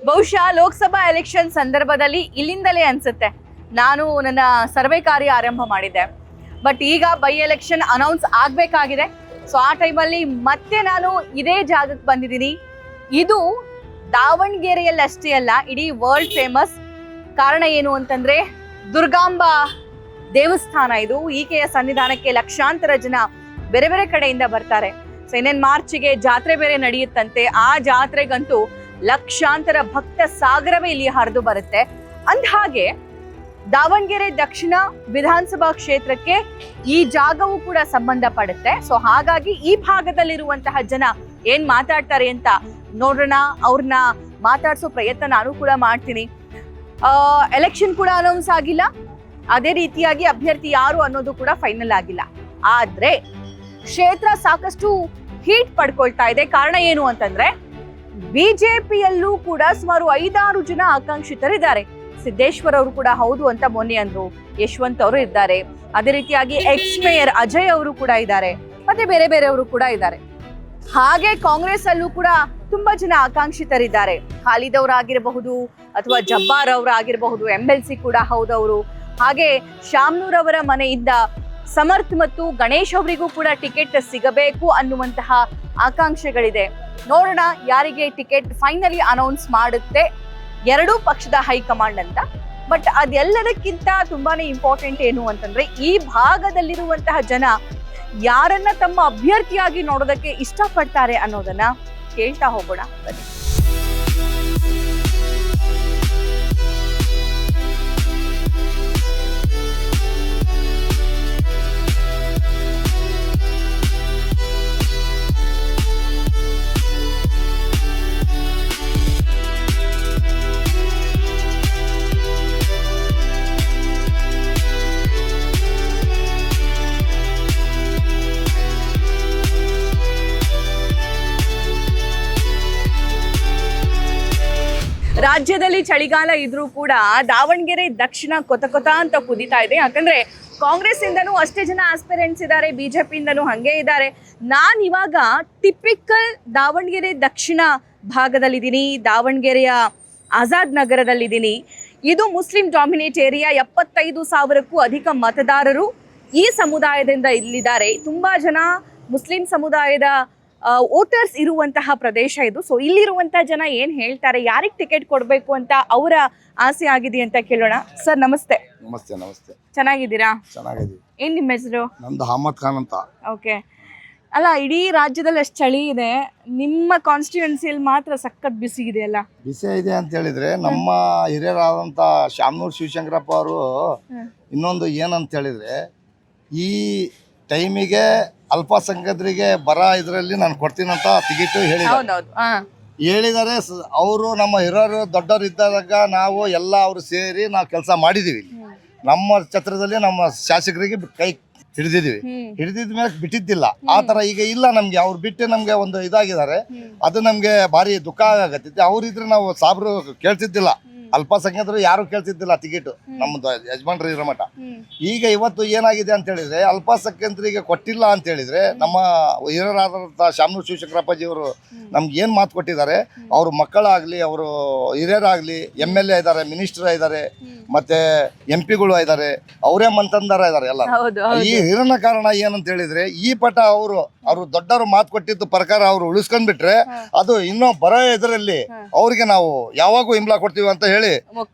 ಬಹುಶಃ ಲೋಕಸಭಾ ಎಲೆಕ್ಷನ್ ಸಂದರ್ಭದಲ್ಲಿ ಇಲ್ಲಿಂದಲೇ ಅನ್ಸುತ್ತೆ ನಾನು ನನ್ನ ಸರ್ವೆ ಕಾರ್ಯ ಆರಂಭ ಮಾಡಿದ್ದೆ. ಬಟ್ ಈಗ ಬೈ ಎಲೆಕ್ಷನ್ ಅನೌನ್ಸ್ ಆಗಬೇಕಾಗಿದೆ. ಸೊ ಆ ಟೈಮಲ್ಲಿ ಮತ್ತೆ ನಾನು ಇದೇ ಜಾಗಕ್ಕೆ ಬಂದಿದ್ದೀನಿ. ಇದು ದಾವಣಗೆರೆಯಲ್ಲಿ ಅಷ್ಟೇ ಅಲ್ಲ, ಇಡೀ ವರ್ಲ್ಡ್ ಫೇಮಸ್. ಕಾರಣ ಏನು ಅಂತಂದ್ರೆ ದುರ್ಗಾಂಬಾ ದೇವಸ್ಥಾನ ಇದು. ಈಕೆಯ ಸನ್ನಿಧಾನಕ್ಕೆ ಲಕ್ಷಾಂತರ ಜನ ಬೇರೆ ಬೇರೆ ಕಡೆಯಿಂದ ಬರ್ತಾರೆ. ಸೊ ಇನ್ನೇನು ಮಾರ್ಚ್ಗೆ ಜಾತ್ರೆ ಬೇರೆ ನಡೆಯುತ್ತಂತೆ. ಆ ಜಾತ್ರೆಗಂತೂ ಲಕ್ಷಾಂತರ ಭಕ್ತ ಸಾಗರವೇ ಇಲ್ಲಿ ಹರಿದು ಬರುತ್ತೆ. ಅಂದ ಹಾಗೆ ದಾವಣಗೆರೆ ದಕ್ಷಿಣ ವಿಧಾನಸಭಾ ಕ್ಷೇತ್ರಕ್ಕೆ ಈ ಜಾಗವೂ ಕೂಡ ಸಂಬಂಧ ಪಡುತ್ತೆ. ಸೊ ಹಾಗಾಗಿ ಈ ಭಾಗದಲ್ಲಿರುವಂತಹ ಜನ ಏನ್ ಮಾತಾಡ್ತಾರೆ ಅಂತ ನೋಡೋಣ. ಅವ್ರನ್ನ ಮಾತಾಡ್ಸೋ ಪ್ರಯತ್ನ ನಾನು ಕೂಡ ಮಾಡ್ತೀನಿ. ಎಲೆಕ್ಷನ್ ಕೂಡ ಅನೌನ್ಸ್ ಆಗಿಲ್ಲ, ಅದೇ ರೀತಿಯಾಗಿ ಅಭ್ಯರ್ಥಿ ಯಾರು ಅನ್ನೋದು ಕೂಡ ಫೈನಲ್ ಆಗಿಲ್ಲ. ಆದ್ರೆ ಕ್ಷೇತ್ರ ಸಾಕಷ್ಟು ಹೀಟ್ ಪಡ್ಕೊಳ್ತಾ ಇದೆ. ಕಾರಣ ಏನು ಅಂತಂದ್ರೆ ಬಿಜೆಪಿಯಲ್ಲೂ ಕೂಡ ಸುಮಾರು 5-6 ಜನ ಆಕಾಂಕ್ಷಿತರಿದ್ದಾರೆ. ಸಿದ್ದೇಶ್ವರ್ ಅವರು ಕೂಡ ಹೌದು ಅಂತ ಮೊನ್ನೆ ಅಂದ್ರು. ಯಶವಂತ್ ಅವರು ಇದ್ದಾರೆ, ಅದೇ ರೀತಿಯಾಗಿ ಎಕ್ಸ್ ಮೇಯರ್ ಅಜಯ್ ಅವರು ಕೂಡ ಇದ್ದಾರೆ, ಮತ್ತೆ ಬೇರೆ ಬೇರೆಯವರು ಕೂಡ ಇದ್ದಾರೆ. ಹಾಗೆ ಕಾಂಗ್ರೆಸ್ ಅಲ್ಲೂ ಕೂಡ ತುಂಬಾ ಜನ ಆಕಾಂಕ್ಷಿತರಿದ್ದಾರೆ. ಖಾಲಿದ್ ಅವರಾಗಿರಬಹುದು ಅಥವಾ ಜಬ್ಬಾರ್ ಅವರಾಗಿರಬಹುದು, MLC ಕೂಡ ಹೌದವರು. ಹಾಗೆ ಶಾಮ್ನೂರ್ ಅವರ ಮನೆಯಿಂದ ಸಮರ್ಥ್ ಮತ್ತು ಗಣೇಶ್ ಅವರಿಗೂ ಕೂಡ ಟಿಕೆಟ್ ಸಿಗಬೇಕು ಅನ್ನುವಂತಹ ಆಕಾಂಕ್ಷೆಗಳಿದೆ. ನೋಡೋಣ ಯಾರಿಗೆ ಟಿಕೆಟ್ ಫೈನಲಿ ಅನೌನ್ಸ್ ಮಾಡುತ್ತೆ ಎರಡೂ ಪಕ್ಷದ ಹೈಕಮಾಂಡ್ ಅಂತ. ಬಟ್ ಅದೆಲ್ಲದಕ್ಕಿಂತ ತುಂಬಾನೇ ಇಂಪಾರ್ಟೆಂಟ್ ಏನು ಅಂತಂದ್ರೆ ಈ ಭಾಗದಲ್ಲಿರುವಂತಹ ಜನ ಯಾರನ್ನ ತಮ್ಮ ಅಭ್ಯರ್ಥಿಯಾಗಿ ನೋಡೋದಕ್ಕೆ ಇಷ್ಟಪಡ್ತಾರೆ ಅನ್ನೋದನ್ನ ಕೇಳ್ತಾ ಹೋಗೋಣ ಬನ್ನಿ. ರಾಜ್ಯದಲ್ಲಿ ಚಳಿಗಾಲ ಇದ್ರೂ ಕೂಡ ದಾವಣಗೆರೆ ದಕ್ಷಿಣ ಕೊತ ಅಂತ ಕುದಿತಾ ಇದೆ. ಯಾಕಂದ್ರೆ ಕಾಂಗ್ರೆಸ್ ಇಂದನೂ ಅಷ್ಟೇ ಜನ ಆಸ್ಪಿರೆಂಟ್ಸ್ ಇದ್ದಾರೆ, ಬಿಜೆಪಿಯಿಂದನೂ ಹಂಗೆ ಇದ್ದಾರೆ. ನಾನು ಇವಾಗ ಟಿಪಿಕಲ್ ದಾವಣಗೆರೆ ದಕ್ಷಿಣ ಭಾಗದಲ್ಲಿದ್ದೀನಿ, ದಾವಣಗೆರೆಯ ಆಜಾದ್ ನಗರದಲ್ಲಿದ್ದೀನಿ. ಇದು ಮುಸ್ಲಿಂ ಡಾಮಿನೇಟ್ ಏರಿಯಾ. 75,000ಕ್ಕೂ ಅಧಿಕ ಮತದಾರರು ಈ ಸಮುದಾಯದಿಂದ ಇಲ್ಲಿದ್ದಾರೆ. ತುಂಬಾ ಜನ ಮುಸ್ಲಿಂ ಸಮುದಾಯದ ವೋಟರ್ಸ್ ಇರುವಂತಹ ಪ್ರದೇಶ ಇದು. ಸೊ ಇಲ್ಲಿರುವಂತಹ ಜನ ಏನ್ ಹೇಳ್ತಾರೆ, ಯಾರಿಗೆ ಟಿಕೆಟ್ ಕೊಡಬೇಕು ಅಂತ ಅವರ ಆಸೆ ಆಗಿದೆ ಅಂತ ಕೇಳೋಣ. ಸರ್ ನಮಸ್ತೆ. ನಮಸ್ತೆ. ನಮಸ್ತೆ. ಚೆನ್ನಾಗಿದ್ದೀರಾ? ಚೆನ್ನಾಗಿದ್ದೀವಿ. ಏನ್ ನಿಮ್ಮ ಹೆಸರು? ನಮ್ದು ಅಹಮದ್ ಖಾನ್ ಅಂತ. ಓಕೆ. ಅಲ್ಲ, ಇಡೀ ರಾಜ್ಯದಲ್ಲಿ ಅಷ್ಟು ಚಳಿ ಇದೆ, ನಿಮ್ಮ ಕಾನ್ಸ್ಟಿಟ್ಯೂನ್ಸಿಯಲ್ಲಿ ಮಾತ್ರ ಸಖತ್ ಬಿಸಿ ಇದೆ ಅಲ್ಲ? ಬಿಸಿ ಇದೆ ಅಂತ ಹೇಳಿದ್ರೆ ನಮ್ಮ ಹಿರಿಯರಾದಂಥ ಶಾಮನೂರ್ ಶಿವಶಂಕರಪ್ಪ ಅವರು ಇನ್ನೊಂದು ಏನಂತ ಹೇಳಿದ್ರೆ, ಈ ಟೈಮಿಗೆ ಅಲ್ಪಸಂಖ್ಯಾತರಿಗೆ ಬರ ಇದರಲ್ಲಿ ನಾನು ಕೊಡ್ತೀನಂತ ಟಿಕೆಟ್ ಹೇಳಿದ್ದಾರೆ. ಅವರು ನಮ್ಮ ಹಿರಿಯರು ದೊಡ್ಡವರು ಇದ್ದಾಗ ನಾವು ಎಲ್ಲ ಅವರು ಸೇರಿ ನಾವು ಕೆಲಸ ಮಾಡಿದ್ದೀವಿ. ನಮ್ಮ ಛತ್ರದಲ್ಲಿ ನಮ್ಮ ಶಾಸಕರಿಗೆ ಕೈ ಹಿಡಿದಿದ ಮೇಲೆ ಬಿಟ್ಟಿದ್ದಿಲ್ಲ. ಆ ತರ ಈಗ ಇಲ್ಲ. ನಮ್ಗೆ ಅವ್ರು ಬಿಟ್ಟು ನಮ್ಗೆ ಒಂದು ಇದಾಗಿದ್ದಾರೆ. ಅದು ನಮ್ಗೆ ಭಾರಿ ದುಃಖ ಆಗತ್ತಿತ್ತು. ಅವ್ರಿದ್ರೆ ನಾವು ಸಾಬ್ರು ಕೇಳ್ತಿದ್ದಿಲ್ಲ, ಅಲ್ಪಸಂಖ್ಯಾತರು ಯಾರು ಕೇಳ್ತಿದ್ದಿಲ್ಲ ಟಿಕೆಟ್ ನಮ್ದು ಯಜಮಾನ್ರು ಇರೋ ಮಠ. ಈಗ ಇವತ್ತು ಏನಾಗಿದೆ ಅಂತ ಹೇಳಿದ್ರೆ, ಅಲ್ಪಸಂಖ್ಯಾತರಿಗೆ ಕೊಟ್ಟಿಲ್ಲ ಅಂತ ಹೇಳಿದ್ರೆ ನಮ್ಮ ಹಿರಿಯರಾದಂಥ ಶಾಮನೂರ್ ಶಿವಶಂಕರಪ್ಪಾಜಿ ಅವರು ನಮ್ಗೆ ಏನ್ ಮಾತು ಕೊಟ್ಟಿದ್ದಾರೆ, ಅವ್ರ ಮಕ್ಕಳಾಗ್ಲಿ, ಅವರು ಹಿರಿಯರಾಗ್ಲಿ, MLA ಇದ್ದಾರೆ, ಮಿನಿಸ್ಟರ್ ಇದ್ದಾರೆ, ಮತ್ತೆ MP ಗಳು ಇದ್ದಾರೆ, ಅವರೇ ಮಂತಂದಾರ ಇದ್ದಾರೆ ಎಲ್ಲ. ಈ ಹಿರನ ಕಾರಣ ಏನಂತ ಹೇಳಿದ್ರೆ, ಈ ಪಟ ಅವರು ದೊಡ್ಡವರು ಮಾತು ಕೊಟ್ಟಿದ್ದು ಪ್ರಕಾರ ಅವ್ರು ಉಳಿಸ್ಕೊಂಡ್ಬಿಟ್ರೆ ಅದು ಇನ್ನೂ ಬರೋ ಇದರಲ್ಲಿ ಅವ್ರಿಗೆ ನಾವು ಯಾವಾಗೂ ಹಿಂಬ್ಲಾ ಕೊಡ್ತೀವಿ ಅಂತ ಹೇಳಿ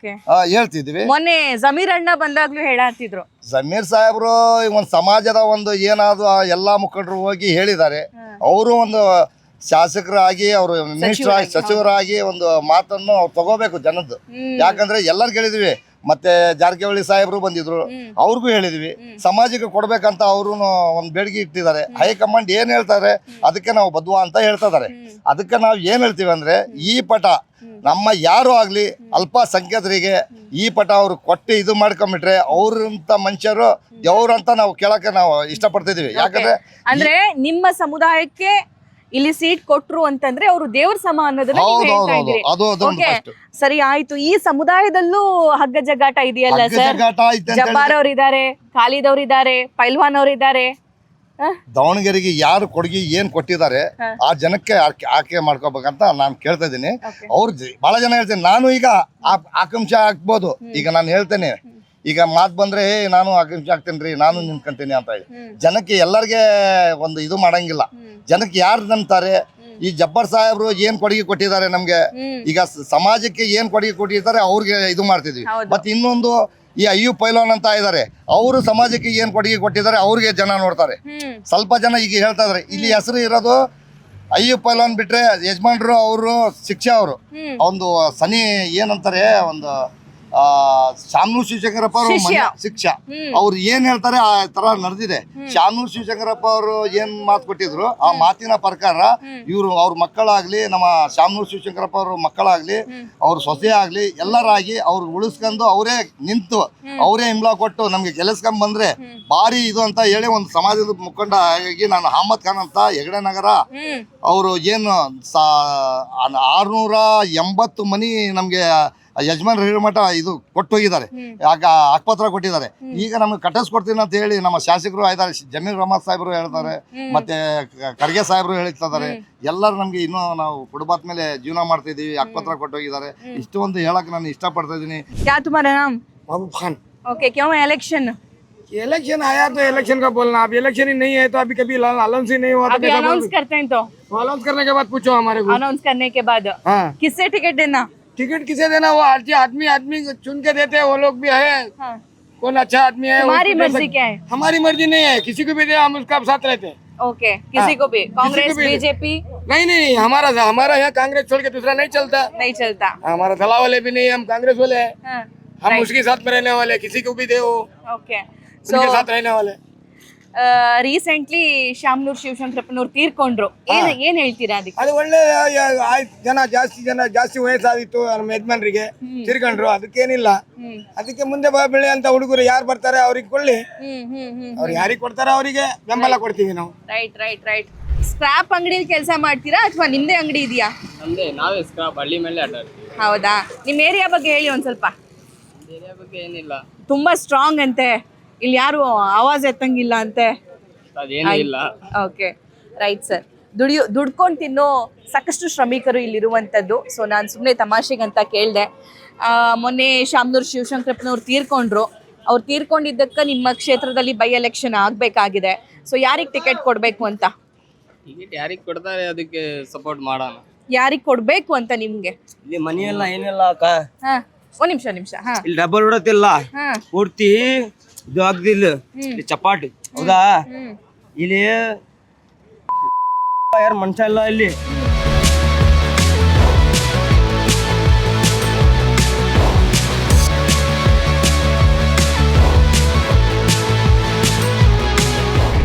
ಹೇಳ್ತಿದ್ವಿ. ಮೊನ್ನೆ ಜಮೀರ್ ಅಣ್ಣ ಬಂದಾಗ್ಲೂ ಹೇಳತ್ತಿದ್ರು. ಜಮೀರ್ ಸಾಹೇಬ್ರು ಒಂದು ಸಮಾಜದ ಒಂದು ಏನಾದ್ರು ಎಲ್ಲಾ ಮುಖಂಡರು ಹೋಗಿ ಹೇಳಿದ್ದಾರೆ. ಅವರು ಒಂದು ಶಾಸಕರಾಗಿ, ಅವರು ಮಿನಿಸ್ಟರ್ ಆಗಿ, ಸಚಿವರಾಗಿ ಒಂದು ಮಾತನ್ನು ತಗೋಬೇಕು ಜನದ್ದು. ಯಾಕಂದ್ರೆ ಎಲ್ಲರಿಗೂ ಹೇಳಿದ್ವಿ. ಮತ್ತೆ ಜಾರಕಿಹೊಳಿ ಸಾಹೇಬ್ರು ಬಂದಿದ್ರು, ಅವ್ರಿಗೂ ಹೇಳಿದ್ವಿ. ಸಮಾಜಕ್ಕೆ ಕೊಡ್ಬೇಕಂತ ಅವರು ಒಂದು ಬೇಡಿಕೆ ಇಟ್ಟಿದ್ದಾರೆ. ಹೈಕಮಾಂಡ್ ಏನ್ ಹೇಳ್ತಾರೆ ಅದಕ್ಕೆ ನಾವು ಬದ್ವಾ ಅಂತ ಹೇಳ್ತಾ ಇದಾರೆ. ಅದಕ್ಕೆ ನಾವು ಏನ್ ಹೇಳ್ತೀವಿ ಅಂದ್ರೆ, ಈ ಪಟ ನಮ್ಮ ಯಾರು ಆಗ್ಲಿ ಅಲ್ಪಸಂಖ್ಯಾತರಿಗೆ ಈ ಪಟ ಅವ್ರು ಕೊಟ್ಟು ಇದು ಮಾಡ್ಕೊಂಡ್ಬಿಟ್ರೆ ಅವ್ರಂತ ಮನುಷ್ಯರು ದೇವ್ರಂತ ನಾವು ಕೇಳಕ್ಕೆ ನಾವು ಇಷ್ಟಪಡ್ತಿದೀವಿ. ಯಾಕಂದ್ರೆ ಅಂದ್ರೆ ನಿಮ್ಮ ಸಮುದಾಯಕ್ಕೆ ಇಲ್ಲಿ ಸೀಟ್ ಕೊಟ್ರು ಅಂತಂದ್ರೆ ಅವರು ದೇವ್ರ ಸಮ ಅನ್ನೋದನ್ನ ನೀವು ಹೇಳ್ತಾ ಇದ್ದೀರಿ. ಓಕೆ, ಸರಿ ಆಯ್ತು. ಈ ಸಮುದಾಯದಲ್ಲೂ ಹಗ್ಗ ಜಗ್ಗಾಟ ಇದೆಯಲ್ಲ ಸರ್? ಜಬ್ಬಾರ್ ಅವ್ರು ಇದ್ದಾರೆ, ಖಾಲಿದ್ ಅವ್ರು ಇದ್ದಾರೆ, ಪೈಲ್ವಾನ್ ಅವ್ರು ಇದ್ದಾರೆ, ದಾವಣಗೆರೆಗೆ ಯಾರು ಕೊಡುಗೆ ಏನ್ ಕೊಟ್ಟಿದ್ದಾರೆ ಆ ಜನಕ್ಕೆ ಆಯ್ಕೆ ಮಾಡ್ಕೋಬೇಕಂತ ನಾನು ಕೇಳ್ತಾ ಇದ್ದೀನಿ. ಅವ್ರು ಬಹಳ ಜನ ಹೇಳ್ತೇನೆ, ನಾನು ಈಗ ಆಕಾಂಕ್ಷ ಹಾಕ್ಬೋದು. ಈಗ ನಾನು ಹೇಳ್ತೇನೆ, ಈಗ ಮಾತು ಬಂದ್ರೆ ನಾನು ಆಕಾಂಕ್ಷ ಆಗ್ತೇನ್ರಿ, ನಾನು ನಿಂತ್ಕೊಂತೀನಿ ಅಂತ ಹೇಳಿ ಜನಕ್ಕೆ ಎಲ್ಲರಿಗೆ ಒಂದು ಇದು ಮಾಡಂಗಿಲ್ಲ. ಜನಕ್ಕೆ ಯಾರು ನಂಬ್ತಾರೆ? ಈ ಜಬ್ಬರ್ ಸಾಹೇಬ್ರು ಏನ್ ಕೊಡುಗೆ ಕೊಟ್ಟಿದ್ದಾರೆ ನಮ್ಗೆ, ಈಗ ಸಮಾಜಕ್ಕೆ ಏನ್ ಕೊಡುಗೆ ಕೊಟ್ಟಿದ್ದಾರೆ ಅವ್ರಿಗೆ ಇದು ಮಾಡ್ತಿದ್ವಿ. ಮತ್ತೆ ಇನ್ನೊಂದು ಈ ಅಯ್ಯೂ ಪೈಲ್ವಾನ್ ಅಂತ ಇದ್ದಾರೆ, ಅವರು ಸಮಾಜಕ್ಕೆ ಏನ್ ಕೊಡುಗೆ ಕೊಟ್ಟಿದ್ದಾರೆ ಅವ್ರಿಗೆ ಜನ ನೋಡ್ತಾರೆ. ಸ್ವಲ್ಪ ಜನ ಈಗ ಹೇಳ್ತಾ ಇದಾರೆ, ಇಲ್ಲಿ ಹೆಸರು ಇರೋದು ಅಯ್ಯೂ ಪೈಲ್ವಾನ್ ಬಿಟ್ರೆ ಯಜಮಾನ್ರು ಅವರು ಶಿಕ್ಷಾ ಅವರು ಒಂದು ಸನಿ ಏನಂತಾರೆ, ಒಂದು ಶಾಮನೂರ್ ಶಿವಶಂಕರಪ್ಪ ಅವರು ಶಿಕ್ಷಾ ಅವ್ರು ಏನ್ ಹೇಳ್ತಾರೆ ಆ ತರ ನಡೆದಿದೆ. ಶಾಮನೂರ್ ಶಿವಶಂಕರಪ್ಪ ಅವರು ಏನ್ ಮಾತು ಕೊಟ್ಟಿದ್ರು ಆ ಮಾತಿನ ಪ್ರಕಾರ ಇವ್ರು ಅವ್ರ ಮಕ್ಕಳಾಗ್ಲಿ, ನಮ್ಮ ಶಾಮನೂರ್ ಶಿವಶಂಕರಪ್ಪ ಅವ್ರ ಮಕ್ಕಳಾಗ್ಲಿ, ಅವ್ರ ಸೊಸೆ ಆಗ್ಲಿ, ಎಲ್ಲರಾಗಿ ಅವ್ರು ಉಳಿಸ್ಕೊಂಡು ಅವರೇ ನಿಂತು ಅವರೇ ಹಿಂಬ್ಲಾ ಕೊಟ್ಟು ನಮ್ಗೆ ಗೆಲ್ಲಿಸ್ಕೊಂಡ್ ಬಂದ್ರೆ ಭಾರಿ ಇದು ಅಂತ ಹೇಳಿ ಒಂದು ಸಮಾಜದ ಮುಖಂಡ ಆಗಿ ನಾನು ಅಹಮದ್ ಖಾನ್ ಅಂತ ಹೆಗಡೆ ನಗರ ಅವರು ಏನು 680 ಮನಿ ನಮ್ಗೆ ಯಜಮಾನ್ ಹಿರೇಮಠ ಇದು ಕೊಟ್ಟು ಹೋಗಿದ್ದಾರೆ, ಆಗ ಹಕ್ಪತ್ರ ಕೊಟ್ಟಿದ್ದಾರೆ. ಈಗ ನಮ್ಗೆ ಕಟ್ಟಿಸ್ಕೊಡ್ತೀನಿ ಅಂತ ಹೇಳಿ ನಮ್ಮ ಶಾಸಕರು ಇದ್ದಾರೆ, ಜಮೀರ್ ರಹಮತ್ ಸಾಹೇಬ್ರು ಹೇಳ್ತಾರೆ, ಮತ್ತೆ ಖರ್ಗೆ ಸಾಹೇಬ್ರು ಹೇಳ್ತಿದ್ದಾರೆ. ಎಲ್ಲರೂ ನಮ್ಗೆ ಇನ್ನೂ ನಾವು ಕುಟುಂಬದ ಮೇಲೆ ಜೀವನ ಮಾಡ್ತಿದೀವಿ, ಹಕ್ಪತ್ರ ಕೊಟ್ಟು ಹೋಗಿದ್ದಾರೆ. ಇಷ್ಟು ಒಂದು ಹೇಳಕ್ ನಾನು ಇಷ್ಟಪಡ್ತಾ ಇದ್ದೀನಿ. क्या तुम्हारा नाम? महबूब खान। ओके, क्यों इलेक्शन? इलेक्शन आया तो इलेक्शन का बोलना, अब इलेक्शन ही नहीं है तो अभी कभी अनाउंस ही नहीं हुआ तो अभी अनाउंस करते हैं तो अनाउंस करने के बाद पूछो हमारे को। अनाउंस करने के बाद हाँ, किससे टिकट देना? टिकट किसे देना? वो आदमी चुन के देते हैं, वो लोग भी है। हाँ। कौन अच्छा आदमी है हमारी मर्जी क्या है? हमारी मर्जी नहीं है, किसी को भी दे हम उसका साथ रहते हैं। ओके, किसी को भी? कांग्रेस, बीजेपी? नहीं, हमारा यहाँ कांग्रेस छोड़ के दूसरा नहीं चलता। नहीं चलता। हमारा थला वाले भी नहीं, हम कांग्रेस वाले हैं। हाँ, हम उसके साथ में रहने वाले, किसी को भी दे वो ओके. उनके साथ रहने वाले। ರೀಸೆಂಟ್ಲಿ ಶಾಮನೂರ್ ಶಿವಶಂಕರಪ್ಪನವ್ರು ತೀರ್ಕೊಂಡ್ರು, ಏನ್ ಹೇಳ್ತೀರಾ ಅದಕ್ಕೆ? ಅದು ಒಳ್ಳೆ ಜಾಸ್ತಿ ವಯಸ್ಸಾದಿತ್ತು ನಮ್ಮ ಯಜಮಾನ್ರಿಗೆ, ತಿರ್ಕೊಂಡ್ರು, ಅದಕ್ಕೇನಿಲ್ಲ. ಅದಕ್ಕೆ ಮುಂದೆ ಬೆಳೆ ಅಂತ ಹುಡುಗರು ಯಾರು ಬರ್ತಾರೆ ಅವ್ರಿಗೆ ಕೊಳ್ಳಿ, ಅವ್ರು ಯಾರಿಗೆ ಕೊಡ್ತಾರೆ ಅವರಿಗೆ ಬೆಂಬಲ ಕೊಡ್ತೀವಿ ನಾವು. ರೈಟ್. ಸ್ಕ್ರಾಪ್ ಅಂಗಡಿಲಿ ಕೆಲಸ ಮಾಡ್ತೀರಾ ಅಥವಾ ನಿಮ್ದೇ ಅಂಗಡಿ ಇದೆಯಾ? ನಮ್ದೇ, ನಾವೇ ಸ್ಕ್ರಾಪ್ ಹಳ್ಳಿ ಮೇಲೆ ಆಟಾಡ್ತೀವಿ. ಹೌದಾ? ನಿಮ್ ಏರಿಯಾ ಬಗ್ಗೆ ಹೇಳಿ ಒಂದ್ ಸ್ವಲ್ಪ. ಏರಿಯಾ ಬಗ್ಗೆ ಏನಿಲ್ಲ, ತುಂಬಾ ಸ್ಟ್ರಾಂಗ್ ಅಂತೆ, ಇಲ್ಲಿ ಯಾರು ಆವಾಜ್ ಎತ್ತಂಗಿಲ್ಲ ಅಂತೆ. ಅದೇನೂ ಇಲ್ಲ. Okay, right sir. ದುಡ್ಕೊಂಡು ತಿನ್ನೋ ಸಾಕಷ್ಟು ಶ್ರಮಿಕರು ಇಲ್ಲಿರುವಂಥದ್ದು. ಸೊ ನಾನು ಸುಮ್ಮನೆ ತಮಾಷೆಗಂತ ಕೇಳಿದೆ. ಮೊನ್ನೆ ಶಾಮನೂರ್ ಶಿವಶಂಕರಪ್ಪನವ್ರು ತೀರ್ಕೊಂಡ್ರು. ಅವ್ರು ತೀರ್ಕೊಂಡಿದ್ದಕ್ಕೆ ನಿಮ್ಮ ಕ್ಷೇತ್ರದಲ್ಲಿ ಬೈ ಎಲೆಕ್ಷನ್ ಆಗಬೇಕಾಗಿದೆ. ಸೊ ಯಾರಿಗೆ ಟಿಕೆಟ್ ಕೊಡಬೇಕು ಅಂತ? ಟಿಕೆಟ್ ಯಾರಿಗೆ ಕೊಡ್ತಾರೆ ಅದಕ್ಕೆ ಸಪೋರ್ಟ್ ಮಾಡೋಣ. ಯಾರಿಗೆ ಕೊಡಬೇಕು ಅಂತ ನಿಮಗೆ? ಇಲ್ಲಿ ಮನೆಯೆಲ್ಲ ಏನಿಲ್ಲ ಅಕ್ಕ, ಹಾಂ, ಒಂದ್ ನಿಮಿಷ. ಹಾಂ, ಇಲ್ಲಿ ಡಬಲ್ ಹೊಡತಿಲ್ಲ, ಹಾಂ, ಪೂರ್ತಿ ಇದು ಆಗ್ದಿಲ್ಲ, ಇಲ್ಲಿ ಚಪಾಟಿ. ಹೌದಾ? ಇಲ್ಲಿ ಯಾರು ಮನುಷ್ಯ ಇಲ್ಲ ಇಲ್ಲಿ.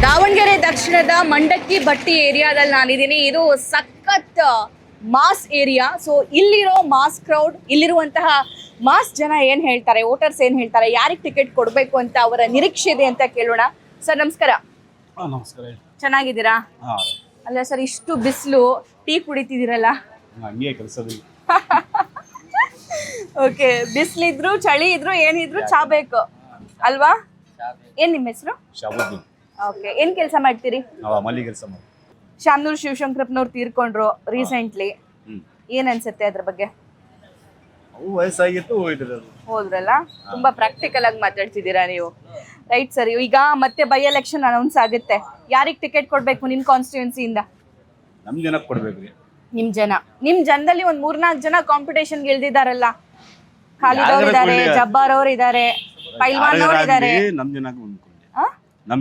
ದಾವಣಗೆರೆ ದಕ್ಷಿಣದ ಮಂಡಕ್ಕಿ ಭಟ್ಟಿ ಏರಿಯಾದಲ್ಲಿ ನಾನಿದ್ದೀನಿ. ಇದು ಸಖತ್ ಮಾಸ್ ಏರಿಯಾ. ಸೊ ಇಲ್ಲಿರೋ ಮಾಸ್ ಕ್ರೌಡ್, ಇಲ್ಲಿರುವಂತಹ ಮಾಸ್ ಜನ ಏನ್ ಹೇಳ್ತಾರೆ, ವೋಟರ್ಸ್ ಏನ್ ಹೇಳ್ತಾರೆ, ಯಾರಿಗೆ ಟಿಕೆಟ್ ಕೊಡಬೇಕು ಅಂತ ಅವರ ನಿರೀಕ್ಷೆ ಇದೆ ಅಂತ ಕೇಳೋಣ. ಸರ್ ನಮಸ್ಕಾರ. ನಮಸ್ಕಾರ. ಚೆನ್ನಾಗಿದ್ದೀರಾ? ಅಲ್ಲ ಸರ್, ಇಷ್ಟು ಬಿಸಿಲು, ಟೀ ಕುಡಿತಿದ್ದೀರಲ್ಲ? ಹಂಗೆ ಕೆಲಸದಲ್ಲಿ. ಓಕೆ, ಬಿಸಿಲಿದ್ರು ಚಳಿ ಇದ್ರು ಏನಿದ್ರು ಚಾ ಬೇಕು ಅಲ್ವಾ? ಏನ್ ನಿಮ್ಮ ಹೆಸರು? ಶಾಬುದ್ದೀನ್. ಓಕೆ, ಏನ್ ಕೆಲಸ ಮಾಡ್ತೀರಿ? ನಾವು ಅಮಲಿ ಕೆಲಸ ಮಾಡಿ. ಶಾಮನೂರ್ ಶಿವಶಂಕರಪ್ಪನವ್ರು ತೀರ್ಕೊಂಡ್ರು ರೀಸೆಂಟ್ಲಿ, ಏನ್ ಅನ್ಸುತ್ತೆ ಅದ್ರ ಬಗ್ಗೆ? ಅವು ವಯಸ್ಸಾಗಿತ್ತು, ಹೋದ್ರಲ್ಲ, ತುಂಬಾ ಪ್ರಾಕ್ಟಿಕಲ್ ಆಗಿ ಮಾತಾಡ್ತಿದ್ದೀರಾ ನೀವು. Right sir. ಈಗ ಮತ್ತೆ ಬೈ ಎಲೆಕ್ಷನ್ ಅನೌನ್ಸ್ ಆಗುತ್ತೆ, ಯಾರಿಗೆ ಟಿಕೆಟ್ ಕೊಡ್ಬೇಕು ನಿಮ್ ಕಾನ್ಸ್ಟಿಟ್ಯೂನ್ಸಿಯಿಂದ? ನಮ್ ಜನಕ್ಕೆ ಕೊಡ್ಬೇಕ್ರಿ. ನಿಮ್ ಜನದಲ್ಲಿ ಒಂದ್ 3-4 ಜನ ಕಾಂಪಿಟೇಷನ್ ಗೆಲ್ದಿದಾರಲ್ಲ. ಖಾಲಿದ್ ಅವ್ರು ಇದಾರೆ, ಜಬ್ಬಾರ್ ಅವ್ರು ಇದಾರೆ, ಪೈಲ್ವಾನ್ ಅವ್ರು ಇದಾರೆ. ನಮ್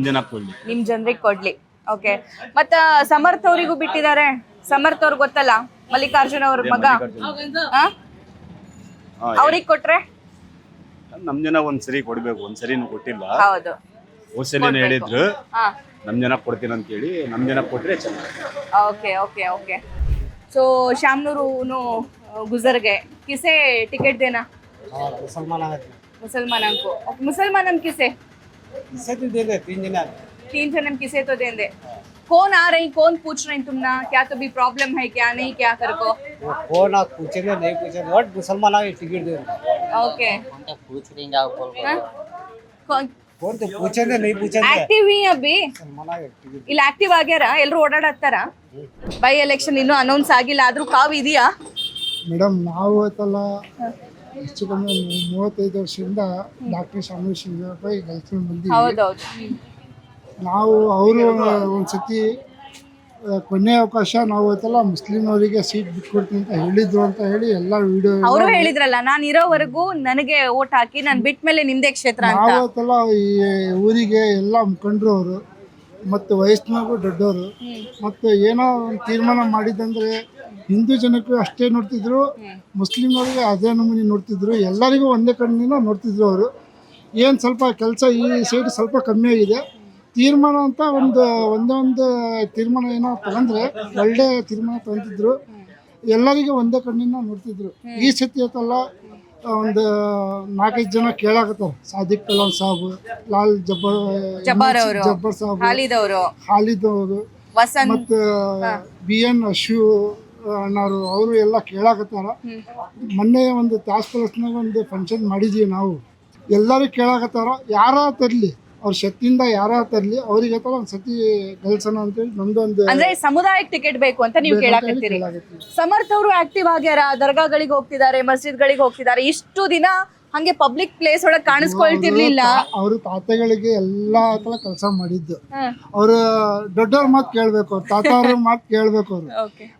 ಜನಕ್ಕೆ ಕೊಡ್ಲಿ. ನಿಮ್ ಜನರಿಗೆ ಕೊಡ್ಲಿ. ಓಕೆ, ಮತ್ತ ಸಮರ್ಥ್ ಅವರಿಗೂ ಬಿಟ್ಟಿದ್ದಾರೆ. ಸಮರ್ಥ್ ಅವ್ರಿಗೆ ಗೊತ್ತಲ್ಲ, ಮಲ್ಲಿಕಾರ್ಜುನ್ ಅವ್ರ ಮಗ. ಅವ್ರಿಗೆ ಕೊಟ್ರೆ ನಮ್ ಜನ ಒಂದ್ಸರಿ ಕೊಡ್ಬೇಕು, ಒಂದ್ಸರಿನೂ ಕೊಟ್ಟಿಲ್ಲ. ಹೌದು, ಹೋದ್ಸಲಿನ ಹೇಳಿದ್ರು ನಮ್ ಜನ ಕೊಡ್ತೀನಿ ಅಂತ ಹೇಳಿ. ನಮ್ ಜನ ಕೊಟ್ರೆ ಚೆನ್ನಾಗಿ. ओके. सो शामनूरू गुजर गए, किसे टिकट देना? मुसलमान को। मुसलमान किसे? तो दे दे, 3 जन किसे तो देंगे। कौन आ रही, कौन पूछ रही तुमना, क्या तो भी प्रॉब्लम है क्या नहीं, क्या कर को? कौन आप पूछेंगे नहीं पूछेंगे, मुसलमान आगे टिकट दे रहे। ओके, पूछ रही आप बोल कौन ಆಕ್ಟಿವ್ ಅಬ್ಬಿ ಇಲ್ಲಿ ಆಕ್ಟಿವ್ ಆಗ್ಯಾರ, ಎಲ್ರು ಓಡಾಡತ್ತಾರ. ಬೈ ಎಲೆಕ್ಷನ್ ಇನ್ನೂ ಅನೌನ್ಸ್ ಆಗಿಲ್ಲ, ಆದ್ರೂ ಕಾವು ಇದೆಯಾ? ಮೇಡಮ್ ನಾವು ಆಯ್ತಲ್ಲ ಹೆಚ್ಚು ಕಮ್ಮಿ 35 ವರ್ಷದಿಂದ ಡಾಕ್ಟರ್ ಶಾಮನೂರ್ ಶಿವಶಂಕರಪ್ಪ ಗೆಲ್ಸ್ಕೊಂಡು ಬಂದಿವಿ. ಹೌದೌದು. ನಾವು ಅವರು ಒಂದ್ಸತಿ ಕೊನೆ ಅವಕಾಶ ನಾವು ಆಯ್ತಲ್ಲ ಮುಸ್ಲಿಂ ಅವರಿಗೆ ಸೀಟ್ ಬಿಟ್ಕೊಡ್ತೀನಿ ಅಂತ ಹೇಳಿದ್ರು ಅಂತ ಹೇಳಿ ಎಲ್ಲ ವಿಡಿಯೋ ಅವರು ಹೇಳಿದ್ರಲ್ಲ, ನಾನು ಇರೋವರೆಗೂ ನನಗೆ ಓಟ್ ಹಾಕಿ ನಾನು ಬಿಟ್ಟ ಮೇಲೆ ನಿಮ್ದೇ ಕ್ಷೇತ್ರ ಅಂತ. ನಾವು ಆಯ್ತಲ್ಲ ಈ ಊರಿಗೆ ಎಲ್ಲ ಮುಖಂಡರು ಅವರು ಮತ್ತು ವಯಸ್ಸಿನಾಗೂ ದೊಡ್ಡವರು ಮತ್ತು ಏನೋ ಒಂದು ತೀರ್ಮಾನ ಮಾಡಿದಂದ್ರೆ ಹಿಂದೂ ಜನಕ್ಕೂ ಅಷ್ಟೇ ನೋಡ್ತಿದ್ರು, ಮುಸ್ಲಿಮರಿಗೆ ಅದೇ ನಮೂನಿ ನೋಡ್ತಿದ್ರು, ಎಲ್ಲರಿಗೂ ಒಂದೇ ಕಣ್ಣಿನ ನೋಡ್ತಿದ್ರು ಅವರು. ಏನು ಸ್ವಲ್ಪ ಕೆಲಸ ಈ ಸೈಡ್ ಸ್ವಲ್ಪ ಕಮ್ಮಿ ಆಗಿದೆ. ತೀರ್ಮಾನ ಅಂತ ಒಂದೇ ತೀರ್ಮಾನ ಏನೋ ತಗೊಂಡ್ರೆ ಒಳ್ಳೆ ತೀರ್ಮಾನ ತಗೊಂತಿದ್ರು, ಎಲ್ಲರಿಗೂ ಒಂದೇ ಕಣ್ಣಿನ ನೋಡ್ತಿದ್ರು. ಈ ಸತಿ ಆಯ್ತಲ್ಲ ಒಂದು 4-5 ಜನ ಕೇಳಾಕತ್ತಾರೆ, ಸಾದಿಕ್ ಕಲಾಂ ಸಾಬ್, ಲಾಲ್ ಜಬ್ಬಾರ್ ಅವರು, ಜಬ್ಬರ್ ಸಾಬ್, ಖಾಲಿದ್ ಅವರು, ವಸಂತ್ ಮತ್ತು BN ಅಶು ಅಣ್ಣಾರು ಅವರು ಎಲ್ಲ ಕೇಳಾಕತ್ತಾರ. ಮೊನ್ನೆ ಒಂದು ತಾಸ್ ಪ್ಲಸ್ನಾಗ ಒಂದು ಫಂಕ್ಷನ್ ಮಾಡಿದ್ವಿ ನಾವು, ಎಲ್ಲರೂ ಕೇಳಾಕತ್ತಾರ. ಯಾರ ತರಲಿ ಅವ್ರ ಶಕ್ತಿಯಿಂದ ಯಾರ ತರಲಿ ಅವ್ರಿಗೆ ಒಂದು ಸತಿ ಗೆಲ್ಸೋಣ ಅಂತೇಳಿ ನಮ್ದೊಂದು ಅಂದ್ರೆ ಸಮುದಾಯಕ್ಕೆ ಟಿಕೆಟ್ ಬೇಕು ಅಂತ ನೀವು ಕೇಳಾಕತ್ತೀರಿ. ಸಮರ್ಥ್ ಅವರು ಆಕ್ಟಿವ್ ಆಗ್ಯಾರ, ದರ್ಗಾಗಳಿಗೆ ಹೋಗ್ತಿದ್ದಾರೆ, ಮಸ್ಜಿದ್ಗಳಿಗೆ ಹೋಗ್ತಿದ್ದಾರೆ. ಇಷ್ಟು ದಿನ ಹಂಗೆ ಪಬ್ಲಿಕ್ ಪ್ಲೇಸ್ ಒಳಗೆ ಕಾಣಿಸ್ಕೊಳ್ತಿರ್ಲಿಲ್ಲ. ಅವರು ತಾತಗಳಿಗೆ ಎಲ್ಲಾ ತರ ಕೆಲಸ ಮಾಡಿದ್ದು. ಅವ್ರು ದೊಡ್ಡವ್ರ ಮಾತು ಕೇಳ್ಬೇಕು, ಅವ್ರ ತಾತ ಅವ್ರ ಮಾತು ಕೇಳ್ಬೇಕು.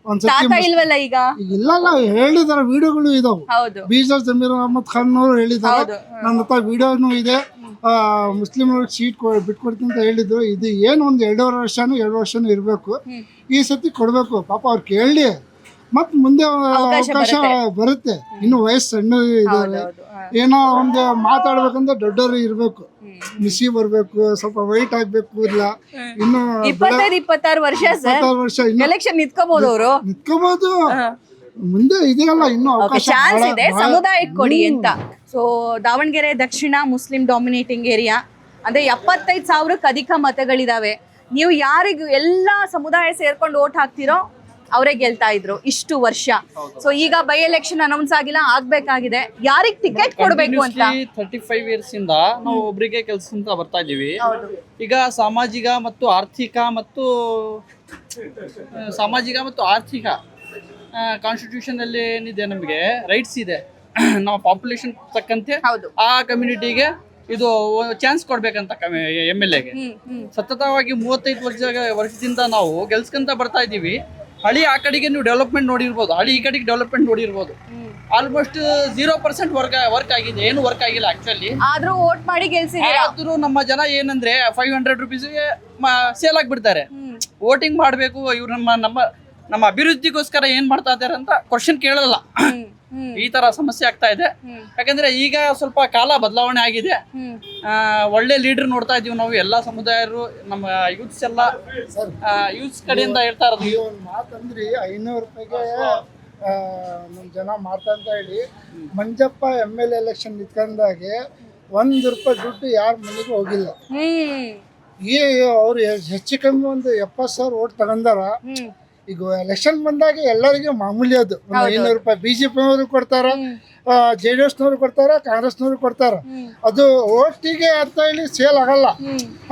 ಅವ್ರು ತಾತ ಇಲ್ವಲ್ಲ ಈಗ? ಇಲ್ಲ ಹೇಳಿದಾರೆ, ವಿಡಿಯೋಗಳು ಇದಾವೆ. ಹೌದು, ಬೀಜರ್ ಜಮೀರ್ ಅಹಮದ್ ಖಾನ್ ಅವರು ಹೇಳಿದ್ದಾರೆ, ನನ್ನ ಹತ್ರ ವಿಡಿಯೋನು ಇದೆ. ಮುಸ್ಲಿಮ್ರಿಗೆ ಸೀಟ್ ಬಿಟ್ಕೊಡ್ತೀನಿ ಅಂತ ಹೇಳಿದ್ರು. ಇದು ಏನು ಒಂದು 2 ವರ್ಷನೂ ಇರಬೇಕು. ಈ ಸತಿ ಕೊಡಬೇಕು. ಪಾಪ ಅವ್ರು ಕೇಳಿ ಮತ್ ಮುಂದೆ ಅವಕಾಶ ಬರುತ್ತೆ. ಇನ್ನು ವಯಸ್ಸು ಸಣ್ಣ ಇದ್ದಾರೆ, ಏನೋ ಒಂದು ಮಾತಾಡ್ಬೇಕಂದ್ರೆ ದೊಡ್ಡವರು ಇರ್ಬೇಕು, ಮಿಸಿ ಬರ್ಬೇಕು, ಸ್ವಲ್ಪ ವೈಟ್ ಆಗ್ಬೇಕು. ಇಲ್ಲ ಇನ್ನು 25-26 ವರ್ಷ ಎಲೆಕ್ಷನ್ ನಿಂತ್ಕೋಬಹುದು, ಅವರು ನಿಂತ್ಕೋಬಹುದು. ಮುಂದೆ ಇದೆಯಲ್ಲ ಇನ್ನು ಚಾನ್ಸ್ ಇದೆ, ಸಮುದಾಯಕ್ಕೆ ಕೊಡಿ ಅಂತ. ಸೊ ದಾವಣಗೆರೆ ದಕ್ಷಿಣ ಮುಸ್ಲಿಂ ಡಾಮಿನೇಟಿಂಗ್ ಏರಿಯಾ, ಅಂದ್ರೆ 75,000ಕ್ಕೆ ಅಧಿಕ ಮತಗಳಿದಾವೆ. ನೀವು ಯಾರಿಗೂ ಎಲ್ಲ ಸಮುದಾಯ ಸೇರ್ಕೊಂಡು ಓಟ್ ಹಾಕ್ತಿರೋ ಅವರೇ ಗೆಲ್ತಾ ಇದ್ರು ಇಷ್ಟು ವರ್ಷ. ಸೊ ಈಗ ಬೈ ಎಲೆಕ್ಷನ್ ಅನೌನ್ಸ್ ಆಗಿಲ್ಲ, ಆಗ್ಬೇಕಾಗಿದೆ. ಯಾರಿಗ್ ಟಿಕೆಟ್ ಕೊಡ್ಬೇಕು ಅಂತ 35 ಇಯರ್ಸ್ ಇಂದ ನಾವು ಒಬ್ರಿಗೆ ಕೆಲಸ ಅಂತ ಬರ್ತಾ ಇದೀವಿ. ಈಗ ಸಾಮಾಜಿಕ ಮತ್ತು ಆರ್ಥಿಕ ಕಾನ್ಸ್ಟಿಟ್ಯೂಷನ್ ಅಲ್ಲಿ ಏನಿದೆ, ನಮಗೆ ರೈಟ್ಸ್ ಇದೆ. ನಾವು ಪಾಪ್ಯುಲೇಷನ್ ತಕ್ಕಂತೆ ಆ ಕಮ್ಯುನಿಟಿಗೆ ಇದು ಚಾನ್ಸ್ ಕೊಡ್ಬೇಕಂತ MLA ಗೆ ಸತತವಾಗಿ 35 ವರ್ಷದಿಂದ ನಾವು ಗೆಲ್ಸ್ಕೊಂತ ಬರ್ತಾ ಇದ್ದೀವಿ. ಹಳ್ಳಿ ಆ ಕಡೆಗೆ ನೀವು ಡೆವಲಪ್ಮೆಂಟ್ ನೋಡಿರ್ಬೋದು, ಹಳ್ಳಿ ಈ ಕಡೆಗೆ ಡೆವಲಪ್ಮೆಂಟ್ ನೋಡಿರ್ಬೋದು. ಆಲ್ಮೋಸ್ಟ್ 0% ವರ್ಕ್ ಆಗಿದೆ, ಏನು ವರ್ಕ್ ಆಗಿಲ್ಲ ಆಕ್ಚುಲಿ. ಆದ್ರೂ ವೋಟ್ ಮಾಡಿ ಗೆಲ್ಸಿದ್ದೀರಾ. ಆದ್ರೂ ನಮ್ಮ ಜನ ಏನಂದ್ರೆ 500 ರುಪೀಸ್ಗೆ ಸೇಲ್ ಆಗ್ಬಿಡ್ತಾರೆ. ವೋಟಿಂಗ್ ಮಾಡಬೇಕು, ಇವ್ರು ನಮ್ಮ ಅಭಿವೃದ್ಧಿಗೋಸ್ಕರ ಏನ್ ಮಾಡ್ತಾ ಇದ್ದಾರೆ ಅಂತ ಕ್ವಶನ್ ಕೇಳಲ್ಲ. ಈ ತರ ಸಮಸ್ಯೆ ಆಗ್ತಾ ಇದೆ. ಯಾಕಂದ್ರೆ ಈಗ ಸ್ವಲ್ಪ ಕಾಲ ಬದಲಾವಣೆ ಆಗಿದೆ. ಒಳ್ಳೆ ಲೀಡರ್ ನೋಡ್ತಾ ಇದೀವಿ ನಾವು. ಎಲ್ಲಾ ಸಮುದಾಯರು, ನಮ್ಮ ಯೂತ್ಸ್ ಎಲ್ಲ ಯೂತ್ಸ್ ಕಡೆಯಿಂದ ಹೇಳ್ತಾ ಇರೋದು. ಒಂದು ಮಾತಂದ್ರಿ 500 ರೂಪಾಯಿಗೆ ನಮ್ಮ ಜನ ಮಾಡ್ತಾ ಅಂತ ಹೇಳಿ ಮಂಜಪ್ಪ MLA ಎಲೆಕ್ಷನ್ ನಿಂತ್ಕೊಂಡಾಗೆ 1 ರೂಪಾಯಿ ದುಡ್ಡು ಯಾರ ಮನೆಗೂ ಹೋಗಿಲ್ಲ. ಈ ಅವ್ರು ಹೆಚ್ಚು ಕಮ್ಮಿ ಒಂದು 70,000 ಓಟ್ ತಗೊಂಡಾರ. ಈಗ ಎಲೆಕ್ಷನ್ ಬಂದಾಗ ಎಲ್ಲರಿಗೂ ಮಾಮೂಲಿ ಅದು 500 ರೂಪಾಯಿ. BJP ನವರು ಕೊಡ್ತಾರ, JDS ನವರು ಕೊಡ್ತಾರ, ಕಾಂಗ್ರೆಸ್ ನವರು ಕೊಡ್ತಾರ. ಅದು ಓಟಿಗೆ ಅಂತ ಹೇಳಿ ಸೇಲ್ ಆಗಲ್ಲ.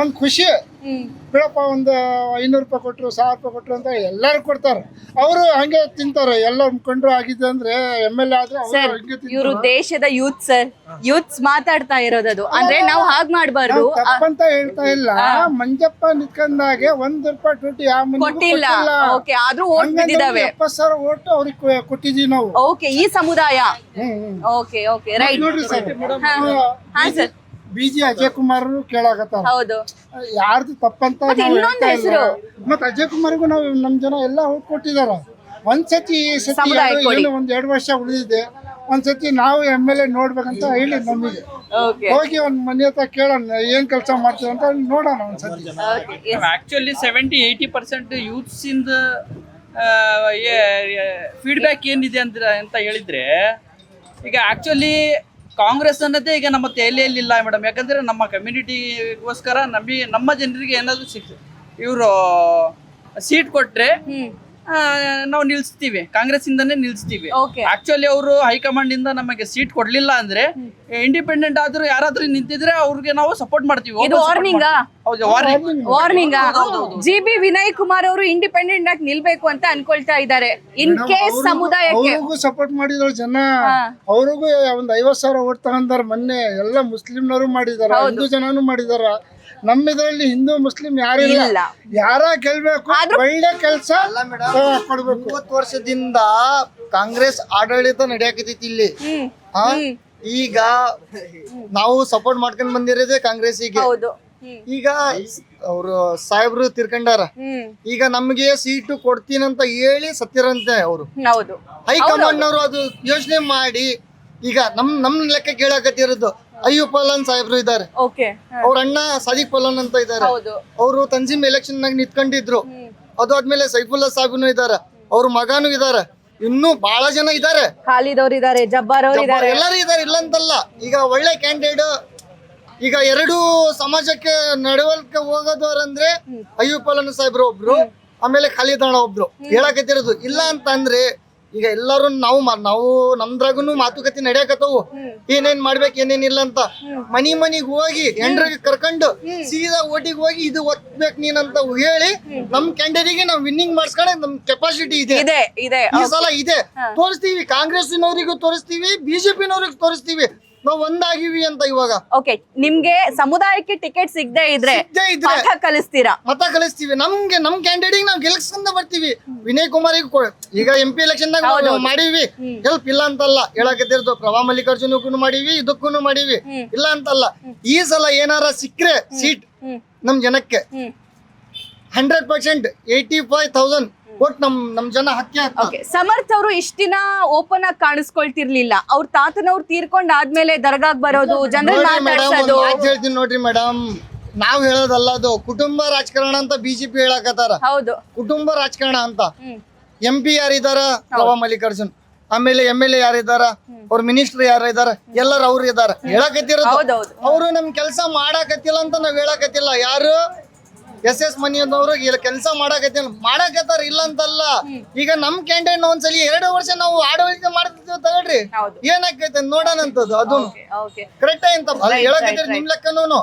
ಒಂದು ಖುಷಿ ಬಿಡಪ್ಪ, ಒಂದು 500 ರೂಪಾಯಿ ಕೊಟ್ಟರು, 1000 ರೂಪಾಯಿ ಕೊಟ್ಟರು ಅಂತ ಎಲ್ಲರೂ ಕೊಡ್ತಾರೆ. ಅವರು ಹಂಗೆ ತಿಂತಾರೆ. ಎಲ್ಲ ಮುಖಂಡರು ಆಗಿದೆ ಅಂದ್ರೆ MLA ಆದ್ರೆ ಇವರು ದೇಶದ ಯೂತ್ಸ್ ಮಾತಾಡ್ತಾ ಇರೋದು. ಅಂದ್ರೆ ನಾವು ಹಾಗೆ ಮಾಡಬಾರ್ದು ತಪ್ಪಂತ ಹೇಳ್ತಾ ಇಲ್ಲ. ಮಂಜಪ್ಪ ನಿಂತ್ಕೊಂಡಾಗೆ 1 ರೂಪಾಯಿ ದುಡ್ಡು ಯಾವ ಮನೆಗೂ ಕೊಟ್ಟಿಲ್ಲ. ಓಕೆ, ಆದ್ರೂ ಓಟ್ ಬಿದ್ದಿದಾವೆ. 70,000 ಓಟ್ ಅವ್ರಿಗೆ ಕೊಟ್ಟಿದೀವಿ ನಾವು. ಓಕೆ, ಈ ಸಮುದಾಯ. Okay right. ನೋಡ್ರಿ ಸರ್, BG ಅಜಯ್ ಕುಮಾರ್ ಕೇಳಾಕತ್ತಾರ. ಹೌದು, ಯಾರ್ದು ತಪ್ಪಂತ ನಾವು ಹೇಳ್ತಾ ಇಲ್ಲ. ಮತ್ತೆ ಅಜಯ್ ಕುಮಾರ್ಗೂ ನಾವು ನಮ್ ಜನ ಎಲ್ಲ ಓಟ್ ಕೊಟ್ಟಿದಾರ. ಒಂದ್ಸತಿ ಒಂದ್ 2 ವರ್ಷ ಉಳಿದಿದೆ. ಒಂದ್ಸತಿ ನಾವು MLA ನೋಡ್ಬೇಕಂತ ಹೇಳಿ ನಮಗೆ ಹೋಗಿ ಒಂದ್ ಮನೆ ಹತ್ರ ಕೇಳೋಣ ಏನ್ ಕೆಲಸ ಮಾಡ್ತೀವಿ ಅಂತ ನೋಡೋಣ ಒಂದ್ಸತಿ. ಆಕ್ಚುಲಿ 70-80% ಯೂತ್ಸ್ ಇಂದ ಫೀಡ್ಬ್ಯಾಕ್ ಏನಿದೆ ಅಂತ ಹೇಳಿದ್ರೆ, ಈಗ ಆಕ್ಚುಲಿ ಕಾಂಗ್ರೆಸ್ ಅನ್ನೋದೇ ಈಗ ನಮ್ಮ ತಲೆಯಲ್ಲಿಲ್ಲ ಮೇಡಮ್. ಯಾಕಂದ್ರೆ ನಮ್ಮ ಕಮ್ಯುನಿಟಿಗೋಸ್ಕರ ನಮ್ಮ ಜನರಿಗೆ ಏನಾದ್ರು ಇವರು ಸೀಟ್ ಕೊಟ್ರೆ ನಾವು ನಿಲ್ಸ್ತೀವಿ, ಕಾಂಗ್ರೆಸ್ ಇಂದಾನೇ ನಿಲ್ಸ್ತೀವಿ. Okay. ಆಕ್ಚುಲಿ ಅವರು ಹೈಕಮಾಂಡ್ ಇಂದ ನಮಗೆ ಸೀಟ್ ಕೊಡ್ಲಿಲ್ಲ ಅಂದ್ರೆ ಇಂಡಿಪೆಂಡೆಂಟ್ ಆದ್ರೂ ಯಾರಾದ್ರೂ ನಿಂತಿದ್ರೆ ಅವ್ರಿಗೆ ನಾವು ಸಪೋರ್ಟ್ ಮಾಡ್ತೀವಿ. ಇದು ವಾರ್ನಿಂಗ್ ಹೌದು, ವಾರ್ನಿಂಗ್. ವಾರ್ನಿಂಗ್. ಜಿ.ಬಿ. ವಿನಯ್ ಕುಮಾರ್ ಅವರು ಇಂಡಿಪೆಂಡೆಂಟ್ ಆಗಿ ನಿಲ್ಬೇಕು ಅಂತ ಅನ್ಕೊಳ್ತಾ ಇದ್ದಾರೆ. ಇನ್ ಕೇಸ್ ಸಮುದಾಯಕ್ಕೆ ಅವ್ರಿಗೂ ಸಪೋರ್ಟ್ ಮಾಡಿದ್ರು ಜನ, ಅವ್ರಿಗೂ ಒಂದ್ 50,000 ಓಟ್ ತಗೊಂಡಾರ. ಮೊನ್ನೆ ಎಲ್ಲ ಮುಸ್ಲಿಂನವರು ಮಾಡಿದಾರ, ಹಿಂದೂ ಜನನು ಮಾಡಿದಾರ. ನಮ್ಮ ಇದರಲ್ಲಿ ಹಿಂದೂ ಮುಸ್ಲಿಂ ಯಾರಿಲ್ಲ, ಯಾರ ಗೆಲ್ಬೇಕು, ಒಳ್ಳೆ ಕೆಲಸ ಕೊಡ್ಬೇಕು. 30 ವರ್ಷದಿಂದ ಕಾಂಗ್ರೆಸ್ ಆಡಳಿತ ನಡೆಯಕತ್ತೈತಿ ಇಲ್ಲಿ. ಈಗ ನಾವು ಸಪೋರ್ಟ್ ಮಾಡ್ಕೊಂಡ್ ಬಂದಿರೋದೇ ಕಾಂಗ್ರೆಸ್ಸಿಗೆ. ಈಗ ಅವರು ಸಾಹೇಬ್ರು ತಿರ್ಕೊಂಡಾರ. ಈಗ ನಮ್ಗೆ ಸೀಟು ಕೊಡ್ತೀನಂತ ಹೇಳಿ ಸತ್ತಿರಂತೆ ಅವರು. ಹೈಕಮಾಂಡ್ ಅವರು ಅದು ಯೋಚನೆ ಮಾಡಿ ಈಗ ನಮ್ ಲೆಕ್ಕ ಕೇಳಕತ್ತಿರೋದು. ಅಯ್ಯೂಬ್ ಪಲಾನ್ ಸಾಹೇಬ್ರು ಇದ್ದಾರೆ, ಅವ್ರ ಅಣ್ಣ ಸಾದಿಕ್ ಪಲಾನ್ ಅಂತ ಇದ್ದಾರೆ. ಅವರು ತಂಜೀಮ್ ಎಲೆಕ್ಷನ್ ನಾಗ ನಿಂತ್ಕೊಂಡಿದ್ರು. ಅದು ಆದ್ಮೇಲೆ ಸೈಫುಲ್ಲಾ ಸಾಹೇಬ್ನು ಇದಾರೆ, ಅವ್ರ ಮಗನೂ ಇದಾರೆ, ಇನ್ನೂ ಬಹಳ ಜನ ಇದಾರೆ. ಖಾಲಿದ್ ಅವ್ರು ಇದಾರೆ, ಜಬ್ಬಾರ್ ಅವ್ರು ಇದಾರೆ, ಎಲ್ಲರೂ ಇದಾರೆ, ಇಲ್ಲ ಅಂತಲ್ಲ. ಈಗ ಒಳ್ಳೆ ಕ್ಯಾಂಡಿಡೇಟ್. ಈಗ ಎರಡು ಸಮಾಜಕ್ಕೆ ನಡವಳಿಕೆ ಹೋಗೋದವ್ರಂದ್ರೆ ಅಯ್ಯೂಬ್ ಪಲಾನ್ ಸಾಹೇಬ್ರು ಒಬ್ರು, ಆಮೇಲೆ ಖಾಲಿದ್ ಅಣ್ಣ ಒಬ್ರು ಹೇಳಕತ್ತಿರೋದು. ಇಲ್ಲ ಅಂತ ಅಂದ್ರೆ ಈಗ ಎಲ್ಲರೂ ನಾವು ನಮ್ದ್ರಾಗನು ಮಾತುಕತೆ ನಡೆಯಕತ್ತವು, ಏನೇನ್ ಮಾಡ್ಬೇಕು ಏನೇನಿಲ್ಲ ಅಂತ. ಮನಿಗ್ ಹೋಗಿ ಹೆಂಡ್ರಿಗೆ ಕರ್ಕೊಂಡು ಸೀದಾ ಓಟಿಗೆ ಹೋಗಿ ಇದು ಒತ್ಬೇಕು ನೀನಂತ ಹೇಳಿ ನಮ್ ಕ್ಯಾಂಡಿಡೇಟ್ಗೆ ನಾವು ವಿನ್ನಿಂಗ್ ಮಾಡ್ಸ್ಕೊಂಡೆ ನಮ್ ಕೆಪಾಸಿಟಿ ಇದೆ. ಈ ಸಲ ಇದೆ, ತೋರಿಸ್ತೀವಿ. ಕಾಂಗ್ರೆಸ್ನವರಿಗೂ ತೋರಿಸ್ತೀವಿ, ಬಿಜೆಪಿನವ್ರಿಗೂ ತೋರಿಸ್ತೀವಿ ನಾವು ಒಂದಾಗಿವಿ ಅಂತ. ಇವಾಗ ಓಕೆ, ನಿಮ್ಗೆ ಸಮುದಾಯಕ್ಕೆ ಟಿಕೆಟ್ ಸಿಗದೆ ಇದ್ರೆ ಮತ ಕಲಿಸ್ತೀರಾ? ಮತ ಕಲಿಸ್ತೀವಿ. ನಮ್ ಕ್ಯಾಂಡಿಡೇಟ್ ನಾವ್ ಗೆಲ್ಸ್ಕೊಂಡ ಬರ್ತೀವಿ. ವಿನಯ್ ಕುಮಾರ್ ಈಗ MP ಎಲೆಕ್ಷನ್ ಮಾಡೀವಿ, ಹೆಲ್ಪ್ ಇಲ್ಲ ಅಂತಲ್ಲ ಹೇಳಕತ್ತಿರೋದು. ಪ್ರಭಾ ಮಲ್ಲಿಕಾರ್ಜುನಕ್ಕೂ ಮಾಡೀವಿ, ಇದಕ್ಕೂ ಮಾಡೀವಿ, ಇಲ್ಲ ಅಂತಲ್ಲ. ಈ ಸಲ ಏನಾರ ಸಿಕ್ಕ್ರೆ ಸೀಟ್ ನಮ್ ಜನಕ್ಕೆ 100% 85,000 ಒಟ್ ನಮ್ ಜನ ಹಕ್ಕಿ ಹಾಕ್ತಾರೆ. ಸಮರ್ಥ್ ಅವರು ಇಷ್ಟ ದಿನ ಓಪನ್ ಆಗಿ ಕಾಣಿಸ್ಕೊಳ್ತಿರ್ಲಿಲ್ಲ. ಅವ್ರ ತಾತನವ್ರು ತೀರ್ಕೊಂಡ್ ಆದ್ಮೇಲೆ ದರ್ಗಾಗ್ ಬರೋದು, ಜನರಲ್ ಮಾತಾಡ್ಸೋದು. ಹೇಳ್ತೀನಿ ನೋಡ್ರಿ ಮೇಡಮ್, ನಾವ್ ಹೇಳೋದಲ್ಲ ಅದು. ಕುಟುಂಬ ರಾಜಕಾರಣ ಅಂತ ಬಿಜೆಪಿ ಹೇಳಕತ್ತಾರ. ಹೌದು, ಕುಟುಂಬ ರಾಜಕಾರಣ ಅಂತ. MP ಯಾರಿದಾರ? ಪ್ರಭಾ ಮಲ್ಲಿಕಾರ್ಜುನ್. ಆಮೇಲೆ MLA ಯಾರಿದಾರ? ಅವ್ರ ಮಿನಿಸ್ಟರ್ ಯಾರಿದಾರ? ಎಲ್ಲರೂ ಅವ್ರು ಇದಾರ. ಹೇಳಕತ್ತಿರೋದು ಅವ್ರು ನಮ್ ಕೆಲ್ಸ ಮಾಡಾಕತ್ತಿಲ್ಲ ಅಂತ ನಾವ್ ಹೇಳಕತ್ತಿಲ್ಲ. ಯಾರು SS ಮನಿಯವ್ರು ಕೆಲಸ ಮಾಡಾಕತ್ತಾರ, ಇಲ್ಲ ಅಂತಲ್ಲ. ಈಗ ನಮ್ ಕ್ಯಾಂಡಿಡೇಟ್ ಒಂದ್ಸಲಿ 2 ವರ್ಷ ನಾವು ಆಡಳಿತ ಮಾಡ್ತಿದ್ದೇವೆ ತಗೊಳ್ರಿ, ಏನಾಕೈತೆ ನೋಡೋಣ ಅಂತದ್ದು. ಅದು ಕರೆಕ್ಟ್ ಅಂತ ಹೇಳಕತ್ತೀರಿ ನಿಮ್ ಲೆಕ್ಕನೂ.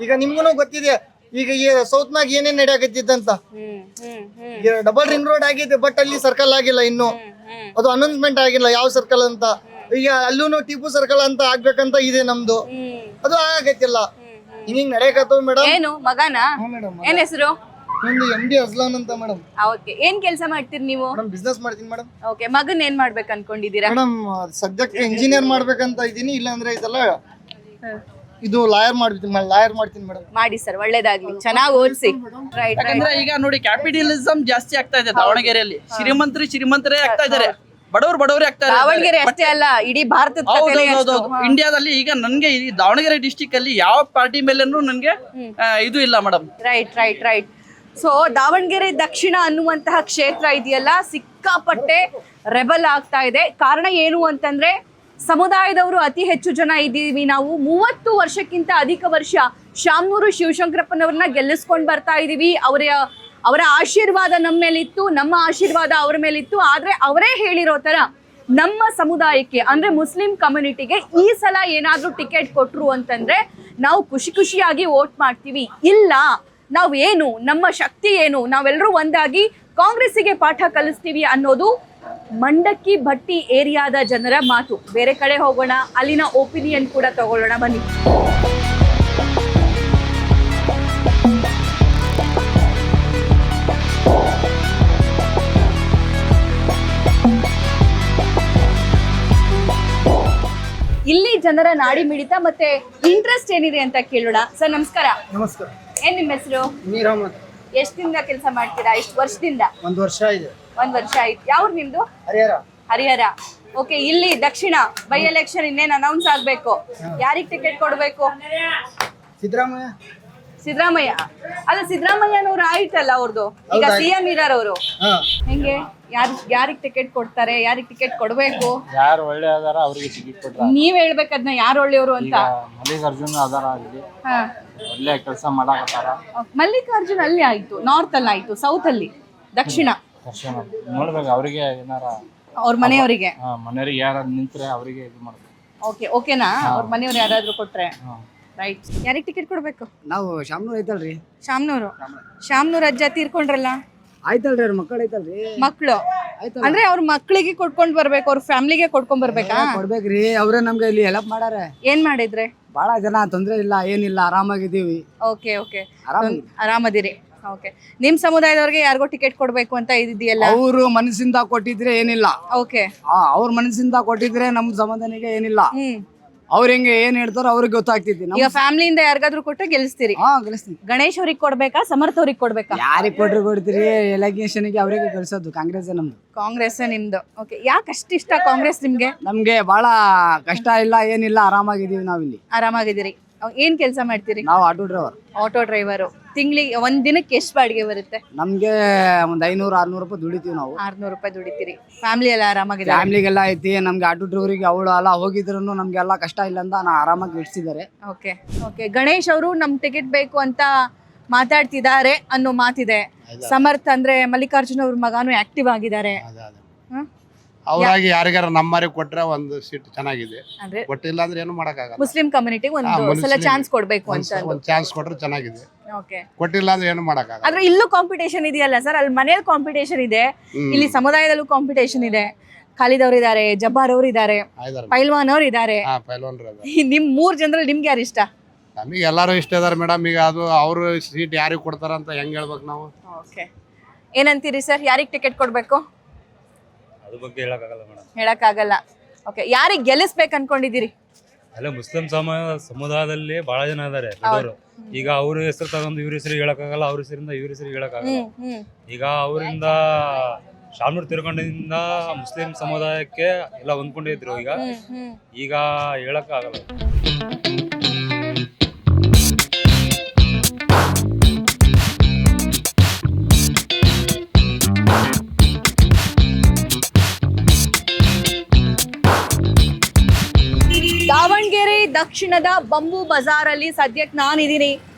ಈಗ ನಿಮ್ಗೂ ಗೊತ್ತಿದೆ ಈಗ ಈ ಸೌತ್ ನಾಗ ಏನೇನ್ ನಡೆಯಕತ್ತಿತ್ತಂತ. ಡಬಲ್ ರಿಂಗ್ ರೋಡ್ ಆಗಿದೆ, ಬಟ್ ಅಲ್ಲಿ ಸರ್ಕಲ್ ಆಗಿಲ್ಲ ಇನ್ನು. ಅದು ಅನೌನ್ಸ್ಮೆಂಟ್ ಆಗಿಲ್ಲ ಯಾವ ಸರ್ಕಲ್ ಅಂತ. ಈಗ ಅಲ್ಲೂ ಟಿಪ್ಪು ಸರ್ಕಲ್ ಅಂತ ಆಗ್ಬೇಕಂತ ಇದೆ ನಮ್ದು, ಅದು ಆಗತ್ತಿಲ್ಲ. ಹಿಂಗ್ ನಡೆಯಕತ್ತವ ಮೇಡಮ್. ಏನು ಮಗನ? ಏನ್ ಹೆಸರು? ನಿಮ್ದು MD ಅಜ್ಲಾನ್ ಅಂತ ಮೇಡಮ್. ಓಕೆ, ಏನ್ ಕೆಲಸ ಮಾಡ್ತೀರಿ ನೀವು? ಬಿಸ್ನೆಸ್ ಮಾಡ್ತೀನಿ ಮೇಡಮ್. ಓಕೆ, ಮಗನ್ ಏನ್ ಮಾಡ್ಬೇಕು ಅನ್ಕೊಂಡಿದೀರಾ? ಮೇಡಮ್ ಸದ್ಯಕ್ಕೆ ಇಂಜಿನಿಯರ್ ಮಾಡ್ಬೇಕಂತ ಇದೀನಿ, ಇಲ್ಲ ಅಂದ್ರೆ ಇದೆಲ್ಲ ಇದು ಲಾಯರ್ ಮಾಡ್ತೀನಿ ಮೇಡಮ್. ಮಾಡಿ ಸರ್, ಒಳ್ಳೇದಾಗ್ಲಿ, ಚೆನ್ನಾಗಿ ಓದಿಸಿ. ರೈಟ್. ಯಾಕಂದ್ರೆ ಈಗ ನೋಡಿ ಕ್ಯಾಪಿಟಲಿಸಂ ಜಾಸ್ತಿ ಆಗ್ತಾ ಇದೆ ದಾವಣಗೆರೆಯಲ್ಲಿ. ಶ್ರೀಮಂತರೇ ಆಗ್ತಾ ಇದಾರೆ, ಬಡವರೇ ಆಗ್ತಾರೆ. ದಾವಣಗೆರೆ ಅಷ್ಟೇ ಅಲ್ಲ, ಇಡೀ ಭಾರತದ ಇಂಡಿಯಾದಲ್ಲಿ. ಈಗ ನನ್ಗೆ ಈ ದಾವಣಗೆರೆ ಡಿಸ್ಟಿಕ್ ಅಲ್ಲಿ ಯಾವ ಪಾರ್ಟಿ ಮೇಲೇನು ನನ್ಗೆ ಇದು ಇಲ್ಲ ಮೇಡಮ್. ರೈಟ್. ಸೊ ದಾವಣಗೆರೆ ದಕ್ಷಿಣ ಅನ್ನುವಂತಹ ಕ್ಷೇತ್ರ ಇದೆಯಲ್ಲ, ಸಿಕ್ಕಾಪಟ್ಟೆ ರೆಬಲ್ ಆಗ್ತಾ ಇದೆ. ಕಾರಣ ಏನು ಅಂತಂದ್ರೆ, ಸಮುದಾಯದವರು ಅತಿ ಹೆಚ್ಚು ಜನ ಇದ್ದೀವಿ ನಾವು. 30 ವರ್ಷಕ್ಕಿಂತ ಅಧಿಕ ವರ್ಷ ಶಾಮನೂರು ಶಿವಶಂಕರಪ್ಪನವ್ರನ್ನ ಗೆಲ್ಲಿಸ್ಕೊಂಡು ಬರ್ತಾ ಇದೀವಿ. ಅವರ ಆಶೀರ್ವಾದ ನಮ್ಮ ಮೇಲಿತ್ತು, ನಮ್ಮ ಆಶೀರ್ವಾದ ಅವ್ರ ಮೇಲಿತ್ತು. ಆದ್ರೆ ಅವರೇ ಹೇಳಿರೋ ತರ ನಮ್ಮ ಸಮುದಾಯಕ್ಕೆ ಅಂದ್ರೆ ಮುಸ್ಲಿಂ ಕಮ್ಯುನಿಟಿಗೆ ಈ ಸಲ ಏನಾದ್ರೂ ಟಿಕೆಟ್ ಕೊಟ್ರು ಅಂತಂದ್ರೆ ನಾವು ಖುಷಿಯಾಗಿ ವೋಟ್ ಮಾಡ್ತೀವಿ. ಇಲ್ಲ, ನಾವು ಏನು, ನಮ್ಮ ಶಕ್ತಿ ಏನು, ನಾವೆಲ್ಲರೂ ಒಂದಾಗಿ ಕಾಂಗ್ರೆಸ್ಸಿಗೆ ಪಾಠ ಕಲಿಸ್ತೀವಿ ಅನ್ನೋದು ಮಂಡಕ್ಕಿ ಭಟ್ಟಿ ಏರಿಯಾದ ಜನರ ಮಾತು. ಬೇರೆ ಕಡೆ ಹೋಗೋಣ, ಅಲ್ಲಿನ ಒಪಿನಿಯನ್ ಕೂಡ ತಗೊಳ್ಳೋಣ ಬನ್ನಿ. ಇಲ್ಲಿ ಜನರ ನಾಡಿ ಮಿಡಿತ ಮತ್ತೆ ಇಂಟ್ರೆಸ್ಟ್ ಏನಿದೆ ಅಂತ ಕೇಳೋಣ. ಸರ್ ನಮಸ್ಕಾರ. ನಮಸ್ಕಾರ. ಏನ್ ನಿಮ್ಮ ಹೆಸರು? ಮೀರ್ ಅಹಮದ್. ಎಷ್ಟು ದಿನದ ಕೆಲಸ ಮಾಡ್ತೀರಾ? ಎಷ್ಟು ವರ್ಷದಿಂದ? 1 ವರ್ಷ ಇದೆ. 1 ವರ್ಷ ಆಯ್ತು. ಯಾವ್ದು ನಿಮ್ದು? ಹರಿಹರ. ಓಕೆ, ಇಲ್ಲಿ ದಕ್ಷಿಣ ಬೈ ಎಲೆಕ್ಷನ್ ಇನ್ನೇನು ಅನೌನ್ಸ್ ಆಗ್ಬೇಕು. ಯಾರಿಗೆ ಟಿಕೆಟ್ ಕೊಡ್ಬೇಕು? ಸಿದ್ದರಾಮಯ್ಯ. ಅಲ್ಲ, ಸಿದ್ದರಾಮಯ್ಯನವ್ರು ಆಯ್ತಲ್ಲ ಅವ್ರದ್ದು, ಈಗ CM ಇದಾರ ಅವರು. ಹೆಂಗೆ, ಯಾರಿಗೆ ಟಿಕೆಟ್ ಕೊಡ್ತಾರೆ, ಯಾರಿಗೆ ಟಿಕೆಟ್ ಕೊಡ್ಬೇಕು? ಯಾರು ಒಳ್ಳೆ ಅದಾರ ಅವ್ರಿಗೆ ಟಿಕೆಟ್ ಕೊಟ್ರ. ನೀವ್ ಹೇಳ್ಬೇಕದ್ನ ಯಾರು ಒಳ್ಳೆಯವರು ಅಂತ. ಮಲ್ಲಿಕಾರ್ಜುನ್ ಅದಾರ, ಅಲ್ಲಿ ಒಳ್ಳೆ ಕೆಲಸ ಮಾಡಾಕತ್ತಾರ. ಮಲ್ಲಿಕಾರ್ಜುನ್ ಅಲ್ಲಿ ಆಯ್ತು, ನಾರ್ತ್ ಅಲ್ಲಿ ಆಯ್ತು, ಸೌತ್ ಅಲ್ಲಿ, ದಕ್ಷಿಣ ದರ್ಶನ ನೋಡ್ಬೇಕು ಅವರಿಗೆ ಏನಾರ ಅವ್ರ ಮನೆಯವರಿಗೆ. ಮನೆಯವ್ರಿಗೆ ಯಾರು ನಿಂತ್ರೆ ಅವರಿಗೆ ಇದು ಮಾಡ್ಬೇಕು. ಓಕೆನಾ? ಅವ್ರ ಮನೆಯವ್ರು ಯಾರಾದ್ರೂ ಕೊಟ್ರೆ ರೈಟ್. ಯಾರಿಗೆ ಟಿಕೆಟ್ ಕೊಡ್ಬೇಕು? ನಾವು ಶಾಮನೂರ್ ಐತಲ್ರಿ. ಶಾಮ್ನೂರ್ ಅಜ್ಜ ತೀರ್ಕೊಂಡ್ರಲ್ಲ, ಆಯ್ತಲ್ರಿ ಅವ್ರ ಮಕ್ಕಳು ಐತಲ್ರಿ. ಮಕ್ಳು ಅಂದ್ರೆ ಅವ್ರ ಮಕ್ಳಿಗೆ ಕೊಟ್ಕೊಂಡ್ ಬರ್ಬೇಕು, ಅವ್ರ ಫ್ಯಾಮಿಲಿಗೆ ಕೊಟ್ಕೊಂಡ್ ಬರ್ಬೇಕಾ? ಕೊಡ್ಬೇಕ್ರಿ, ಅವ್ರೇ ನಮ್ಗೆ ಇಲ್ಲಿ ಹೆಲ್ಪ್ ಮಾಡಾರ. ಏನ್ ಮಾಡಿದ್ರೆ? ಬಹಳ ಜನ ತೊಂದ್ರೆ ಇಲ್ಲ, ಏನಿಲ್ಲ, ಆರಾಮಾಗಿದ್ದೀವಿ. ಓಕೆ ಆರಾಮದಿರಿ. ಓಕೆ, ನಿಮ್ ಸಮುದಾಯದವ್ರಿಗೆ ಯಾರಿಗೋ ಟಿಕೆಟ್ ಕೊಡ್ಬೇಕು ಅಂತ ಇದೆಯಲ್ಲ? ಅವರು ಮನಸ್ಸಿಂದ ಕೊಟ್ಟಿದ್ರೆ ಏನಿಲ್ಲ. ಓಕೆ, ಅವ್ರ ಮನಸ್ಸಿಂದ ಕೊಟ್ಟಿದ್ರೆ ನಮ್ ಸಮಾಧಾನಿಗೆ ಏನಿಲ್ಲ. ಅವ್ರ ಹೆಂಗೆ ಏನ್ ಹೇಳ್ತಾರೋ ಅವ್ರಿಗೆ ಗೊತ್ತಾಗ್ತೈತಿ. ಈಗ ಫ್ಯಾಮಿಲಿಯಿಂದ ಯಾರಿಗಾದ್ರೂ ಕೊಟ್ರೆ ಗೆಲ್ಲಿಸ್ತೀರಿ? ಗೆಲ್ಲಿಸ್ತೀವಿ. ಗಣೇಶ್ ಅವ್ರಿಗೆ ಕೊಡ್ಬೇಕಾ, ಸಮರ್ಥ ಅವ್ರಿಗೆ ಕೊಡ್ಬೇಕಾ? ಯಾರಿಗೆ ಕೊಟ್ರು ಕೊಡ್ತೀರಿ, ಎಲೆಕ್ಷನ್ಗೆ ಅವರಿಗೆ ಗೆಲ್ಸೋದು. ಕಾಂಗ್ರೆಸ್ ನಮ್ದು. ಕಾಂಗ್ರೆಸ್ ನಿಮ್ದು. ಓಕೆ, ಯಾಕೆ ಅಷ್ಟು ಇಷ್ಟ ಕಾಂಗ್ರೆಸ್ ನಿಮ್ಗೆ? ನಮ್ಗೆ ಬಹಳ ಕಷ್ಟ ಇಲ್ಲ, ಏನಿಲ್ಲ, ಆರಾಮಾಗಿದ್ದೀವಿ ನಾವಿಲ್ಲಿ. ಆರಾಮಾಗಿದ್ದೀರಿ. ಏನ್ ಕೆಲಸ ಮಾಡ್ತೀರಿ? ನಾವು ಆಟೋ ಡ್ರೈವರ್. Auto driver. ತಿಂಗಳಿಗೆ ಒಂದ್ ದಿನಕ್ಕೆ ಎಷ್ಟು ಬಾಡಿಗೆ ಬರುತ್ತೆ? ನಮ್ಗೆ ಒಂದ್ 500-600 ರೂಪಾಯಿ ದುಡಿತೀವಿ ನಾವು. 600 ರೂಪಾಯಿ ದುಡಿತೀರಿ. ಫ್ಯಾಮಿಲಿ ಎಲ್ಲ ಆರಾಮಾಗಿದೆ? ಫ್ಯಾಮಿಲಿಗೆಲ್ಲ ಐತಿ. ನಮ್ಗೆ ಆಟೋ ಡ್ರೈವರಿಗೆ ಅವಳು ಎಲ್ಲ ಹೋಗಿದ್ರು ನಮ್ಗೆಲ್ಲ ಕಷ್ಟ ಇಲ್ಲ ಅಂತ ಆರಾಮಾಗಿ ಇಡ್ಸಿದ್ದಾರೆ. ಓಕೆ, ಗಣೇಶ್ ಅವರು ನಮ್ ಟಿಕೆಟ್ ಬೇಕು ಅಂತ ಮಾತಾಡ್ತಿದ್ದಾರೆ ಅನ್ನೋ ಮಾತಿದೆ. ಸಮರ್ಥ ಅಂದ್ರೆ ಮಲ್ಲಿಕಾರ್ಜುನ್ ಅವ್ರ ಮಗನೂ ಆಕ್ಟಿವ್ ಆಗಿದ್ದಾರೆ. ಅವರಾಗಿ ಯಾರಿಗಾರ ನಮ್ಮರಿಗೆ ಕೊಟ್ರೆ ಒಂದು ಸೀಟ್ ಚೆನ್ನಾಗಿದೆ, ಅಂದ್ರೆ ಕೊಟ್ಟಿಲ್ಲ ಅಂದ್ರೆ ಏನು ಮಾಡಕ್ಕಾಗಲ್ಲ. ಮುಸ್ಲಿಂ ಕಮ್ಯುನಿಟಿಗೆ ಒಂದು ಸಲ ಚಾನ್ಸ್ ಕೊಡ್ಬೇಕು ಅಂತ. ಒಂದು ಚಾನ್ಸ್ ಕೊಟ್ರೆ ಚೆನ್ನಾಗಿದೆ, ಓಕೆ. ಕೊಟ್ಟಿಲ್ಲ ಅಂದ್ರೆ ಏನು ಮಾಡಕ್ಕಾಗಲ್ಲ. ಆದ್ರೆ ಇಲ್ಲೂ ಕಾಂಪಿಟೇಷನ್ ಇದೆಯಲ್ಲ ಸರ್, ಅಲ್ಲಿ ಮನೇಲಿ ಕಾಂಪಿಟೇಷನ್ ಇದೆ, ಇಲ್ಲಿ ಸಮುದಾಯದಲ್ಲೂ ಕಾಂಪಿಟೇಷನ್ ಇದೆ. ಖಾಲಿದ್ ಅವ್ರು ಇದಾರೆ, ಜಬ್ಬಾರ್ ಅವ್ರು ಇದಾರೆ, ಪೈಲ್ವಾನ್ ಅವ್ರು ಇದಾರೆ. ನಿಮ್ 3 ಜನರಲ್ಲಿ ನಿಮ್ಗೆ ಯಾರು ಇಷ್ಟ? ನಮಗೆ ಎಲ್ಲಾರು ಇಷ್ಟ ಇದಾರೆ ಮೇಡಮ್. ಈಗ ಅದು ಅವ್ರು ಸೀಟ್ ಯಾರಿಗೆ ಕೊಡ್ತಾರ ಅಂತ ಹೆಂಗ್ ಹೇಳ್ಬೇಕು ನಾವು? ಓಕೆ, ಏನಂತೀರಿ ಸರ್, ಯಾರಿಗೆ ಟಿಕೆಟ್ ಕೊಡ್ಬೇಕು? ಅದ್ರ ಬಗ್ಗೆ ಹೇಳಕ್ಕಾಗಲ್ಲ ಮೇಡಮ್. ಹೇಳಕ್ಕಾಗಲ್ಲ. ಓಕೆ, ಯಾರಿಗೆ ಗೆಲ್ಲಿಸ್ಬೇಕು ಅನ್ಕೊಂಡಿದ್ದೀರಿ? ಅಲ್ಲ, ಮುಸ್ಲಿಂ ಸಮುದಾಯದಲ್ಲಿ ಬಹಳ ಜನ ಇದಾರೆ ದೊಡ್ಡವರು. ಈಗ ಅವ್ರ ಹೆಸರು ತಗೊಂಡು ಇವ್ರ ಹೆಸರು ಹೇಳಕ್ಕಾಗಲ್ಲ, ಅವ್ರ ಹೆಸರಿಂದ ಇವ್ರ ಹೆಸರು ಹೇಳಕ್ಕಾಗಲ್ಲ. ಈಗ ಅವರಿಂದ ಶಾಮನೂರ್ ತಿರ್ಕೊಂಡಿಂದ ಮುಸ್ಲಿಂ ಸಮುದಾಯಕ್ಕೆ ಎಲ್ಲ ಹೊಂದ್ಕೊಂಡಿದ್ರು. ಈಗ ಹೇಳಕ್ಕಾಗಲ್ಲ. ದಾವಣಗೆರೆ ದಕ್ಷಿಣದ ಬಂಬು ಬಜಾರ್ ಅಲ್ಲಿ ಸದ್ಯಕ್ಕೆ ನಾನಿದ್ದೀನಿ.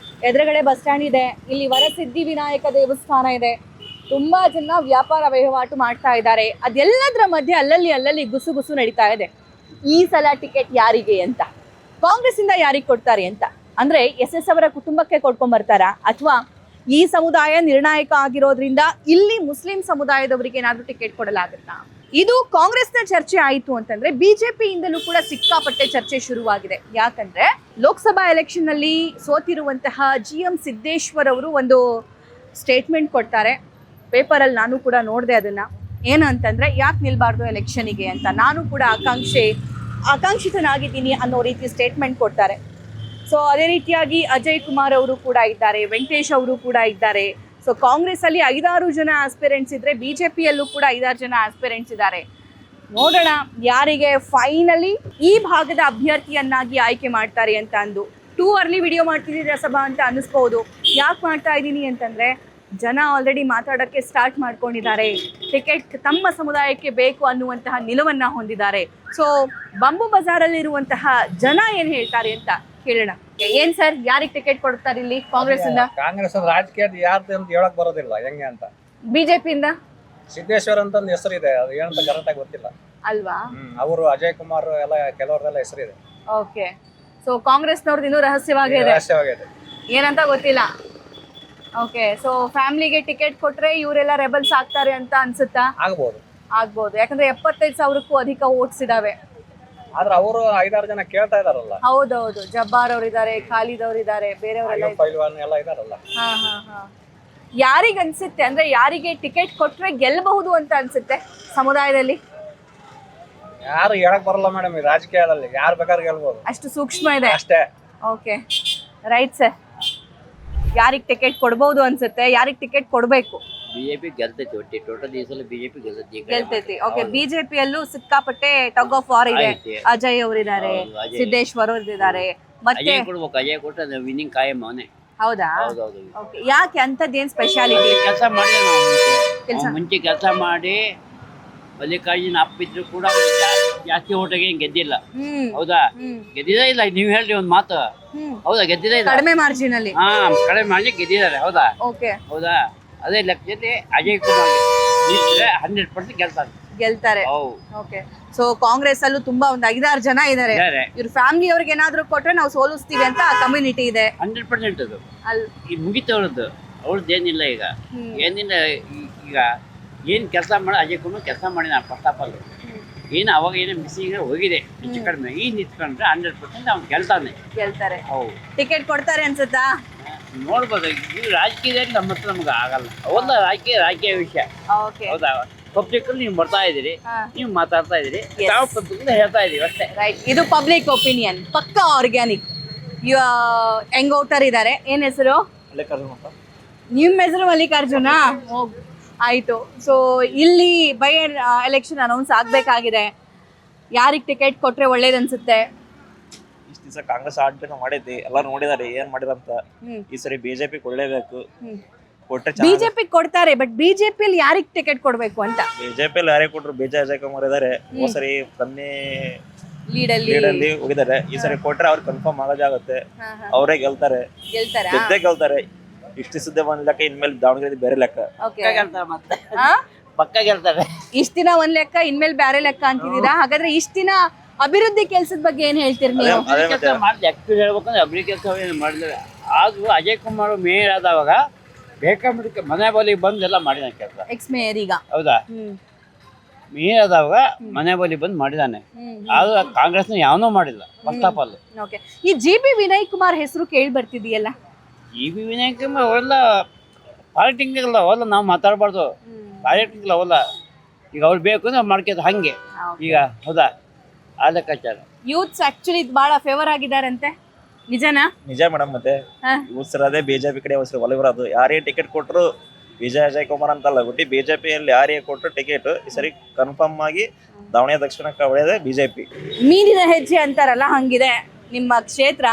ಎದುರುಗಡೆ ಬಸ್ ಸ್ಟ್ಯಾಂಡ್ ಇದೆ, ಇಲ್ಲಿ ವರಸಿದ್ಧಿ ವಿನಾಯಕ ದೇವಸ್ಥಾನ ಇದೆ. ತುಂಬಾ ಜನ ವ್ಯಾಪಾರ ವಹಿವಾಟು ಮಾಡ್ತಾ ಇದ್ದಾರೆ. ಅದೆಲ್ಲದರ ಮಧ್ಯೆ ಅಲ್ಲಲ್ಲಿ ಗುಸು ನಡೀತಾ ಇದೆ. ಈ ಸಲ ಟಿಕೆಟ್ ಯಾರಿಗೆ ಅಂತ, ಕಾಂಗ್ರೆಸ್ ಇಂದ ಯಾರಿಗೆ ಕೊಡ್ತಾರೆ ಅಂತ. ಅಂದ್ರೆ SS ಅವರ ಕುಟುಂಬಕ್ಕೆ ಕೊಡ್ಕೊಂಡ್ ಬರ್ತಾರಾ, ಅಥವಾ ಈ ಸಮುದಾಯ ನಿರ್ಣಾಯಕ ಆಗಿರೋದ್ರಿಂದ ಇಲ್ಲಿ ಮುಸ್ಲಿಂ ಸಮುದಾಯದವರಿಗೆ ಏನಾದ್ರೂ ಟಿಕೆಟ್ ಕೊಡಲಾಗುತ್ತಾ? ಇದು ಕಾಂಗ್ರೆಸ್ನ ಚರ್ಚೆ ಆಯಿತು ಅಂತಂದ್ರೆ ಬಿಜೆಪಿಯಿಂದಲೂ ಕೂಡ ಸಿಕ್ಕಾಪಟ್ಟೆ ಚರ್ಚೆ ಶುರುವಾಗಿದೆ. ಯಾಕಂದ್ರೆ ಲೋಕಸಭಾ ಎಲೆಕ್ಷನ್ ನಲ್ಲಿ ಸೋತಿರುವಂತಹ GM ಸಿದ್ದೇಶ್ವರ್ ಅವರು ಒಂದು ಸ್ಟೇಟ್ಮೆಂಟ್ ಕೊಡ್ತಾರೆ. ಪೇಪರಲ್ಲಿ ನಾನು ಕೂಡ ನೋಡಿದೆ ಅದನ್ನ. ಏನು ಅಂತಂದ್ರೆ, ಯಾಕೆ ನಿಲ್ಬಾರ್ದು ಎಲೆಕ್ಷನಿಗೆ ಅಂತ, ನಾನು ಕೂಡ ಆಕಾಂಕ್ಷಿತನಾಗಿದ್ದೀನಿ ಅನ್ನೋ ರೀತಿ ಸ್ಟೇಟ್ಮೆಂಟ್ ಕೊಡ್ತಾರೆ. ಸೊ ಅದೇ ರೀತಿಯಾಗಿ ಅಜಯ್ ಕುಮಾರ್ ಅವರು ಕೂಡ ಇದ್ದಾರೆ, ವೆಂಕಟೇಶ್ ಅವರು ಕೂಡ ಇದ್ದಾರೆ. ಸೊ ಕಾಂಗ್ರೆಸ್ ಅಲ್ಲಿ 5-6 ಜನ ಆಸ್ಪಿರೆಂಟ್ಸ್ ಇದ್ರೆ, ಬಿಜೆಪಿಯಲ್ಲೂ ಕೂಡ 5-6 ಜನ ಆಸ್ಪಿರೆಂಟ್ಸ್ ಇದ್ದಾರೆ. ನೋಡೋಣ ಯಾರಿಗೆ ಫೈನಲಿ ಈ ಭಾಗದ ಅಭ್ಯರ್ಥಿಯನ್ನಾಗಿ ಆಯ್ಕೆ ಮಾಡ್ತಾರೆ ಅಂತ ಅಂದು. ಟೂ ಅರ್ಲಿ ವಿಡಿಯೋ ಮಾಡ್ತಿದ್ದೀರಾ ಸಭಾ ಅಂತ ಅನ್ನಿಸ್ಬೋದು. ಯಾಕೆ ಮಾಡ್ತಾ ಇದ್ದೀನಿ ಅಂತಂದ್ರೆ, ಜನ ಆಲ್ರೆಡಿ ಮಾತಾಡೋಕ್ಕೆ ಸ್ಟಾರ್ಟ್ ಮಾಡ್ಕೊಂಡಿದ್ದಾರೆ. ಟಿಕೆಟ್ ತಮ್ಮ ಸಮುದಾಯಕ್ಕೆ ಬೇಕು ಅನ್ನುವಂತಹ ನಿಲುವನ್ನ ಹೊಂದಿದ್ದಾರೆ. ಸೊ ಬಂಬು ಬಜಾರಲ್ಲಿರುವಂತಹ ಜನ ಏನ್ ಹೇಳ್ತಾರೆ ಅಂತ ಕೇಳೋಣ. ಏನ್ ಸರ್, ಯಾರಿಗೆ ಟಿಕೆಟ್ ಕೊಡ್ತಾರೆ ಇಲ್ಲಿ ಕಾಂಗ್ರೆಸ್ ಇಂದ? ಕಾಂಗ್ರೆಸ್ ರಾಜಕೀಯದ ಯಾರ್ದು ಅಂತ ಹೇಳಕ್ ಬರೋದಿಲ್ಲ, ಹೆಂಗೆ ಅಂತ. ಬಿಜೆಪಿಯಿಂದ ಸಿದ್ದೇಶ್ವರ್ ಅಂತ ಒಂದು ಹೆಸರಿದೆ, ಅದು ಏನಂತ ಕರೆಕ್ಟ್ ಆಗಿ ಗೊತ್ತಿಲ್ಲ ಅಲ್ವಾ. ಅವರು ಅಜಯ್ ಕುಮಾರ್ ಎಲ್ಲ ಕೆಲವರದೆಲ್ಲ ಹೆಸರಿದೆ. ಓಕೆ, ಸೊ ಕಾಂಗ್ರೆಸ್ನವ್ರದ್ದು ಇನ್ನೂ ರಹಸ್ಯವಾಗಿದೆ, ಏನಂತ ಗೊತ್ತಿಲ್ಲ. ಓಕೆ, ಸೊ ಫ್ಯಾಮಿಲಿಗೆ ಟಿಕೆಟ್ ಕೊಟ್ರೆ ಇವರೆಲ್ಲ ರೆಬಲ್ಸ್ ಆಗ್ತಾರೆ ಅಂತ ಅನ್ಸುತ್ತಾ? ಆಗ್ಬೋದು, ಯಾಕಂದ್ರೆ 75,000ಕ್ಕೂ ಅಧಿಕ ವೋಟ್ಸ್ ಇದಾವೆ. ಆದ್ರೆ ಅವರು 5-6 ಜನ ಕೇಳ್ತಾ ಇದಾರಲ್ಲ. ಹೌದೌದು, ಜಬ್ಬಾರ್ ಅವ್ರು ಇದಾರೆ, ಖಾಲಿದ್ ಅವ್ರು ಇದಾರೆ, ಬೇರೆಯವರೆಲ್ಲ ಎಲ್ಲ ಇದಾರಲ್ಲ. ಯಾರಿಗೆ ಅನ್ಸುತ್ತೆ ಅಂದ್ರೆ, ಯಾರಿಗೆ ಟಿಕೆಟ್ ಕೊಟ್ರೆ ಗೆಲ್ಲಬಹುದು ಅಂತ ಅನ್ಸುತ್ತೆ ಸಮುದಾಯದಲ್ಲಿ? ಯಾರು ಹೇಳಕ್ ಬರಲ್ಲ ಮೇಡಮ್, ಈ ರಾಜಕೀಯದಲ್ಲಿ ಯಾರು ಬೇಕಾದ್ರೂ ಗೆಲ್ಬಹುದು, ಅಷ್ಟು ಸೂಕ್ಷ್ಮ ಇದೆ ಅಷ್ಟೇ. Okay, right sir. ಯಾರಿಗೆ ಟಿಕೆಟ್ ಕೊಡ್ಬಹುದು ಅನ್ಸುತ್ತೆ, ಯಾರಿಗೆ ಟಿಕೆಟ್ ಕೊಡ್ಬೇಕು? ಬಿಜೆಪಿ ಗೆಲ್ತೈತಿ, ಒಟ್ಟಿ ಟೋಟಲ್ ಈ ಸಲ ಬಿಜೆಪಿ ಗೆಲ್ತೈತಿ. ಓಕೆ, ಬಿಜೆಪಿಯಲ್ಲೂ ಸಿಕ್ಕಾಪಟ್ಟೆ ಟಗ್ ಆಫ್ ವಾರ್ ಇದೆ. ಅಜಯ್ ಅವರಿದ್ದಾರೆ, ಸಿದ್ದೇಶ್ವರ್ ಅವ್ರಿದ್ದಾರೆ, ಮತ್ತೆ ಅಜಯ್ ಕೊಟ್ಟರೆ ವಿನ್ನಿಂಗ್ ಕಾಯಂ ಅವನೇ. ಹೌದಾ? ಓಕೆ, ಯಾಕೆ ಅಂತದ್ದೇನ್ ಸ್ಪೆಷಾಲಿಟಿ? ಕೆಲಸ ಮಾಡಿ ಮುಂಚೆ ಕೆಲಸ ಮಾಡಿ ಮಲ್ಲಿಕಾರ್ಜುನ್ ಅಪ್ಪಿದ್ರು ಕೂಡ ಜಾಸ್ತಿ ಓಟಿಗೆ ಗೆದ್ದಿಲ್ಲ. ಹೌದಾ? ಗೆದ್ದಿದೇ ಇಲ್ಲ. ನೀವ್ ಹೇಳ್ರಿ ಒಂದ್ ಮಾತು. ಹೌದಾ? ಗೆದ್ದಿದೇ ಇಲ್ಲ, ಕಡಿಮೆ ಮಾರ್ಜಿನ್ ಅಲ್ಲಿ. ಕಡಿಮೆ ಮಾರ್ಜಿನ್ ಗೆದ್ದಿದ್ದಾರೆ. ಹೌದಾ? ಓಕೆ, ಹೌದಾ? ಅದೇ ಲೆಕ್ಕದಲ್ಲಿ ಅಜಯ್ ಕುಮಾರ್ ನಿಂತ್ರೆ 100% ಗೆಲ್ತಾರೆ. ಹೌದು ಓಕೆ. ಸೊ ಕಾಂಗ್ರೆಸ್ ಅಲ್ಲೂ ತುಂಬಾ ಒಂದು 5-6 ಜನ ಇದಾರೆ. ಇವ್ರ ಫ್ಯಾಮಿಲಿ ಅವ್ರಿಗೆ ಏನಾದ್ರು ಕೊಟ್ರೆ ನಾವು ಸೋಲಿಸ್ತೀವಿ ಅಂತ ಕಮ್ಯುನಿಟಿ ಇದೆ. 100% ಅದು ಈಗ ಮುಗಿತವ್ರದ್ದು. ಅವ್ರದ್ದು ಏನಿಲ್ಲ ಈಗ ಏನಿಲ್ಲ. ಈಗ ಏನು ಕೆಲಸ ಮಾಡಿ ಅಜಯ್ ಕುಮಾರ್ ಕೆಲಸ ಮಾಡಿ ನಾನು ಫಸ್ಟ್ ಆಫ್ ಆಲ್ ಏನು ಅವಾಗ ಏನೋ ಮಿಸ್ಸಿಂಗ್ ಹೋಗಿದೆ ಹೆಚ್ಚು ಕಡಿಮೆ. ಈಗ ನಿಂತ್ಕೊಂಡ್ರೆ 100% ಅವ್ನು ಗೆಲ್ತಾರೆ. ಹೌದು. ಟಿಕೆಟ್ ಕೊಡ್ತಾರೆ ಅನ್ಸುತ್ತಾ? ನೋಡ್ಬೋದು. ಈ ರಾಜಕೀಯದಲ್ಲಿ ನಮ್ಗೆ ಆಗಲ್ಲ. ಅವೆಲ್ಲ ರಾಜಕೀಯ ವಿಷಯ. ಹೌದಾ? ಪಬ್ಲಿಕ್ ಅಲ್ಲಿ ನೀವು ಬರ್ತಾ ಇದೀರಿ, ನೀವು ಮಾತಾಡ್ತಾ ಇದೀರಿ, ನಾವು ಪಬ್ಲಿಕ್ ಹೇಳ್ತಾ ಇದೀವಿ ಅಷ್ಟೇ. ರೈಟ್. ಇದು ಪಬ್ಲಿಕ್ ಒಪಿನಿಯನ್. ಪಕ್ಕ ಆರ್ಗ್ಯಾನಿಕ್. ಯಂಗ್ ವೋಟರ್ ಇದ್ದಾರೆ. ಏನ್ ಹೆಸರು? ನಿಮ್ಮ ಹೆಸರು ಮಲ್ಲಿಕಾರ್ಜುನ? ಆಯ್ತು. ಸೊ ಇಲ್ಲಿ ಬೈ ಎಲೆಕ್ಷನ್ ಅನೌನ್ಸ್ ಆಗ್ಬೇಕಾಗಿದೆ. ಯಾರಿಗೆ ಟಿಕೆಟ್ ಕೊಟ್ರೆ ಒಳ್ಳೇದನ್ಸುತ್ತೆ? ಇಷ್ಟು ದಿವಸ ಕಾಂಗ್ರೆಸ್ ಆಡಳಿತ ಮಾಡಿದ್ವಿ, ಎಲ್ಲರೂ ನೋಡಿದಾರೆ ಏನ್ ಮಾಡಿರಂತ. ಈ ಸರಿ ಬಿಜೆಪಿ ಕೊಡ್ಲೇಬೇಕು. ಬಿಜೆಪಿ ಕೊಡ್ತಾರೆ, ಬಟ್ ಬಿಜೆಪಿಯಲ್ಲಿ ಯಾರಿಗೆ ಟಿಕೆಟ್ ಕೊಡ್ಬೇಕು ಅಂತ? ಬಿಜೆಪಿ ಯಾರೇ ಕೊಟ್ರು ಅಜಯ್ ಕುಮಾರ್ ಇದಾರೆ. ಹೋದ ಸರಿ ಕಮ್ಮಿ ಲೀಡ್ ಅಲ್ಲಿ ಹೋಗಿದ್ದಾರೆ. ಈ ಸರಿ ಕೊಟ್ರೆ ಅವ್ರಿಗೆ ಕನ್ಫರ್ಮ್ ಆಗೋದಾಗುತ್ತೆ. ಅವರೇ ಗೆಲ್ತಾರೆ. ಗೆಲ್ತಾರೆ. ಇಷ್ಟು ಸುದ್ದಿ ಒಂದ್ ಲೆಕ್ಕ, ಇನ್ಮೇಲೆ ದಾವಣಗೆರೆ ಬೇರೆ ಲೆಕ್ಕ. ಪಕ್ಕ ಗೆಲ್ತಾರೆ. ಇಷ್ಟ ದಿನ ಒಂದ್ ಲೆಕ್ಕ, ಇನ್ಮೇಲೆ ಬೇರೆ ಲೆಕ್ಕ ಅಂತಿದ್ದೀರಾ? ಹಾಗಾದ್ರೆ ಇಷ್ಟ ದಿನ ಅಭಿವೃದ್ಧಿ ಕೆಲ್ಸದ ಬಗ್ಗೆ ಏನ್ ಹೇಳ್ತೀರಿ ನೀವು? ಮಾಡ್ಲಿ ಆಕ್ಚುಲಿ ಹೇಳ್ಬೇಕಂದ್ರೆ ಅಭಿವೃದ್ಧಿ ಕೆಲಸ ಏನು ಮಾಡಿದ್ರೆ. ಆದ್ರೂ ಅಜಯ್ ಕುಮಾರ್ ಮೇಯರ್ ಆದವಾಗ ಬೇಕಾಬಿಟ್ಟು ಮನೆ ಬಲಿಗೆ ಬಂದು ಎಲ್ಲ ಮಾಡಿದ ಕೆಲಸ. ಎಕ್ಸ್ ಮೇಯರ್ ಈಗ. ಹೌದಾ? ಮೇಯರ್ ಆದವಾಗ ಮನೆ ಬಲಿ ಬಂದು ಮಾಡಿದಾನೆ. ಆದ್ರೂ ಕಾಂಗ್ರೆಸ್ನ ಯಾವನೂ ಮಾಡಿಲ್ಲ ಫಸ್ಟ್ ಆಫ್ ಆಲ್. ಓಕೆ. ಈ ಜಿ.ಬಿ. ವಿನಯ್ ಕುಮಾರ್ ಹೆಸರು ಕೇಳಿ ಬರ್ತಿದೆಯಲ್ಲ? ಜಿ.ಬಿ. ವಿನಯ್ ಕುಮಾರ್ ಅವೆಲ್ಲ ಪಾಲಿಟಿಕ್ಸ್ ಇಲ್ಲ, ಅವೆಲ್ಲ ನಾವು ಮಾತಾಡಬಾರ್ದು. ಪಾಲಿಟಿಕ್ಸ್ ಇಲ್ಲ ಅವೆಲ್ಲ. ಈಗ ಅವ್ರು ಬೇಕು ಅಂದ್ರೆ ಮಾಡ್ಕೋದು ಹಂಗೆ ಈಗ. ಹೌದಾ? ಆ ಲೆಕ್ಕಾಚಾರ. ಯೂತ್ಸ್ ಆಕ್ಚುಲಿ ಬಹಳ ಫೇವರ್ ಆಗಿದಾರಂತೆ, ನಿಜನಾ? ನಿಜ ಮೇಡಮ್. ಮತ್ತೆ ಅದೇ ಬಿಜೆಪಿ ಕಡೆ ಒಲವಿರೋದು. ಯಾರೇ ಟಿಕೆಟ್ ಕೊಟ್ಟರು ಅಜಯ್ ಕುಮಾರ್ ಅಂತಲ್ಲ, ಒಟ್ಟಿ ಬಿಜೆಪಿಯಲ್ಲಿ ಯಾರೇ ಕೊಟ್ಟರು ಟಿಕೆಟ್ ಈ ಸರಿ ಕನ್ಫರ್ಮ್ ಆಗಿ ದಾವಣಗೆರೆ ದಕ್ಷಿಣಕ್ಕೆ ಒಳ್ಳೆಯದೇ ಬಿಜೆಪಿ. ಮೀನಿನ ಹೆಜ್ಜೆ ಅಂತಾರಲ್ಲ, ಹಂಗಿದೆ ನಿಮ್ಮ ಕ್ಷೇತ್ರ.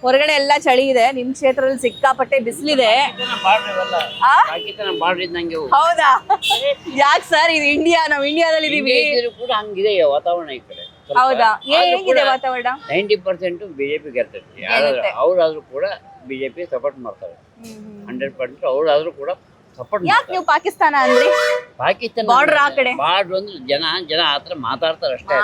ಹೊರಗಡೆ ಎಲ್ಲ ಚಳಿ ಇದೆ, ನಿಮ್ ಕ್ಷೇತ್ರದಲ್ಲಿ ಸಿಕ್ಕಾಪಟ್ಟೆ ಬಿಸಿಲಿದೆ. ಹೌದಾ? ಯಾಕೆ ಸರ್? ಇದು ಇಂಡಿಯಾ, ನಾವು ಇಂಡಿಯಾದಲ್ಲಿ ಇದೀವಿ ಕೂಡ ಹಂಗಿದೆ ವಾತಾವರಣ ಈ ಕಡೆ. ಹೌದಾ? ಹೇಗಿದೆ ವಾತಾವರಣ? 90% ಬಿಜೆಪಿ ಗೆಲ್ತೈತಿ. ಅವ್ರಾದ್ರೂ ಕೂಡ ಬಿಜೆಪಿ ಸಪೋರ್ಟ್ ಮಾಡ್ತಾರೆ. 100% ಅವ್ರಾದ್ರೂ ಕೂಡ ಸಪೋರ್ಟ್. ಯಾಕೆ ನೀವು ಪಾಕಿಸ್ತಾನ ಅಂದ್ರೆ? ಪಾಕಿಸ್ತಾನ ಬಾರ್ಡರ್ ಆ ಕಡೆ ಬಾರ್ಡರ್ ಅಂದ್ರೆ ಜನ ಆತರ ಮಾತಾಡ್ತಾರೆ ಅಷ್ಟೇ.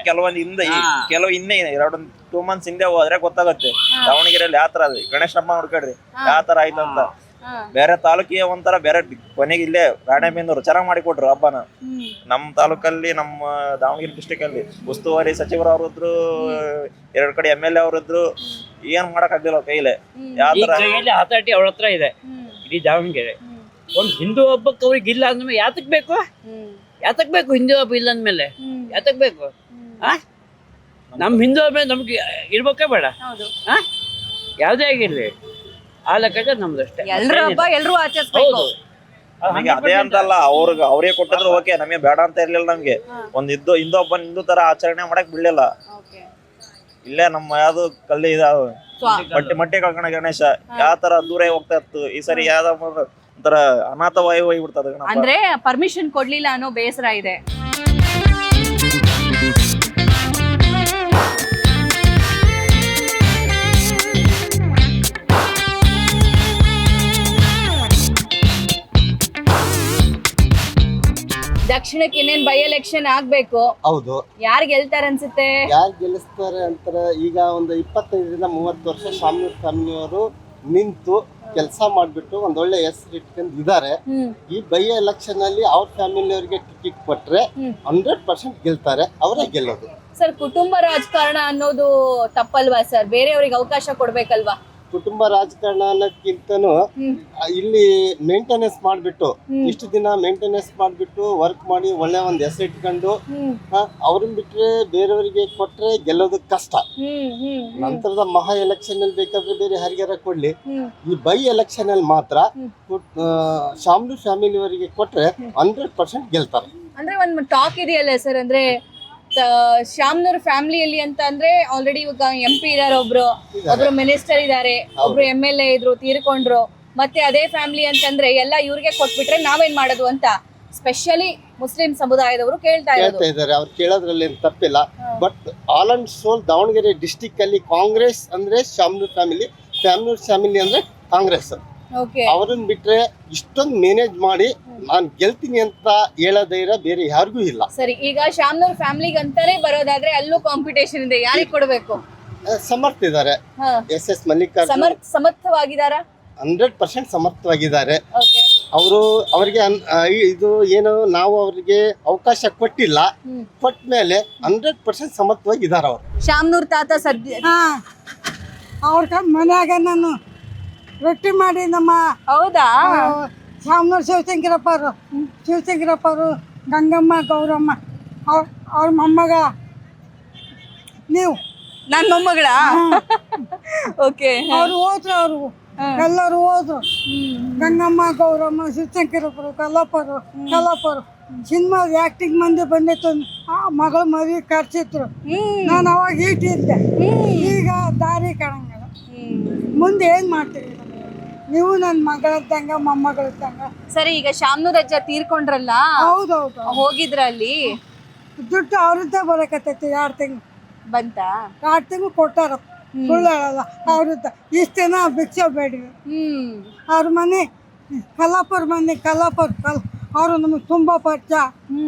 ಕೆಲವು ಇನ್ನೇ 2 ಮಂತ್ಸ್ ಹಿಂದೆ ಹೋದ್ರೆ ಗೊತ್ತಾಗತ್ತೆ ದಾವಣಗೆರೆಯಲ್ಲಿ ಯಾವ ತರ ಅದು. ಗಣೇಶ ಹಬ್ಬ ನೋಡ್ಕೊಡ್ರಿ ಯಾವ ತರ ಆಯ್ತು ಅಂತ. ಬೇರೆ ತಾಲೂಕಿಗೆ ಒಂಥರ, ಬೇರೆ ಕೊನೆಗೆ ಇಲ್ಲೇ ರಾಣೆಬೆನ್ನೂರು ಚೆನ್ನಾಗಿ ಮಾಡಿಕೊಟ್ರು ಹಬ್ಬನ. ನಮ್ಮ ತಾಲೂಕಲ್ಲಿ, ನಮ್ಮ ದಾವಣಗೆರೆ ಡಿಸ್ಟಿಕ್ ಅಲ್ಲಿ ಉಸ್ತುವಾರಿ ಸಚಿವರು ಅವ್ರಿದ್ರು, 2 ಕಡೆ MLA ಅವ್ರಿದ್ರು. ಏನ್ ಮಾಡಕ್ ಆಗ್ಲಿಲ್ಲ ಕೈಲೇ. ಯಾವ ತರ ಅಥಾರಿಟಿ ಅವ್ರ ಹತ್ರ ಇದೆ ಇಡೀ ದಾವಣಗೆರೆ. ಒಂದ್ ಹಿಂದೂ ಹಬ್ಬಕ್ಕೆ ಅವ್ರಿಗೆ ಇಲ್ಲ ಅಂದ್ಮೇಲೆ ಯಾತಕ್ ಬೇಕು? ಹಿಂದೂ ಹಬ್ಬ ಇಲ್ಲ ಅಂದ್ಮೇಲೆ ಯಾತಕ್ ಬೇಕು? ನಮ್ ಹಿಂದೂ ಹಬ್ಬ ನಮ್ಗೆ ಇರ್ಬೇಕೇ ಬೇಡ? ಯಾವ್ದೇ ಆಗಿರ್ಲಿ, ಆ ಲೆಕ್ಕಾಚಾರ ನಮ್ದಷ್ಟೇ. ಹೌದು. ನಮಗೆ ಅದೇ ಅಂತಲ್ಲ, ಅವ್ರಿಗೆ ಕೊಟ್ಟಿದ್ರು ಓಕೆ, ನಮಗೆ ಬೇಡ ಅಂತ ಇರ್ಲಿಲ್ಲ. ನಮ್ಗೆ ಒಂದ್ ಹಿಂದೂ ಹಬ್ಬ ಹಿಂದೂ ತರ ಆಚರಣೆ ಮಾಡಕ್ ಬಿಡ್ಲಿಲ್ಲ. ಇಲ್ಲೇ ನಮ್ಮ ಯಾವ್ದು ಕಲ್ಲಿ ಮಟ್ಟಿ ಕಳ್ಕಣ ಗಣೇಶ ಯಾವ ತರ ದೂರ ಹೋಗ್ತಾ ಇತ್ತು. ಈ ಸರಿ ಯಾವ್ದ ಒಂಥರ ಅನಾಥವಾಯು ಹೋಗ್ಬಿಡ್ತದ. ಅಂದ್ರೆ ಪರ್ಮಿಷನ್ ಕೊಡ್ಲಿಲ್ಲ ಅನ್ನೋ ಬೇಸರ ಇದೆ. ದಕ್ಷಿಣಕ್ಕೆ ಇನ್ನೇನ್ ಬೈ ಎಲೆಕ್ಷನ್ ಆಗ್ಬೇಕು. ಹೌದು. ಯಾರು ಗೆಲ್ತಾರೆ ಅನ್ಸುತ್ತೆ? ಯಾರು ಗೆಲ್ಲಿಸ್ತಾರೆ ಅಂತಾರೆ? ಈಗ ಒಂದು 25ರಿಂದ 30 ವರ್ಷ ಶಾಮನೂರ್ ಫ್ಯಾಮಿಲಿಯವರು ನಿಂತು ಕೆಲಸ ಮಾಡ್ಬಿಟ್ಟು ಒಂದೊಳ್ಳೆ ಹೆಸರು ಇಟ್ಕೊಂಡಿದ್ದಾರೆ. ಈ ಬೈ ಎಲೆಕ್ಷನ್ ಅಲ್ಲಿ ಅವ್ರ ಫ್ಯಾಮಿಲಿಯವ್ರಿಗೆ ಟಿಕೆಟ್ ಕೊಟ್ರೆ 100% ಗೆಲ್ತಾರೆ, ಅವರೇ ಗೆಲ್ಲೋದು. ಸರ್, ಕುಟುಂಬ ರಾಜಕಾರಣ ಅನ್ನೋದು ತಪ್ಪಲ್ವಾ ಸರ್? ಬೇರೆಯವ್ರಿಗೆ ಅವಕಾಶ ಕೊಡ್ಬೇಕಲ್ವಾ? ಕುಟುಂಬ ರಾಜಕಾರಣ ಅನ್ನೋದಕ್ಕಿಂತನೂ ಇಲ್ಲಿ ಮೇಂಟೆನೆನ್ಸ್ ಮಾಡ್ಬಿಟ್ಟು, ಇಷ್ಟು ದಿನ ಮೇಂಟೆನೆನ್ಸ್ ಮಾಡ್ಬಿಟ್ಟು ವರ್ಕ್ ಮಾಡಿ ಒಳ್ಳೆ ಒಂದ್ ಹೆಸರು ಇಟ್ಕೊಂಡು ಅವ್ರನ್ನ ಬಿಟ್ರೆ ಬೇರೆಯವರಿಗೆ ಕೊಟ್ರೆ ಗೆಲ್ಲೋದಕ್ಕೆ ಕಷ್ಟ. ನಂತರದ ಮಹಾ ಎಲೆಕ್ಷನ್ ಅಲ್ಲಿ ಬೇಕಾದ್ರೆ ಬೇರೆ ಯಾರಿಗಾರ ಕೊಡ್ಲಿ, ಈ ಬೈ ಎಲೆಕ್ಷನ್ ಅಲ್ಲಿ ಮಾತ್ರ ಶಾಮನೂರ್ ಫ್ಯಾಮಿಲಿ ಅವರಿಗೆ ಕೊಟ್ರೆ 100% ಗೆಲ್ತಾರೆ. ಅಂದ್ರೆ ಒಂದು ಟಾಕ್ ಇದೆಯಲ್ಲ ಸರ್, ಅಂದ್ರೆ ಶಾಮನೂರ್ ಫ್ಯಾಮಿಲಿಯಲ್ಲಿ ಅಂತ ಅಂದ್ರೆ ಆಲ್ರೆಡಿ ಇವಾಗ MP ಇದಾರೆ, ಒಬ್ರು ಮಿನಿಸ್ಟರ್ ಇದಾರೆ, ಒಬ್ರು MLA ಇದ್ರು, ತೀರ್ಕೊಂಡ್ರು. ಮತ್ತೆ ಅದೇ ಫ್ಯಾಮಿಲಿ ಅಂತಂದ್ರೆ ಎಲ್ಲ ಇವ್ರಿಗೆ ಕೊಟ್ಬಿಟ್ರೆ ನಾವೇನ್ ಮಾಡೋದು ಅಂತ ಸ್ಪೆಷಲಿ ಮುಸ್ಲಿಂ ಸಮುದಾಯದವರು ಕೇಳ್ತಾ ಇದ್ದಾರೆ. ಅವ್ರು ಕೇಳೋದ್ರಲ್ಲಿ ಏನು ತಪ್ಪಿಲ್ಲ. But all and sole Davanagere district ಅಲ್ಲಿ ಕಾಂಗ್ರೆಸ್ ಅಂದ್ರೆ ಶಾಮನೂರ್ ಫ್ಯಾಮಿಲಿ ಅಂದ್ರೆ ಕಾಂಗ್ರೆಸ್. ಅವ್ರನ್ನ ಬಿಟ್ರೆ ಇಷ್ಟೊಂದು ಮ್ಯಾನೇಜ್ ಮಾಡಿ ನಾನು ಗೆಲ್ತೀನಿ ಅಂತ ಹೇಳೋ ಧೈರ್ಯ ಬೇರೆ ಯಾರಿಗೂ ಇಲ್ಲ. ಸರಿ, ಈಗ ಶಾಮ್ನೂರ್ ಫ್ಯಾಮಿಲಿಗೆ ಅಂತಾನೆ ಬರೋದಾದ್ರೆ ಅಲ್ಲೂ ಕಾಂಪಿಟೇಷನ್ ಇದೆ, ಯಾರಿಗೆ ಕೊಡಬೇಕು? ಸಮರ್ಥ ಇದ್ದಾರೆ, SS ಮಲ್ಲಿಕಾರ್ಜುನ್ ಸಮರ್ಥವಾಗಿದಾರ? 100% ಸಮರ್ಥವಾಗಿದ್ದಾರೆ. ಓಕೆ, ಅವರಿಗೆ ಇದು ಏನು ನಾವು ಅವರಿಗೆ ಅವಕಾಶ ಕೊಟ್ಟಿಲ್ಲ, ಕೊಟ್ಟ ಮೇಲೆ 100% ಸಮರ್ಥವಾಗಿದ್ದಾರೆ ಅವರು. ಶಾಮ್ನೂರ್ ತಾತ ಸದ್ಯ ಅವ್ರ ಮನ್ಯಾಗ ನಾನು ರೊಟ್ಟಿ ಮಾಡಿ ನಮ್ಮ ಹೌದಾ ಶಾಮನೂರು ಶಿವಶಂಕರಪ್ಪ ಅವರು ಗಂಗಮ್ಮ ಗೌರಮ್ಮ ಅವ್ರ ಮೊಮ್ಮಗ ನೀವು ನನ್ನ ಮೊಮ್ಮಗಳ. ಓಕೆ, ಅವ್ರು ಹೋದ್ರು, ಅವರು ಎಲ್ಲರೂ ಹೋದ್ರು. ಗಂಗಮ್ಮ ಗೌರಮ್ಮ ಶಿವಶಂಕರಪ್ಪರು ಕಲ್ಲಪ್ಪರು ಸಿನಿಮಾದ ಆಕ್ಟಿಂಗ್ ಮಂದಿ ಬಂದಿತ್ತು. ಮಗಳ ಮದುವೆ ಕರ್ಸಿದ್ರು, ನಾನು ಅವಾಗ ಇಟ್ಟಿದ್ದೆ. ಈಗ ದಾರಿ ಕಾಣಂಗಿಲ್ಲ. ಮುಂದೆ ಏನ್ ಮಾಡ್ತೀರಿ ನೀವು? ನನ್ನ ಮಗಳಿದ್ದಂಗ ಮೊಮ್ಮಗಳಿದ್ದಂಗ. ಸರಿ, ಈಗ ಶಾಮ್ನೂರ್ ಅಜ್ಜ ತೀರ್ಕೊಂಡ್ರಲ್ಲ, ಹೌದೌದು, ಹೋಗಿದ್ರ ಅಲ್ಲಿ? ದುಡ್ಡು ಅವ್ರದ್ದೇ ಬರಕತ್ತೈತಿ. 2 ತಿಂಗಳು ಬಂತ? 2 ತಿಂಗಳು ಕೊಟ್ಟಾರ, ಸುಳ್ಳು ಹೇಳಲ್ಲ. ಅವ್ರದ್ದ ಇಷ್ಟ ದಿನ ಭಿಕ್ಷೆ ಬೇಡಿವಿ. ಅವ್ರ ಮನೆ ಕಲ್ಲಾಪುರ ಮನೆ, ಅವರು ನಮಗೆ ತುಂಬಾ ಪರಿಚಯ.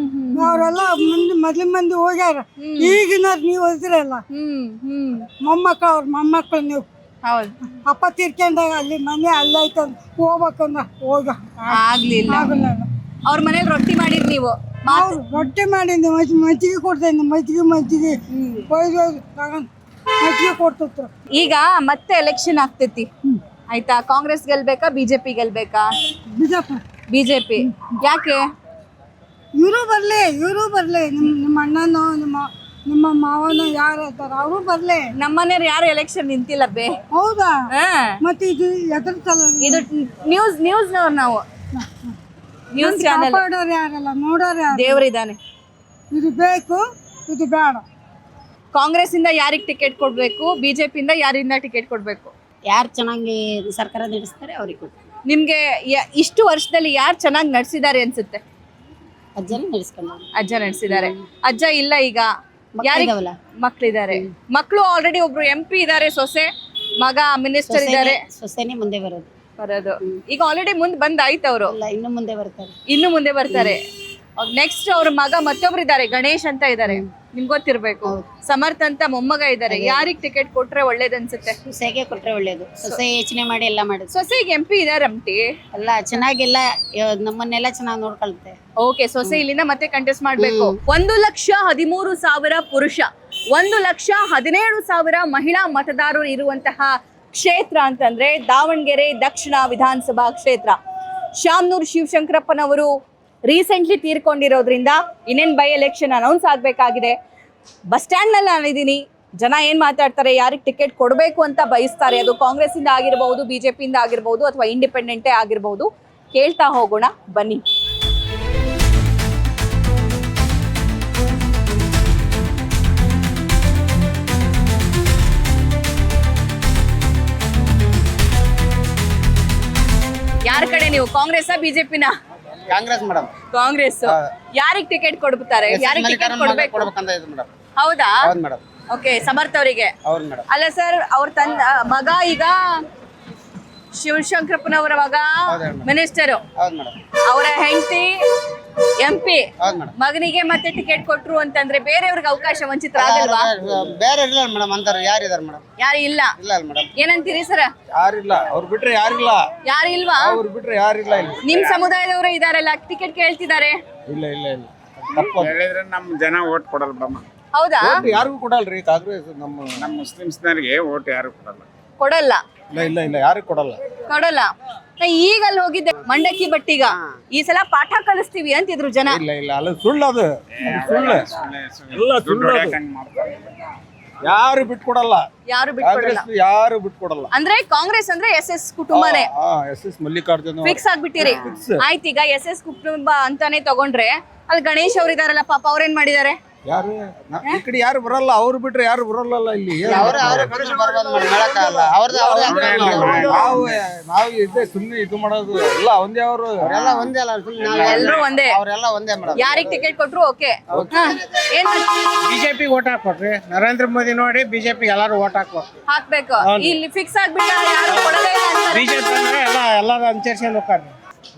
ಅವರೆಲ್ಲ ಮೊದ್ಲಿನ ಮಂದಿ ಹೋಗ್ಯಾರ. ಈಗಿನವ್ರು ನೀವು ಹೋದ್ರಲ್ಲ, ಅವ್ರ ಮೊಮ್ಮಕ್ಕಳು ನೀವು. ಹೌದು, ಅಪ್ಪ ತೀರ್ಕೊಂಡಾಗ ಅಲ್ಲಿ ಮನೆ ಅಲ್ಲೈತ ಹೋಗ್ಬೇಕಂದ್ರ ಆಗ್ಲಿಲ್ಲ. ಅವ್ರ ಮನೇಲಿ ರೊಟ್ಟಿ ಮಾಡಿರ್ ನೀವು? ರೊಟ್ಟಿ ಮಾಡಿದ್ದೆ, ಮಜ್ಜಿಗೆ ಕೊಡ್ತೇನೆ. ಮಜ್ಜಿಗೆ ಕೊಡ್ತಿದ್ರು. ಈಗ ಮತ್ತೆ ಎಲೆಕ್ಷನ್ ಆಗ್ತೈತಿ ಆಯ್ತಾ? ಕಾಂಗ್ರೆಸ್ ಗೆಲ್ಬೇಕಾ ಬಿಜೆಪಿ ಗೆಲ್ಬೇಕಾ? ಬಿಜೆಪಿ. ಯಾಕೆ? ಇವರು ಬರ್ಲಿ ನಿಮ್ಮ ಅಣ್ಣನೋ ನಿಮ್ಮ ಮಾವನೋ ಯಾರು ಇರ್ತಾರ ಅವರು ಬರ್ಲಿ. ನಮ್ಮನೆಯವ್ರು ಯಾರು ಎಲೆಕ್ಷನ್ ನಿಂತಿಲ್ಲ ಬೇ. ಹೌದಾ? ಮತ್ತೆ ಇದು ಎದ್ರ ಸಲ? ಇದು ನ್ಯೂಸ್ ನಾವು ನ್ಯೂಸ್ ಚಾನೆಲ್. ಕಾಪಾಡೋರು ಯಾರಲ್ಲ, ನೋಡೋರು ಯಾರು? ದೇವ್ರಿದಾನೆ. ಇದು ಬೇಕು, ಇದು ಬೇಡ. ಕಾಂಗ್ರೆಸ್ ಇಂದ ಯಾರಿಗೆ ಟಿಕೆಟ್ ಕೊಡ್ಬೇಕು, ಬಿಜೆಪಿ ಇಂದ ಯಾರಿಂದ ಟಿಕೆಟ್ ಕೊಡ್ಬೇಕು? ಯಾರು ಚೆನ್ನಾಗಿ ಸರ್ಕಾರ ನಡೆಸ್ತಾರೆ ಅವ್ರಿಗೆ ಕೊಡ್ತಾರೆ. ನಿಮ್ಗೆ ಇಷ್ಟು ವರ್ಷದಲ್ಲಿ ಯಾರು ಚೆನ್ನಾಗಿ ನಡೆಸಿದ್ದಾರೆ ಅನ್ಸುತ್ತೆ? ಅಜ್ಜ ನಡೆಸಿದ್ದಾರೆ. ಅಜ್ಜ ಇಲ್ಲ, ಈಗ ಮಕ್ಳಿದ್ದಾರೆ. ಮಕ್ಳು ಆಲ್ರೆಡಿ ಒಬ್ರು MP ಇದಾರೆ, ಸೊಸೆ ಮಗ ಮಿನಿಸ್ಟರ್ ಇದಾರೆ. ಸೊಸೆನೇ ಮುಂದೆ ಬರೋದು ಈಗ ಆಲ್ರೆಡಿ ಮುಂದೆ ಬಂದಾಯ್ತು. ಅವರು ಇನ್ನು ಮುಂದೆ ಬರ್ತಾರೆ. ನೆಕ್ಸ್ಟ್ ಅವ್ರ ಮಗ ಮತ್ತೊಬ್ರು ಇದಾರೆ, ಗಣೇಶ್ ಅಂತ ಇದಾರೆ, ನಿಮ್ಗೆ ಗೊತ್ತಿರ್ಬೇಕು. ಸಮರ್ಥ ಅಂತ ಮೊಮ್ಮಗ ಇದಾರೆ. ಯಾರಿಗ್ ಟಿಕೆಟ್ ಕೊಟ್ರೆ ಒಳ್ಳೇದ್ ಅನ್ಸುತ್ತೆ? ಸೊಸೆಗೆ ಕೊಟ್ರೆ ಒಳ್ಳೇದು. ಸೊಸೆ ಯೋಚನೆ ಮಾಡಿ ಎಲ್ಲ ಮಾಡುದು. ಸೊಸೆಗೆ MP ಇದಾರೆ ಎಲ್ಲ ಚೆನ್ನಾಗೆಲ್ಲ ನಮ್ಮನ್ನೆಲ್ಲ ಚೆನ್ನಾಗಿ ನೋಡ್ಕೊಳುತ್ತೆ. ಓಕೆ, ಸೊಸೆ ಇಲ್ಲಿಂದ ಮತ್ತೆ ಕಂಟೆಸ್ಟ್ ಮಾಡ್ಬೇಕು. 1,13,000 ಪುರುಷ, 1,17,000 ಮಹಿಳಾ ಮತದಾರರು ಇರುವಂತಹ ಕ್ಷೇತ್ರ ಅಂತಂದ್ರೆ ದಾವಣಗೆರೆ ದಕ್ಷಿಣ ವಿಧಾನಸಭಾ ಕ್ಷೇತ್ರ. ಶಾಮ್ನೂರ್ ಶಿವಶಂಕರಪ್ಪನವರು ರೀಸೆಂಟ್ಲಿ ತೀರ್ಕೊಂಡಿರೋದ್ರಿಂದ ಇನ್ನೇನು ಬೈ ಎಲೆಕ್ಷನ್ ಅನೌನ್ಸ್ ಆಗಬೇಕಾಗಿದೆ. ಬಸ್ ಸ್ಟ್ಯಾಂಡ್ನಲ್ಲಿ ನಾನಿದ್ದೀನಿ. ಜನ ಏನು ಮಾತಾಡ್ತಾರೆ, ಯಾರಿಗೆ ಟಿಕೆಟ್ ಕೊಡಬೇಕು ಅಂತ ಬಯಸ್ತಾರೆ, ಅದು ಕಾಂಗ್ರೆಸ್ಸಿಂದ ಆಗಿರ್ಬೋದು, ಬಿಜೆಪಿಯಿಂದ ಆಗಿರ್ಬೋದು, ಅಥವಾ ಇಂಡಿಪೆಂಡೆಂಟೇ ಆಗಿರ್ಬೋದು, ಕೇಳ್ತಾ ಹೋಗೋಣ ಬನ್ನಿ. ಯಾರ ಕಡೆ ನೀವು? ಕಾಂಗ್ರೆಸ್ ಬಿಜೆಪಿನ? ಕಾಂಗ್ರೆಸ್ ಮೇಡಮ್. ಕಾಂಗ್ರೆಸ್. ಯಾರಿಗೆ ಟಿಕೆಟ್ ಕೊಡ್ತಾರೆ? ಯಾರಿಗೆ ಟಿಕೆಟ್ ಕೊಡ್ಬೇಕು? ಹೌದಾ? ಓಕೆ, ಸಮರ್ಥ ಅವರಿಗೆ. ಅಲ್ಲ ಸರ್, ಅವ್ರ ಮಗ ಈಗ ಶಿವಶಂಕರಪ್ಪನವರ ಮಗ ಮಿನಿಸ್ಟರ್, ಅವರ ಹೆಂಡತಿ MP, ಮಗನಿಗೆ ಮತ್ತೆ ಟಿಕೆಟ್ ಕೊಟ್ರು ಅಂತಂದ್ರೆ ಬೇರೆಯವ್ರಿಗೆ ಅವಕಾಶ ವಂಚಿತರಾಗಲ್ವಾ? ಬೇರೆ ಇಲ್ಲ ಮೇಡಮ್, ಅಂತಾರೆ ಯಾರಿದಾರೆ ಮೇಡಮ್? ಯಾರು ಇಲ್ಲ. ಏನಂತೀರಿ ಸರ್? ಯಾರಿಲ್ಲ, ಅವ್ರು ಬಿಟ್ರೆ ಯಾರಿಲ್ಲ. ಯಾರು ಇಲ್ವಾ? ಅವ್ರು ಬಿಟ್ರೆ ಯಾರಿಲ್ಲ. ನಿಮ್ ಸಮುದಾಯದವರು ಇದಾರಲ್ಲ, ಟಿಕೆಟ್ ಕೇಳ್ತಿದ್ದಾರೆ. ಇಲ್ಲ ಹೇಳಿದ್ರೆ ನಮ್ ಜನ ಓಟ್ ಕೊಡಲ್ಲ ಬ್ರಹ್ಮ. ಹೌದಾ? ಯಾರಿಗೂ ಕೊಡಲ್ರಿ ಕಾಂಗ್ರೆಸ್. ನಮ್ಮ ಮುಸ್ಲಿಮ್ಸ್ನರಿಗೆ ಓಟ್ ಯಾರು ಕೊಡಲ್ಲ. ಇಲ್ಲ ಯಾರು ಕೊಡಲ್ಲ. ಈಗ ಅಲ್ಲಿ ಹೋಗಿದ್ದೆ ಮಂಡಕ್ಕಿ ಬಟ್ಟಿಗ, ಈ ಸಲ ಪಾಠ ಕಲಿಸ್ತೀವಿ ಅಂತಿದ್ರು ಜನ. ಇಲ್ಲ ಅಲ್ಲ, ಸುಳ್ಳು ಅದು. ಸುಳ್ಳು. ಯಾರು ಬಿಟ್ಕೊಡಲ್ಲ. ಯಾರು ಬಿಟ್ಕೊಡಲ್ಲ. ಅಂದ್ರೆ ಕಾಂಗ್ರೆಸ್ ಅಂದ್ರೆ SS ಕುಟುಂಬನೇ. SS ಮಲ್ಲಿಕಾರ್ಜುನ್ ಫಿಕ್ಸ್ ಆಗ್ಬಿಟ್ಟಿರಿ. ಆಯ್ತು, ಈಗ SS ಕುಟುಂಬ ಅಂತಾನೆ ತಗೊಂಡ್ರೆ ಅಲ್ಲಿ ಗಣೇಶ್ ಅವ್ರು ಇದಾರಲ್ಲ, ಪಾಪ ಅವ್ರೇನ್ ಮಾಡಿದಾರೆ? ಯಾರು ಈ ಕಡೆ ಯಾರು ಬರಲ್ಲ, ಅವ್ರು ಬಿಟ್ರೆ ಯಾರು ಬರಲ್ಲ ಇಲ್ಲಿ. ನಾವು ಇದ್ದೇ ಸುಮ್ಮನೆ ಇದು ಮಾಡೋದು ಎಲ್ಲ ಒಂದೇ. ಅವರು ಎಲ್ರು ಒಂದೇ. ಯಾರಿಗೆ ಟಿಕೆಟ್ ಕೊಟ್ರು ಓಕೆ. ಬಿಜೆಪಿ ಓಟ್ ಹಾಕ್ಬೇಕ್ರಿ. ನರೇಂದ್ರ ಮೋದಿ ನೋಡಿ ಬಿಜೆಪಿ ಎಲ್ಲಾರು ಓಟ್ ಹಾಕ್ಬೇಕು. ಇಲ್ಲಿ ಫಿಕ್ಸ್ ಆಗ್ಬಿಟ್ಟ, ಯಾರು ಕೊಡಲೇ ಇಲ್ಲ. ಬಿಜೆಪಿ ಅಂದ್ರೆ ಎಲ್ಲಾರು ಅನುಸರಿಸ್ಕೊಂಡು ಹೋಗ್ತಾರೆ.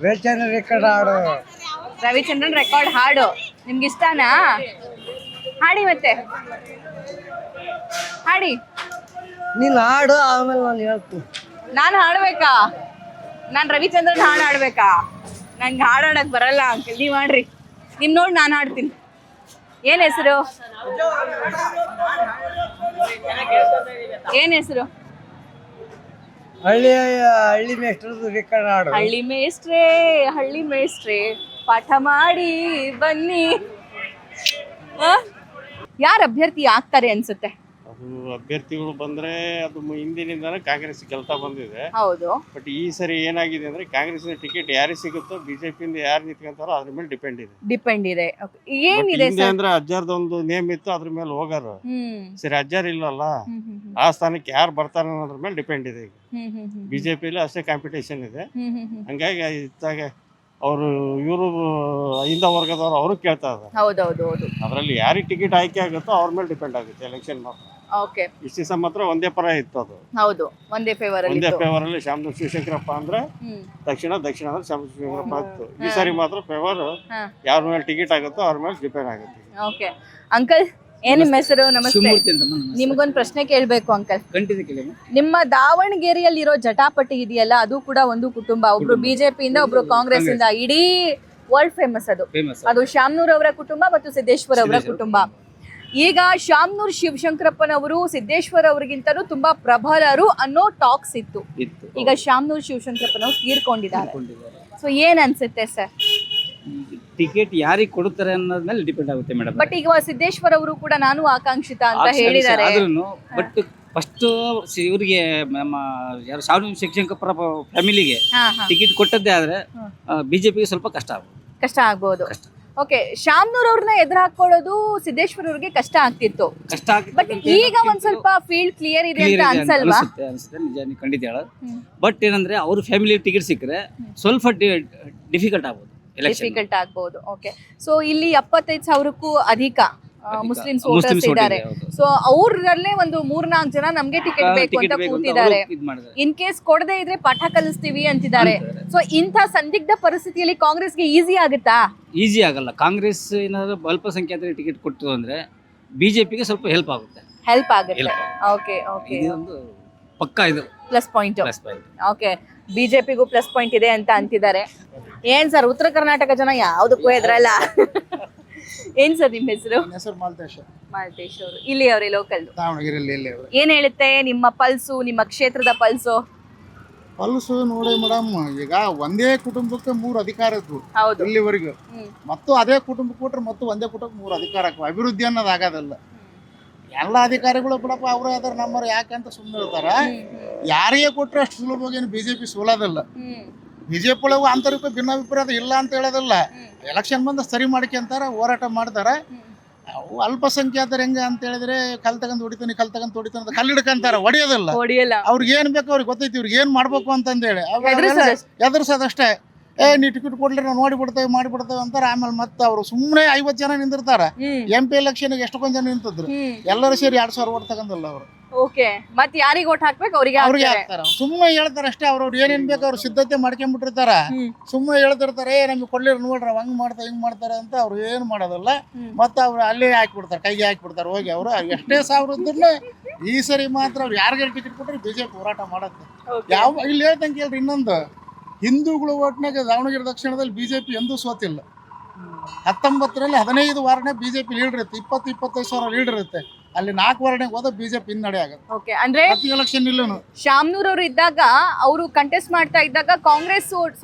ರವಿಚಂದ್ರನ್ ರೆಕಾರ್ಡ್ ಹಾಡು ನಿಮ್ಗೆ ಇಷ್ಟನಾ? ಹಾಡಿ ಮತ್ತೆ ಹಾಡಿ. ನೀನು ಹಾಡು, ಆಮೇಲೆ ನಾನು ಹೇಳ್ತೀನಿ. ನಾನು ಹಾಡ್ಬೇಕಾ? ನಾನು ರವಿಚಂದ್ರನ್ ಹಾಡು ಹಾಡ್ಬೇಕಾ? ನಂಗೆ ಹಾಡಾಡಕ್ ಬರಲ್ಲ ಅಂಕಲ್, ನೀವ್ ಹಾಡ್ರಿ. ನಿಮ್ ನೋಡಿ ನಾನು ಹಾಡ್ತೀನಿ. ಏನ್ ಹೆಸರು? ಏನ್ ಹೆಸರು? ಹಳ್ಳಿ ಮೇಷ್ಟ್ರದ್ದು ರೆಕಾರ್ಡ್ ಹಾಡು. ಹಳ್ಳಿ ಮೇಷ್ಟ್ರೇ ಪಾಠ ಮಾಡಿ ಬನ್ನಿ. ಯಾರು ಅಭ್ಯರ್ಥಿ ಆಗ್ತಾರೆ ಅನ್ಸುತ್ತೆ? ಅದು ಅಭ್ಯರ್ಥಿಗಳು ಬಂದ್ರೆ ಅದು ಹಿಂದಿನಿಂದಾನೆ ಕಾಂಗ್ರೆಸ್ ಗೆಲ್ತಾ ಬಂದಿದೆ. ಹೌದು. ಬಟ್ ಈ ಸರಿ ಏನಾಗಿದೆ ಅಂದ್ರೆ ಕಾಂಗ್ರೆಸ್ ಟಿಕೆಟ್ ಯಾರಿಗೆ ಸಿಗುತ್ತೋ ಬಿಜೆಪಿಯಿಂದ ಯಾರು ನಿಂತ್ಕೊಂತಾರೋ ಅದ್ರ ಮೇಲೆ ಡಿಪೆಂಡ್ ಇದೆ. ಏನಿದೆ ಅಂದ್ರೆ ಅಜ್ಜಾರ್ದೊಂದು ನೇಮ್ ಇತ್ತು, ಅದ್ರ ಮೇಲೆ ಹೋಗಾರ. ಸರಿ ಅಜ್ಜಾರ್ ಇಲ್ಲಲ್ಲ, ಆ ಸ್ಥಾನಕ್ಕೆ ಯಾರು ಬರ್ತಾರೆ ಅನ್ನೋದ್ರ ಮೇಲೆ ಡಿಪೆಂಡ್ ಇದೆ. ಈಗ ಬಿಜೆಪಿಯಲ್ಲಿ ಅಷ್ಟೇ ಕಾಂಪಿಟೇಷನ್ ಇದೆ. ಹಂಗಾಗಿ ಇತ್ತಾಗ ಅವರು ಇವರು ಹಿಂದ ವರ್ಗದವರು ಅವರು ಕೇಳ್ತಾ ಇದ್ದಾರೆ. ಹೌದೌದು. ಅದ್ರಲ್ಲಿ ಯಾರಿಗೆ ಟಿಕೆಟ್ ಆಯ್ಕೆ ಆಗುತ್ತೋ ಅವ್ರ ಮೇಲೆ ಡಿಪೆಂಡ್ ಆಗುತ್ತೆ ಎಲೆಕ್ಷನ್ ಮಾತ್ರ. ಓಕೆ. ಇಷ್ಟು ದಿವಸ ಮಾತ್ರ ಒಂದೇ ಪರ ಇತ್ತು. ಅದು ಹೌದು, ಒಂದೇ ಫೇವರ್ ಅಲ್ಲಿ ಶಾಮನೂರು ಶಿವಶಂಕರಪ್ಪ ಅಂದ್ರೆ ದಕ್ಷಿಣ ಅಂದ್ರೆ ಶಾಮನೂರು ಶಿವಶಂಕರಪ್ಪ ಇತ್ತು. ಈ ಸಾರಿ ಮಾತ್ರ ಫೇವರ್ ಯಾರ ಮೇಲೆ ಟಿಕೆಟ್ ಆಗುತ್ತೋ ಅವ್ರ ಮೇಲೆ ಡಿಪೆಂಡ್ ಆಗುತ್ತೆ. ಓಕೆ ಅಂಕಲ್, ಏನ್ ನಿಮ್ಮ ಹೆಸರು? ನಮಸ್ತೆ. ನಿಮ್ಗೊಂದು ಪ್ರಶ್ನೆ ಕೇಳ್ಬೇಕು ಅಂಕಲ್. ನಿಮ್ಮ ದಾವಣಗೆರೆಯಲ್ಲಿರೋ ಜಟಾಪಟಿ ಇದೆಯಲ್ಲ, ಅದು ಕೂಡ ಒಂದು ಕುಟುಂಬ. ಒಬ್ರು ಬಿಜೆಪಿಯಿಂದ, ಒಬ್ರು ಕಾಂಗ್ರೆಸ್ ಇಂದ. ಇಡೀ ವರ್ಲ್ಡ್ ಫೇಮಸ್ ಅದು ಶಾಮನೂರ್ ಅವರ ಕುಟುಂಬ ಮತ್ತು ಸಿದ್ದೇಶ್ವರ್ ಅವರ ಕುಟುಂಬ. ಈಗ ಶಾಮನೂರ್ ಶಿವಶಂಕರಪ್ಪನವರು ಸಿದ್ದೇಶ್ವರ್ ಅವರಿಗಿಂತಲೂ ತುಂಬಾ ಪ್ರಬಲರು ಅನ್ನೋ ಟಾಕ್ಸ್ ಇತ್ತು. ಈಗ ಶಾಮನೂರ್ ಶಿವಶಂಕರಪ್ಪನವರು ತೀರ್ಕೊಂಡಿದ್ದಾರೆ. ಸೊ ಏನ್ ಅನ್ಸುತ್ತೆ ಸರ್? ಟಿಕೆಟ್ ಯಾರಿಗೆ ಕೊಡುತ್ತಾರೆ ಅನ್ನೋದ್ ಮೇಲೆ ಡಿಪೆಂಡ್ ಆಗುತ್ತೆ ಮೇಡಮ್. ಬಟ್ ಈಗ ಸಿದ್ದೇಶ್ವರ್ ಅವರು ಕೂಡ ನಾನು ಆಕಾಂಕ್ಷಿತ ಅಂತ ಹೇಳಿದ್ದಾರೆ. ಬಟ್ ಫಸ್ಟ್ ಇವರಿಗೆ ನಮ್ಮ ಯಾರು ಶಾಮನೂರು ಶಿವಶಂಕರಪ್ಪ ಫ್ಯಾಮಿಲಿಗೆ ಟಿಕೆಟ್ ಕೊಟ್ಟದ್ದೇ ಆದ್ರೆ ಬಿಜೆಪಿಗೆ ಸ್ವಲ್ಪ ಕಷ್ಟ ಆಗ್ಬೋದು. ಓಕೆ, ಶಾಮನೂರ್ ಅವ್ರನ್ನ ಎದುರು ಹಾಕೊಳ್ಳೋದು ಸಿದ್ದೇಶ್ವರ್ ಅವ್ರಿಗೆ ಕಷ್ಟ ಆಗ್ತಿತ್ತು. ಬಟ್ ಈಗ ಒಂದ್ ಸ್ವಲ್ಪ ಫೀಲ್ಡ್ ಕ್ಲಿಯರ್ ಇದೆ ಅಂತ ಅನ್ಸಲ್ವಾ? ಅನ್ಸುತ್ತೆ, ನಿಜ, ಖಂಡಿತ ಹೇಳ. ಬಟ್ ಏನಂದ್ರೆ ಅವ್ರ ಫ್ಯಾಮಿಲಿ ಟಿಕೆಟ್ ಸಿಕ್ಕರೆ ಸ್ವಲ್ಪ ಡಿಫಿಕಲ್ಟ್ ಆಗ್ಬೋದು. ಓಕೆ, ಸೊ ಇಲ್ಲಿ 75,000ಕ್ಕೂ ಅಧಿಕ ಮುಸ್ಲಿಮ್ಸ್ ವೋಟರ್ಸ್ ಇದ್ದಾರೆ. ಸೊ ಅವ್ರಲ್ಲೇ ಒಂದು 3-4 ಜನ ನಮ್ಗೆ ಟಿಕೆಟ್ ಬೇಕು ಅಂತ ಕೂತಿದ್ದಾರೆ. ಇನ್ ಕೇಸ್ ಕೊಡದೆ ಇದ್ರೆ ಪಾಠ ಕಲಿಸ್ತೀವಿ ಅಂತಿದ್ದಾರೆ. ಸೊ ಇಂಥ ಸಂದಿಗ್ಧ ಪರಿಸ್ಥಿತಿಯಲ್ಲಿ ಕಾಂಗ್ರೆಸ್ಗೆ ಈಸಿ ಆಗುತ್ತಾ? ಈಸಿ ಆಗಲ್ಲ. ಕಾಂಗ್ರೆಸ್ ಏನಾದ್ರು ಅಲ್ಪಸಂಖ್ಯಾತರಿಗೆ ಟಿಕೆಟ್ ಕೊಟ್ಟು ಅಂದ್ರೆ ಬಿಜೆಪಿಗೆ ಸ್ವಲ್ಪ ಹೆಲ್ಪ್ ಆಗುತ್ತೆ. ಓಕೆ, ಇದೊಂದು ಪಕ್ಕಾ ಇದು ಪ್ಲಸ್ ಪಾಯಿಂಟ್. ಓಕೆ, ಬಿಜೆಪಿಗೂ ಪ್ಲಸ್ ಪಾಯಿಂಟ್ ಇದೆ ಅಂತ ಅಂತಿದ್ದಾರೆ. ಏನ್ ಸರ್, ಉತ್ತರ ಕರ್ನಾಟಕ ಜನ ಯಾವ್ದಕ್ಕೂ ಎದ್ರಲ್ಲ. ಏನ್ ಸರ್ ನಿಮ್ಮ ಹೆಸರು? ಮಾಲ್ತೇಶ್ ಅವರು. ಇಲ್ಲಿ ಅವರೇ ಲೋಕಲ್ ದಾವಣಗೆರೆಯಲ್ಲಿ. ಏನ್ ಹೇಳುತ್ತೆ ನಿಮ್ಮ ಪಲ್ಸು, ನಿಮ್ಮ ಕ್ಷೇತ್ರದ ಪಲ್ಸು ನೋಡಿ ಮೇಡಮ್, ಈಗ ಒಂದೇ ಕುಟುಂಬಕ್ಕೆ 3 ಅಧಿಕಾರ ಇತ್ತು ಹೌದು ಇಲ್ಲಿವರೆಗೂ. ಮತ್ತು ಅದೇ ಕುಟುಂಬಕ್ಕೆ ಕೊಟ್ರೆ ಮತ್ತು ಒಂದೇ ಕುಟುಂಬಕ್ಕೆ 3 ಅಧಿಕಾರ. ಅಭಿವೃದ್ಧಿ ಅನ್ನೋದು ಆಗೋದಲ್ಲ. ಎಲ್ಲ ಅಧಿಕಾರಿಗಳು ಬಿಡಪ್ಪ ಅವರೇ ಅದಾರ ನಮ್ಮರು ಯಾಕಂತ ಸುಮ್ಮನೆ ಇರ್ತಾರ. ಯಾರಿಗೆ ಕೊಟ್ರೆ ಅಷ್ಟು ಸುಲಭವಾಗಿ ಏನು ಬಿಜೆಪಿ ಸೋಲೋದಲ್ಲ. ಬಿಜೆಪಿ ಒಳಗೂ ಆಂತರಿಕ ಭಿನ್ನಾಭಿಪ್ರಾಯ ಇಲ್ಲ ಅಂತ ಹೇಳೋದಲ್ಲ. ಎಲೆಕ್ಷನ್ ಬಂದ ಸರಿ ಮಾಡ್ಕೊಂತಾರ, ಹೋರಾಟ ಮಾಡ್ತಾರ. ಅಲ್ಪಸಂಖ್ಯಾತರು ಹೆಂಗ ಅಂತ ಹೇಳಿದ್ರೆ ಕಲ್ ತಗೊಂಡ್ ಹೊಡಿತಾನೆ ಅಂತ ಕಲ್ ಹಿಡ್ಕಂತಾರ, ಹೊಡಿಯೋದಲ್ಲ. ಅವ್ರಿಗೆ ಏನ್ ಬೇಕು ಅವ್ರಿಗೆ ಗೊತ್ತೈತಿ, ಇವ್ರಿಗೆ ಏನ್ ಮಾಡ್ಬೇಕು ಅಂತಂದೇಳಿ ಎದುರ್ಸೋದಷ್ಟೇ. ನೀ ಟಿಕೆಟ್ ಕೊಡ್ಲಿ ನಾವು ಮಾಡಿಬಿಡ್ತೇವೆ ಅಂತಾರ. ಆಮೇಲೆ ಮತ್ತೆ ಅವ್ರು ಸುಮ್ಮನೆ 50 ಜನ ನಿಂದಿರ್ತಾರ. MP ಎಲೆಕ್ಷನ್ ಎಷ್ಟೊಂದ್ ಜನ ನಿಂತಿದ್ರು, ಎಲ್ಲರೂ ಸೇರಿ 2,000 ಓಟ್ ತಗೊಂಡಲ್ಲ ಅವರು. ಓಕೆ, ಮತ್ತೆ ಯಾರಿಗೆ ಓಟ್ ಹಾಕ್ಬೇಕು ಅವ್ರಿಗೆ ಹಾಕ್ತಾರ. ಸುಮ್ಮನೆ ಹೇಳ್ತಾರ ಅಷ್ಟೇ. ಅವ್ರವ್ರು ಏನೇನ್ ಬೇಕು ಅವ್ರು ಸಿದ್ಧತೆ ಮಾಡ್ಕೊಂಡ್ಬಿಟ್ಟಿರ್ತಾರ. ಸುಮ್ಮನೆ ಹೇಳ್ತಿರ್ತಾರೆ, ನಮ್ಗೆ ಕೊಡ್ಲಿರ ನೋಡ್ರ ಹಂಗ್ ಮಾಡ್ತಾರೆ ಹಿಂಗ್ ಮಾಡ್ತಾರೆ ಅಂತ. ಅವ್ರು ಏನ್ ಮಾಡೋದಲ್ಲ. ಮತ್ತೆ ಅವ್ರು ಅಲ್ಲೇ ಹಾಕ್ಬಿಡ್ತಾರೆ, ಕೈಗೆ ಹಾಕ್ಬಿಡ್ತಾರೆ ಹೋಗಿ. ಅವ್ರು ಎಷ್ಟೇ ಸಾವಿರ ಇದ್ರೂ ಈ ಸರಿ ಮಾತ್ರ ಅವ್ರು ಯಾರಿಗಾರು ಟಿಕೆಟ್ ಕೊಟ್ರೆ ಬಿಜೆಪಿ ಹೋರಾಟ ಮಾಡತ್ತೆ. ಯಾವ ಇಲ್ಲಿ ಹೇಳ್ತಂಗೆ ಕೇಳ್ರಿ, ಇನ್ನೊಂದು ಹಿಂದೂಗಳು ಓಟ್ನಾಗ ದಾವಣಗೆರೆ ದಕ್ಷಿಣದಲ್ಲಿ ಬಿಜೆಪಿ ಎಂದೂ ಸೋತಿಲ್ಲ. 19ರಲ್ಲಿ 15 ವಾರ್ಡ್ನಾಗ ಬಿಜೆಪಿ ಲೀಡರ್ ಇರುತ್ತೆ. 20-25 ಸಾವಿರ ಲೀಡರ್ ಇರುತ್ತೆ. ಅಲ್ಲಿ 4 ವಾರ್ಡ್ನಾಗ ಹೋದ ಬಿಜೆಪಿ ಹಿನ್ನಡೆ ಆಗುತ್ತೆ. ಓಕೆ, ಅಂದ್ರೆ ಎಲೆಕ್ಷನ್ ಇಲ್ಲೂ ಶಾಮನೂರ್ ಅವರು ಇದ್ದಾಗ, ಅವರು ಕಂಟೆಸ್ಟ್ ಮಾಡ್ತಾ ಇದ್ದಾಗ ಕಾಂಗ್ರೆಸ್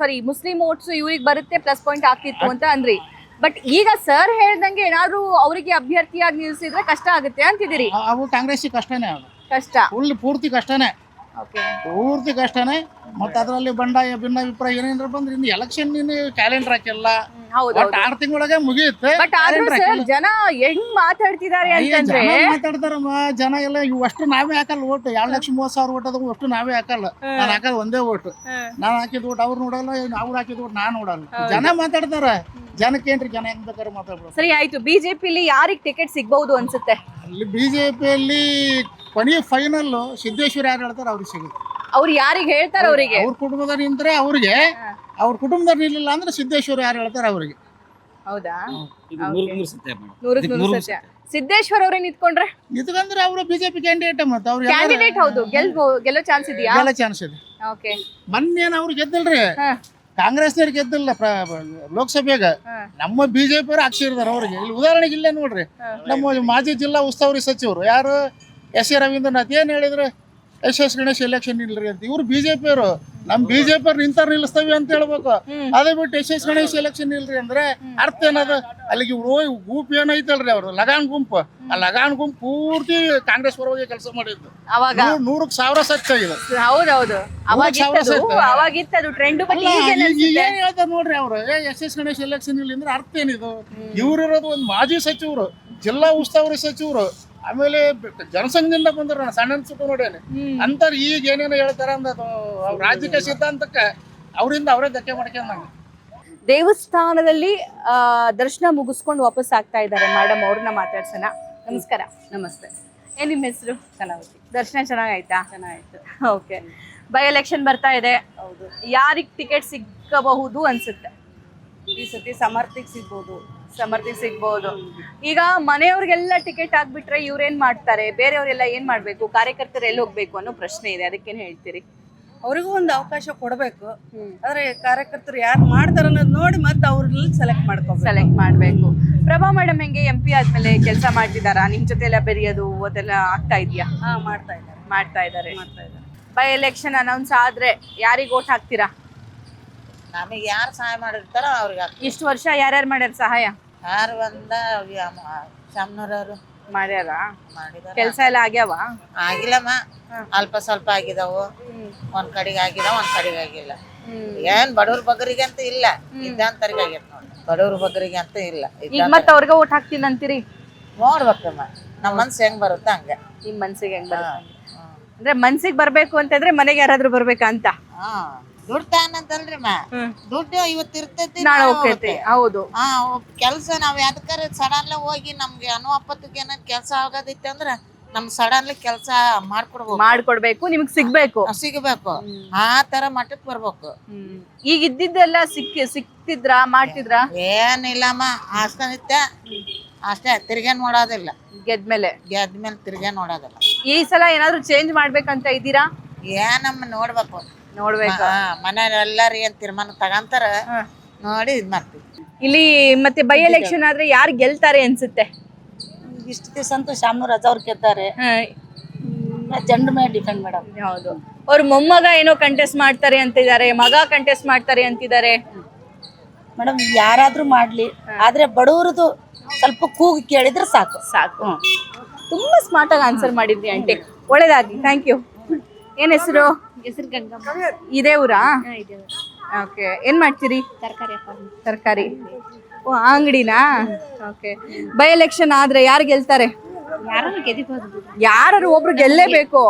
ಮುಸ್ಲಿಂ ಓಟ್ಸ್ ಇವ್ರಿಗೆ ಬರುತ್ತೆ, ಪ್ಲಸ್ ಪಾಯಿಂಟ್ ಆಗ್ತಿತ್ತು ಅಂತ ಅಂದ್ರಿ. ಬಟ್ ಈಗ ಸರ್ ಹೇಳ್ದಂಗೆ ಏನಾದ್ರು ಅವರಿಗೆ ಅಭ್ಯರ್ಥಿಯಾಗಿ ನಿಲ್ಸಿದ್ರೆ ಕಷ್ಟ ಆಗುತ್ತೆ ಅಂತಿದ್ದೀರಿ. ಅವು ಕಾಂಗ್ರೆಸ್ ಕಷ್ಟನೇ, ಕಷ್ಟ ಪೂರ್ತಿ ಕಷ್ಟನೇ, ಪೂರ್ತಿ ಕಷ್ಟನೇ. ಮತ್ತೆ ಅದರಲ್ಲಿ ಬಂಡಾಯ ಭಿನ್ನಾಭಿಪ್ರಾಯ ಏನೇನ್ರ ಬಂದ್ರೆ ಇನ್ನು ಎಲೆಕ್ಷನ್ ಕ್ಯಾಲೆಂಡರ್ ಹಾಕಿಲ್ಲ. 6 ತಿಂಗಳೊಳಗೆ ಮುಗಿಯುತ್ತೆ. ಜನ ಹೆಂಗ್ ಮಾತಾಡ್ತಿದ್ದಾರೆ ಅಂತಂದ್ರೆ, ಮಾತಾಡ್ತಾರಮ್ಮ ಜನ ಎಲ್ಲ. ಇವು ಅಷ್ಟು ನಾವೇ ಹಾಕಲ್ಲ ಓಟ್. 2,30,000 ಓಟ್ ಅದ, ಅಷ್ಟು ನಾವೇ ಹಾಕಲ್ಲ. ನಾನು ಹಾಕೋದು ಒಂದೇ ಓಟ್. ನಾನು ಹಾಕಿದ ಓಟ್ ಅವ್ರು ನೋಡಲ್ಲ, ಅವ್ರು ಹಾಕಿದ ಓಟ್ ನಾನು ನೋಡಲ್ಲ. ಜನ ಮಾತಾಡ್ತಾರ. ಜನಕ್ಕೇನ್ರಿ, ಜನ ಹೆಂಗ್ ಬೇಕಾದ್ರೆ ಮಾತಾಡ್ಬೋದು. ಸರಿ ಆಯ್ತು, ಬಿಜೆಪಿಲಿ ಯಾರಿಗೆ ಟಿಕೆಟ್ ಸಿಗ್ಬಹುದು ಅನ್ಸುತ್ತೆ? ಅಲ್ಲಿ ಬಿಜೆಪಿಯಲ್ಲಿ ಕೊನೆಯ ಫೈನಲ್ ಸಿದ್ದೇಶ್ವರ ಯಾರು ಹೇಳ್ತಾರೆ ಅವ್ರಿಗೆ ಸಿಗುತ್ತೆ. ಅವ್ರು ಯಾರಿಗೆ ಹೇಳ್ತಾರೆ ಅವರಿಗೆ? ಅವ್ರ ಕುಟುಂಬದ ನಿಂತ್ರೆ ಅವ್ರಿಗೆ ಅವ್ರ ಕುಟುಂಬದವ್ರು ನಿಲ್ಲಿಲ್ಲ ಅಂದ್ರೆ ಸಿದ್ದೇಶ್ವರ ಯಾರು ಹೇಳ್ತಾರೆ ಅವರಿಗೆ. ಹೌದಾ? ನೂರಕ್ಕೆ ಸತ್ಯ ಮೇಡಮ್. ನೂರಕ್ಕೆ ನೂರು ಸತ್ಯ. ಸಿದ್ದೇಶ್ವರ್ ಅವರೇ ನಿಂತ್ಕೊಂಡ್ರೆ ನಿಂತ್ಕಂದ್ರೆ ಅವರು ಬಿಜೆಪಿ ಕ್ಯಾಂಡಿಡೇಟ್ ಮತ್ತೆ ಅವ್ರು ಕ್ಯಾಂಡಿಡೇಟ್ ಹೌದು, ಗೆಲ್ಲೋ ಚಾನ್ಸ್ ಇದೆಯಾ? ಗೆಲ್ಲ ಚಾನ್ಸ್ ಇದೆ. ಓಕೆ. ಮೊನ್ನೇನು ಅವ್ರು ಗೆದ್ದಿಲ್ರಿ, ಕಾಂಗ್ರೆಸ್ನವ್ರು ಗೆದ್ದಿಲ್ಲ ಲೋಕಸಭೆಗ. ನಮ್ಮ ಬಿಜೆಪಿ ಅವ್ರು ಹಾಕ್ಸಿರ್ದಾರ ಅವ್ರಿಗೆ. ಇಲ್ಲಿ ಉದಾಹರಣೆಗೆ ಇಲ್ಲೇ ನೋಡ್ರಿ, ನಮ್ಮ ಮಾಜಿ ಜಿಲ್ಲಾ ಉಸ್ತುವಾರಿ ಸಚಿವರು ಯಾರು ಎಸ್ ಎ ರವೀಂದ್ರನಾಥ್ ಏನ್ ಹೇಳಿದ್ರು, ಎಸ್ ಗಣೇಶ್ ಎಲೆಕ್ಷನ್ ಇಲ್ರಿ ಅಂತ. ಇವ್ರು ಬಿಜೆಪಿ ಅವರು, ನಮ್ ಬಿಜೆಪಿ ಅವ್ರು ನಿಂತಾರ ನಿಲ್ಲಿಸ್ತೇವೆ ಅಂತ ಹೇಳ್ಬೇಕು. ಅದೇ ಬಿಟ್ಟು ಎಸ್ ಗಣೇಶ್ ಎಲೆಕ್ಷನ್ ಇಲ್ರಿ ಅಂದ್ರೆ ಅರ್ಥ ಏನದ? ಅಲ್ಲಿಗೆ ಗುಂಪು ಏನೈತಲ್ರಿ ಅವ್ರು ಲಗಾನ್ ಗುಂಪು, ಆ ಲಗಾನ್ ಗುಂಪು ಪೂರ್ತಿ ಕಾಂಗ್ರೆಸ್ ಪರವಾಗಿ ಕೆಲಸ ಮಾಡಿದ್ದು. ಅವಾಗ 100,000 ಸಚ್ಚಾಗಿದೆ. ಹೌದೌದು, ಅವಾಗಿತ್ತದು ಟ್ರೆಂಡ್. ಏನ್ ಹೇಳ್ತಾರೆ ನೋಡ್ರಿ ಅವ್ರು, ಎಸ್ ಗಣೇಶ್ ಎಲೆಕ್ಷನ್ ಇಲ್ಲ ಅಂದ್ರೆ ಅರ್ಥ ಏನಿದು? ಇವ್ರು ಇರೋದು ಒಂದು ಮಾಜಿ ಸಚಿವರು, ಜಿಲ್ಲಾ ಉಸ್ತುವಾರಿ ಸಚಿವರು, ಆಮೇಲೆ ಜನಸಂಘದಿಂದ ಬಂದ್ರು ಸಣ್ಣ ಸುಟ್ಟು ನೋಡೇನೆ ಅಂತಾರ. ಈಗ ಏನೇನೋ ಹೇಳ್ತಾರ ಅಂದದು ರಾಜಕೀಯ ಸಿದ್ಧಾಂತಕ್ಕೆ ಅವರಿಂದ ಅವರೇ ಧಕ್ಕೆ ಮಾಡ್ಕೊಂಡಂಗೆ. ದೇವಸ್ಥಾನದಲ್ಲಿ ದರ್ಶನ ಮುಗಿಸ್ಕೊಂಡು ವಾಪಸ್ ಆಗ್ತಾ ಇದ್ದಾರೆ ಮೇಡಮ್, ಅವ್ರನ್ನ ಮಾತಾಡ್ಸೋಣ. ನಮಸ್ಕಾರ. ನಮಸ್ತೆ. ಏನ್ ನಿಮ್ಮ ಹೆಸರು? ಕಲಾವತಿ. ದರ್ಶನ ಚೆನ್ನಾಗಾಯ್ತಾ? ಚೆನ್ನಾಗಾಯ್ತು. ಓಕೆ. ಬೈ ಎಲೆಕ್ಷನ್ ಬರ್ತಾ ಇದೆ. ಹೌದು. ಯಾರಿಗೆ ಟಿಕೆಟ್ ಸಿಗಬಹುದು ಅನ್ಸುತ್ತೆ? ಈ ಸತಿ ಸಮರ್ಥಿಗೆ ಸಿಗ್ಬೋದು. ಈಗ ಮನೆಯವ್ರಿಗೆಲ್ಲ ಟಿಕೆಟ್ ಆಗ್ಬಿಟ್ರೆ ಇವ್ರೇನ್ ಮಾಡ್ತಾರೆ, ಬೇರೆಯವರೆಲ್ಲ ಏನ್ ಮಾಡ್ಬೇಕು, ಕಾರ್ಯಕರ್ತರು ಎಲ್ಲಿ ಹೋಗ್ಬೇಕು ಅನ್ನೋ ಪ್ರಶ್ನೆ ಇದೆ. ಅದಕ್ಕೇನ್ ಹೇಳ್ತೀರಿ? ಅವ್ರಿಗೂ ಒಂದು ಅವಕಾಶ ಕೊಡಬೇಕು. ಆದ್ರೆ ಕಾರ್ಯಕರ್ತರು ಯಾರು ಮಾಡ್ತಾರ ಅನ್ನೋದು ನೋಡಿ ಮತ್ತೆ ಅವ್ರಲ್ಲಿ ಸೆಲೆಕ್ಟ್ ಮಾಡ್ಬೇಕು. ಪ್ರಭಾ ಮೇಡಮ್ ಹೆಂಗೆ MP ಆದ್ಮೇಲೆ ಕೆಲಸ ಮಾಡ್ತಿದಾರಾ? ನಿಮ್ ಜೊತೆ ಎಲ್ಲ ಬೆರೆಯೋದು ಅದೆಲ್ಲ ಆಗ್ತಾ ಇದೆಯಾ? ಮಾಡ್ತಾ ಇದ್ದಾರೆ. ಬೈ ಎಲೆಕ್ಷನ್ ಅನೌನ್ಸ್ ಆದ್ರೆ ಯಾರಿಗೆ ವೋಟ್ ಹಾಕ್ತೀರಾ? ನಮಗೆ ಯಾರು ಸಹಾಯ ಮಾಡಿರ್ತಾರ ಅವ್ರಿಗೆ. ಇಷ್ಟು ವರ್ಷ ಯಾರ್ಯಾರು ಮಾಡ್ಯಾರ ಸಹಾಯ? ಯಾರು ಬಂದ ಶಾಮನೂರವ್ರು ಮಾಡ್ಯಾರ? ಕೆಲಸ ಎಲ್ಲ ಆಗ್ಯಾವ? ಆಗಿಲ್ಲಮ್ಮ, ಅಲ್ಪ ಸ್ವಲ್ಪ ಆಗಿದಾವು. ಒಂದ್ ಕಡೆಗೆ ಆಗಿದಾವ, ಒಂದ್ ಕಡೆಗೆ ಆಗಿಲ್ಲ. ಏನ್ ಬಡವ್ರ ಬಗ್ಗರಿಗೆ ಅಂತ ಇಲ್ಲ, ಇದ್ದಂತರಿಗೆ ಆಗೈತೆ ನೋಡಿ. ಬಡವ್ರ ಬಗ್ಗರಿಗೆ ಅಂತ ಇಲ್ಲ. ಈಗ ಮತ್ತೆ ಅವ್ರಿಗೆ ವೋಟ್ ಹಾಕ್ತೀನಿ ಅಂತೀರಿ? ನೋಡ್ಬೇಕಮ್ಮ, ನಮ್ಮ ಮನ್ಸು ಹೆಂಗ್ ಬರುತ್ತೆ ಹಂಗ. ನಿಮ್ ಮನ್ಸಿಗೆ ಹೆಂಗ್ ಬರುತ್ತೆ ಅಂದ್ರೆ ಮನ್ಸಿಗೆ ಬರ್ಬೇಕು ಅಂತಂದ್ರೆ ಮನೆಗೆ ಯಾರಾದ್ರೂ ಬರ್ಬೇಕಾ ಅಂತ? ದುಡ್ಡು ತಾನಂತಲ್ರಿ ದುಡ್ಡು ಇವತ್ತು ಇರ್ತೈತಿ, ನಾಳೆ ಹೋಗ್ತೈತಿ. ಹೌದು. ಕೆಲ್ಸ ನಾವ್ ಯಾವ್ದಕ್ಕಾರ ಸಡನ್ಲಿ ಹೋಗಿ ನಮ್ಗೆ ಅನುವಾಪತ್ತಿಗೆ ಏನಾದ್ರು ಕೆಲ್ಸ ಆಗೋದಿತ್ತು ಅಂದ್ರ ನಮ್ ಸಡನ್ಲಿ ಕೆಲ್ಸ ಮಾಡ್ಕೊಡ್ಬೇಕು, ನಿಮ್ಗೆ ಸಿಗ್ಬೇಕು. ಆ ತರ ಮಟ್ಟಕ್ ಬರ್ಬೇಕು. ಈಗ ಇದ್ದಿದ್ದೆಲ್ಲ ಸಿಕ್ತಿದ್ರ ಮಾಡ್ತಿದ್ರ? ಏನಿಲ್ಲಮ್ಮ, ಅಷ್ಟೇ ಅಷ್ಟೇ. ತಿರ್ಗೇ ನೋಡೋದಿಲ್ಲ. ಗೆದ್ಮೇಲೆ ತಿರ್ಗೇ ನೋಡೋದಿಲ್ಲ. ಈ ಸಲ ಏನಾದ್ರು ಚೇಂಜ್ ಮಾಡ್ಬೇಕಂತ ಇದ್ದೀರಾ? ಏನಮ್ಮ ನೋಡ್ಬೇಕು. ಮನೆಯವ್ರೆಲ್ಲಾರು ಏನ್ ತೀರ್ಮಾನ ತಗಂತಾರ ನೋಡಿ ಇದ್ ಮಾಡ್ತೀವಿ. ಇಲ್ಲಿ ಮತ್ತೆ ಬೈ ಎಲೆಕ್ಷನ್ ಆದ್ರೆ ಯಾರು ಗೆಲ್ತಾರೆ ಅನ್ಸುತ್ತೆ? ಇಷ್ಟು ದಿವಸ ಅಂತೂ ಶಾಮನೂರ್ ರಾಜ್ ಅವ್ರು ಗೆದ್ದಾರೆ. ಜನರ ಮೇಲೆ ಡಿಪೆಂಡ್ ಮೇಡಮ್. ಹೌದು. ಅವ್ರ ಮೊಮ್ಮಗ ಏನೋ ಕಂಟೆಸ್ಟ್ ಮಾಡ್ತಾರೆ ಅಂತಿದ್ದಾರೆ, ಮಗ ಕಂಟೆಸ್ಟ್ ಮಾಡ್ತಾರೆ ಅಂತಿದ್ದಾರೆ. ಮೇಡಮ್ ಯಾರಾದ್ರೂ ಮಾಡ್ಲಿ, ಆದ್ರೆ ಬಡವ್ರದ್ದು ಸ್ವಲ್ಪ ಕೂಗು ಕೇಳಿದ್ರೆ ಸಾಕು. ತುಂಬಾ ಸ್ಮಾರ್ಟ್ ಆಗಿ ಆನ್ಸರ್ ಮಾಡಿದ್ರಿ ಆಂಟಿ, ಒಳ್ಳೇದಾಗ್ಲಿ. Thank you. ಏನ್ ಹೆಸರು? ಇದೇ ಊರಾ? ಓಕೆ. ಏನ್ ಮಾಡ್ತೀರಿ? ತರಕಾರಿ. ಓ, ಅಂಗಡಿನಾ? ಓಕೆ. ಬೈ ಎಲೆಕ್ಷನ್ ಆದ್ರೆ ಯಾರು ಗೆಲ್ತಾರೆ? ಯಾರು ಒಬ್ರು ಗೆಲ್ಲೇಬೇಕು.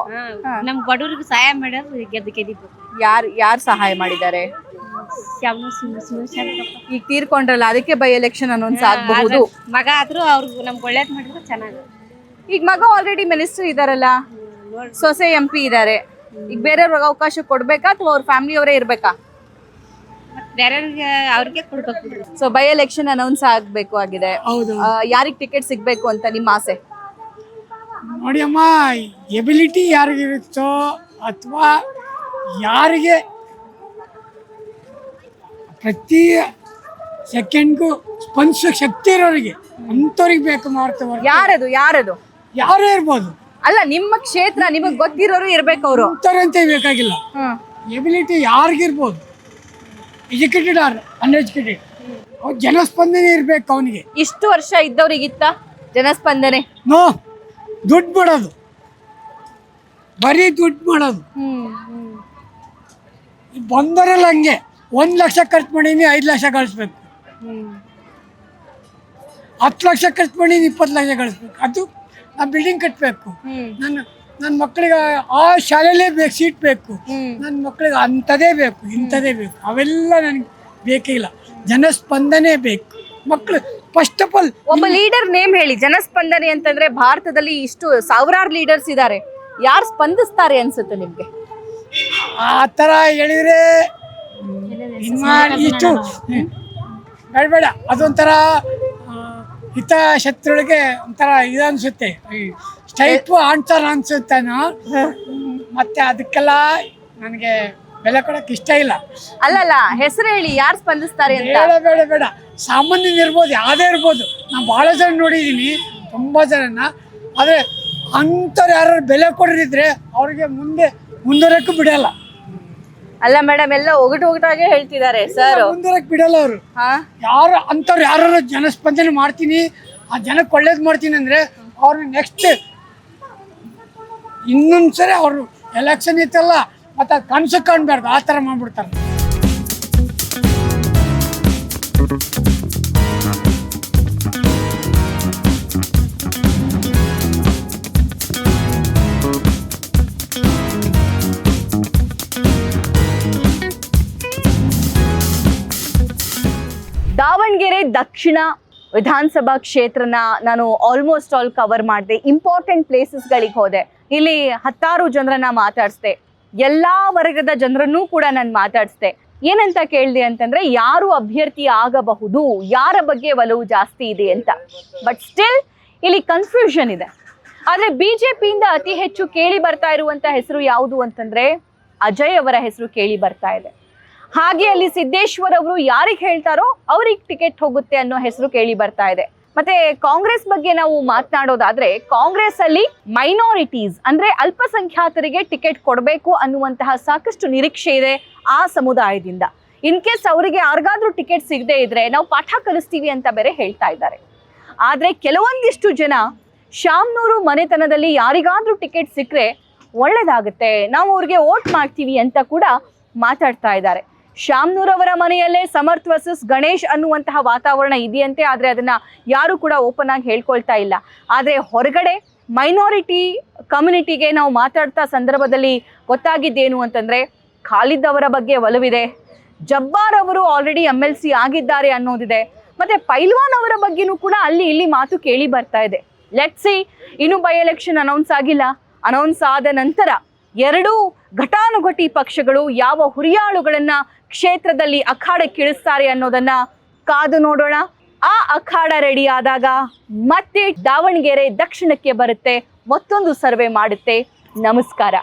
ನಮ್ ಬಡವ್ರಿಗೆ ಸಹಾಯ ಮಾಡೋದು ಗೆದ್ದಿಬೇಕು. ಯಾರು ಸಹಾಯ ಮಾಡಿದ್ದಾರೆ? ಈಗ ತೀರ್ಕೊಂಡ್ರಲ್ಲ, ಅದಕ್ಕೆ ಬೈ ಎಲೆಕ್ಷನ್ ಅನೌನ್ಸ್ ಆಗಬಹುದು. ಮಗ ಆದ್ರೂ ಅವ್ರಿಗೆ ನಮ್ಗೆ ಒಳ್ಳೇದ್ ಮಾಡಿದ್ರೆ ಚೆನ್ನಾಗಿ. ಈಗ ಮಗ ಆಲ್ರೆಡಿ ಮಿನಿಸ್ಟರ್ ಇದಾರಲ್ಲ, ಸೊಸೆ MP ಇದಾರೆ. ಈಗ ಬೇರೆಯವ್ರಿಗೆ ಅವಕಾಶ ಕೊಡ್ಬೇಕಾ ಅಥವಾ ಅವ್ರ ಫ್ಯಾಮಿಲಿ ಅವರೇ ಇರ್ಬೇಕಾ? ಬೇರೆಯವ್ರಿಗೆ ಅವ್ರಿಗೆ ಕೊಡ್ಬೇಕು. ಸೊ ಬೈ ಎಲೆಕ್ಷನ್ ಅನೌನ್ಸ್ ಆಗ್ಬೇಕು ಆಗಿದೆ. ಯಾರಿಗೆ ಟಿಕೆಟ್ ಸಿಗ್ಬೇಕು ಅಂತ ನಿಮ್ಮ ಆಸೆ? ನೋಡಿ ಅಮ್ಮ, ಎಬಿಲಿಟಿ ಯಾರಿಗಿರುತ್ತೋ ಅಥವಾ ಯಾರಿಗೆ ಪ್ರತಿ ಸೆಕೆಂಡ್ಗೂ ಸ್ಪಂದಿಸೋ ಶಕ್ತಿ ಇರೋರಿಗೆ ಅಂಥವ್ರಿಗೆ ಬೇಕು ಮಾಡ್ತೇವೆ. ಯಾರದು? ಯಾರೇ ಇರ್ಬೋದು. ಅಲ್ಲ, ನಿಮ್ಮ ಕ್ಷೇತ್ರ ನಿಮಗೆ ಗೊತ್ತಿರೋರು ಇರ್ಬೇಕು. ಅವರು ಅಂತ ಬೇಕಾಗಿಲ್ಲ. ಎಬಿಲಿಟಿ ಯಾರಿಗಿರ್ಬೋದು, ಎಜುಕೇಟೆಡ್ ಆರ್ ಅನ್ಎಜುಕೇಟೆಡ್, ಜನಸ್ಪಂದನೆ ಇರ್ಬೇಕು ಅವನಿಗೆ. ಇಷ್ಟು ವರ್ಷ ಇದ್ದವ್ರಿಗಿತ್ತ ಜನಸ್ಪಂದನೆ? ನೋ, ದುಡ್ಡು ಮಾಡೋದು, ಬರೀ ದುಡ್ಡು ಮಾಡೋದು. ಬಂದರೆಲ್ಲ ಹಂಗೆ 1 ಲಕ್ಷ ಖರ್ಚು ಮಾಡೀನಿ 5 ಲಕ್ಷ ಕಳಿಸ್ಬೇಕು, 10 ಲಕ್ಷ ಖರ್ಚು ಮಾಡೀನಿ 20 ಲಕ್ಷ ಕಳಿಸ್ಬೇಕು. ಅದು ನಾ ಬಿಲ್ಡಿಂಗ್ ಕಟ್ಟಬೇಕು, ನನ್ನ ಮಕ್ಕಳಿಗೆ ಆ ಶಾಲೆಯಲ್ಲೇ ಬೇಕು ಸೀಟ್ ಬೇಕು, ನನ್ನ ಮಕ್ಕಳಿಗೆ ಅಂಥದೇ ಬೇಕು ಇಂಥದೇ ಬೇಕು, ಅವೆಲ್ಲ ನನಗೆ ಬೇಕೇ ಇಲ್ಲ. ಜನಸ್ಪಂದನೆ ಬೇಕು. ಮಕ್ಕಳು ಫಸ್ಟ್ ಆಫ್ ಆಲ್ ಒಬ್ಬ ಲೀಡರ್ ನೇಮ್ ಹೇಳಿ. ಜನಸ್ಪಂದನೆ ಅಂತಂದ್ರೆ ಭಾರತದಲ್ಲಿ ಇಷ್ಟು ಸಾವಿರಾರು ಲೀಡರ್ಸ್ ಇದ್ದಾರೆ, ಯಾರು ಸ್ಪಂದಿಸ್ತಾರೆ ಅನ್ಸುತ್ತೆ ನಿಮ್ಗೆ? ಆ ಥರ ಹೇಳಿದ್ರೆ ಇಷ್ಟು ಬೇಡ ಅದೊಂಥರ ಹಿತಾಶಕ್ತಿಯೊಳಗೆ ಒಂಥರ ಇದು ಅನ್ಸುತ್ತೆ, ಸ್ಟೈಪ್ ಆನ್ಸರ್ ಅನ್ಸುತ್ತೇನೋ. ಮತ್ತೆ ಅದಕ್ಕೆಲ್ಲ ನನಗೆ ಬೆಲೆ ಕೊಡಕ್ಕೆ ಇಷ್ಟ ಇಲ್ಲ. ಅಲ್ಲಲ್ಲ, ಹೆಸರು ಹೇಳಿ, ಯಾರು ಸ್ಪಂದಿಸ್ತಾರೆ ಅಂತ. ಬೇಡ ಸಾಮಾನ್ಯ ಇರ್ಬೋದು, ಯಾವುದೇ ಇರ್ಬೋದು. ನಾನು ಭಾಳ ಜನ ನೋಡಿದ್ದೀನಿ, ತುಂಬ ಜನನ. ಆದರೆ ಅಂಥವ್ರು ಯಾರು ಬೆಲೆ ಕೊಡದಿದ್ರೆ ಅವ್ರಿಗೆ ಮುಂದುವರಕ್ಕೂ ಬಿಡಲ್ಲ. ಅಲ್ಲ ಮೇಡಮ್, ಎಲ್ಲ ಒಗಟಾಗೆ ಹೇಳ್ತಿದ್ದಾರೆ ಸರ್. ಮುಂದುವರಕ್ಕೆ ಬಿಡಲ್ಲ ಅವರು. ಯಾರು ಅಂಥವ್ರು ಯಾರು ಜನಸ್ಪಂದನೆ ಮಾಡ್ತೀನಿ, ಆ ಜನಕ್ಕೆ ಒಳ್ಳೇದು ಮಾಡ್ತೀನಿ ಅಂದರೆ ಅವ್ರನ್ನ ನೆಕ್ಸ್ಟ್ ಇನ್ನೊಂದ್ಸರಿ ಅವರು ಎಲೆಕ್ಷನ್ ಇತ್ತಲ್ಲ ಮತ್ತು ಅದು ಕನಸು ಕಾಣಬಾರ್ದು, ಆ ಥರ ಮಾಡ್ಬಿಡ್ತಾರೆ. ದಾವಣಗೆರೆ ದಕ್ಷಿಣ ವಿಧಾನಸಭಾ ಕ್ಷೇತ್ರನ ನಾನು ಆಲ್ಮೋಸ್ಟ್ ಆಲ್ ಕವರ್ ಮಾಡಿದೆ. ಇಂಪಾರ್ಟೆಂಟ್ ಪ್ಲೇಸಸ್ಗಳಿಗೆ ಹೋದೆ. ಇಲ್ಲಿ 10 ಜನರನ್ನ ಮಾತಾಡಿಸ್ದೆ. ಎಲ್ಲ ವರ್ಗದ ಜನರನ್ನೂ ಕೂಡ ನಾನು ಮಾತಾಡಿಸ್ದೆ. ಏನಂತ ಕೇಳಿದೆ ಅಂತಂದ್ರೆ, ಯಾರು ಅಭ್ಯರ್ಥಿ ಆಗಬಹುದು, ಯಾರ ಬಗ್ಗೆ ಒಲವು ಜಾಸ್ತಿ ಇದೆ ಅಂತ. ಬಟ್ ಸ್ಟಿಲ್ ಇಲ್ಲಿ ಕನ್ಫ್ಯೂಷನ್ ಇದೆ. ಆದರೆ ಬಿಜೆಪಿಯಿಂದ ಅತಿ ಹೆಚ್ಚು ಕೇಳಿ ಬರ್ತಾ ಇರುವಂತ ಹೆಸರು ಯಾವುದು ಅಂತಂದ್ರೆ ಅಜಯ್ ಅವರ ಹೆಸರು ಕೇಳಿ ಬರ್ತಾ ಇದೆ. ಹಾಗೆ ಅಲ್ಲಿ ಸಿದ್ದೇಶ್ವರ್ ಅವರು ಯಾರಿಗೆ ಹೇಳ್ತಾರೋ ಅವ್ರಿಗೆ ಟಿಕೆಟ್ ಹೋಗುತ್ತೆ ಅನ್ನೋ ಹೆಸರು ಕೇಳಿ ಬರ್ತಾ ಇದೆ. ಮತ್ತೆ ಕಾಂಗ್ರೆಸ್ ಬಗ್ಗೆ ನಾವು ಮಾತನಾಡೋದಾದ್ರೆ, ಕಾಂಗ್ರೆಸ್ ಅಲ್ಲಿ ಮೈನಾರಿಟೀಸ್ ಅಂದ್ರೆ ಅಲ್ಪಸಂಖ್ಯಾತರಿಗೆ ಟಿಕೆಟ್ ಕೊಡಬೇಕು ಅನ್ನುವಂತಹ ಸಾಕಷ್ಟು ನಿರೀಕ್ಷೆ ಇದೆ ಆ ಸಮುದಾಯದಿಂದ. ಇನ್ ಕೇಸ್ ಅವರಿಗೆ ಯಾರಿಗಾದ್ರೂ ಟಿಕೆಟ್ ಸಿಗದೆ ಇದ್ರೆ ನಾವು ಪಾಠ ಕಲಿಸ್ತೀವಿ ಅಂತ ಬೇರೆ ಹೇಳ್ತಾ ಇದ್ದಾರೆ. ಆದ್ರೆ ಕೆಲವೊಂದಿಷ್ಟು ಜನ ಶಾಮ್ನೂರು ಮನೆತನದಲ್ಲಿ ಯಾರಿಗಾದ್ರೂ ಟಿಕೆಟ್ ಸಿಕ್ಕರೆ ಒಳ್ಳೇದಾಗುತ್ತೆ, ನಾವು ಅವ್ರಿಗೆ ವೋಟ್ ಮಾಡ್ತೀವಿ ಅಂತ ಕೂಡ ಮಾತಾಡ್ತಾ ಇದ್ದಾರೆ. ಶಾಮ್ನೂರ್ ಅವರ ಮನೆಯಲ್ಲೇ ಸಮರ್ಥ್ ವರ್ಸಸ್ ಗಣೇಶ್ ಅನ್ನುವಂತಹ ವಾತಾವರಣ ಇದೆಯಂತೆ. ಆದರೆ ಅದನ್ನ ಯಾರು ಕೂಡ ಓಪನ್ ಆಗಿ ಹೇಳ್ಕೊಳ್ತಾ ಇಲ್ಲ. ಆದರೆ ಹೊರಗಡೆ ಮೈನಾರಿಟಿ ಕಮ್ಯುನಿಟಿಗೆ ನಾವು ಮಾತಾಡ್ತಾ ಸಂದರ್ಭದಲ್ಲಿ ಗೊತ್ತಾಗಿದ್ದೇನು ಅಂತಂದ್ರೆ, ಖಾಲಿದ್ ಅವರ ಬಗ್ಗೆ ಒಲವಿದೆ, ಜಬ್ಬಾರ್ ಅವರು ಆಲ್ರೆಡಿ MLC ಆಗಿದ್ದಾರೆ ಅನ್ನೋದಿದೆ, ಮತ್ತೆ ಪೈಲ್ವಾನ್ ಅವರ ಬಗ್ಗೆನೂ ಕೂಡ ಅಲ್ಲಿ ಇಲ್ಲಿ ಮಾತು ಕೇಳಿ ಬರ್ತಾ ಇದೆ. ಲೆಟ್ಸ್ ಸಿ, ಇನ್ನು ಬೈ ಎಲೆಕ್ಷನ್ ಅನೌನ್ಸ್ ಆಗಿಲ್ಲ. ಅನೌನ್ಸ್ ಆದ ನಂತರ ಎರಡೂ ಘಟಾನುಘಟಿ ಪಕ್ಷಗಳು ಯಾವ ಹುರಿಯಾಳುಗಳನ್ನ ಕ್ಷೇತ್ರದಲ್ಲಿ ಅಖಾಡಕ್ಕಿಳಿಸ್ತಾರೆ ಅನ್ನೋದನ್ನ ಕಾದು ನೋಡೋಣ. ಆ ಅಖಾಡ ರೆಡಿ ಆದಾಗ ಮತ್ತೆ ದಾವಣಗೆರೆ ದಕ್ಷಿಣಕ್ಕೆ ಬರುತ್ತೆ, ಮತ್ತೊಂದು ಸರ್ವೆ ಮಾಡುತ್ತೆ. ನಮಸ್ಕಾರ.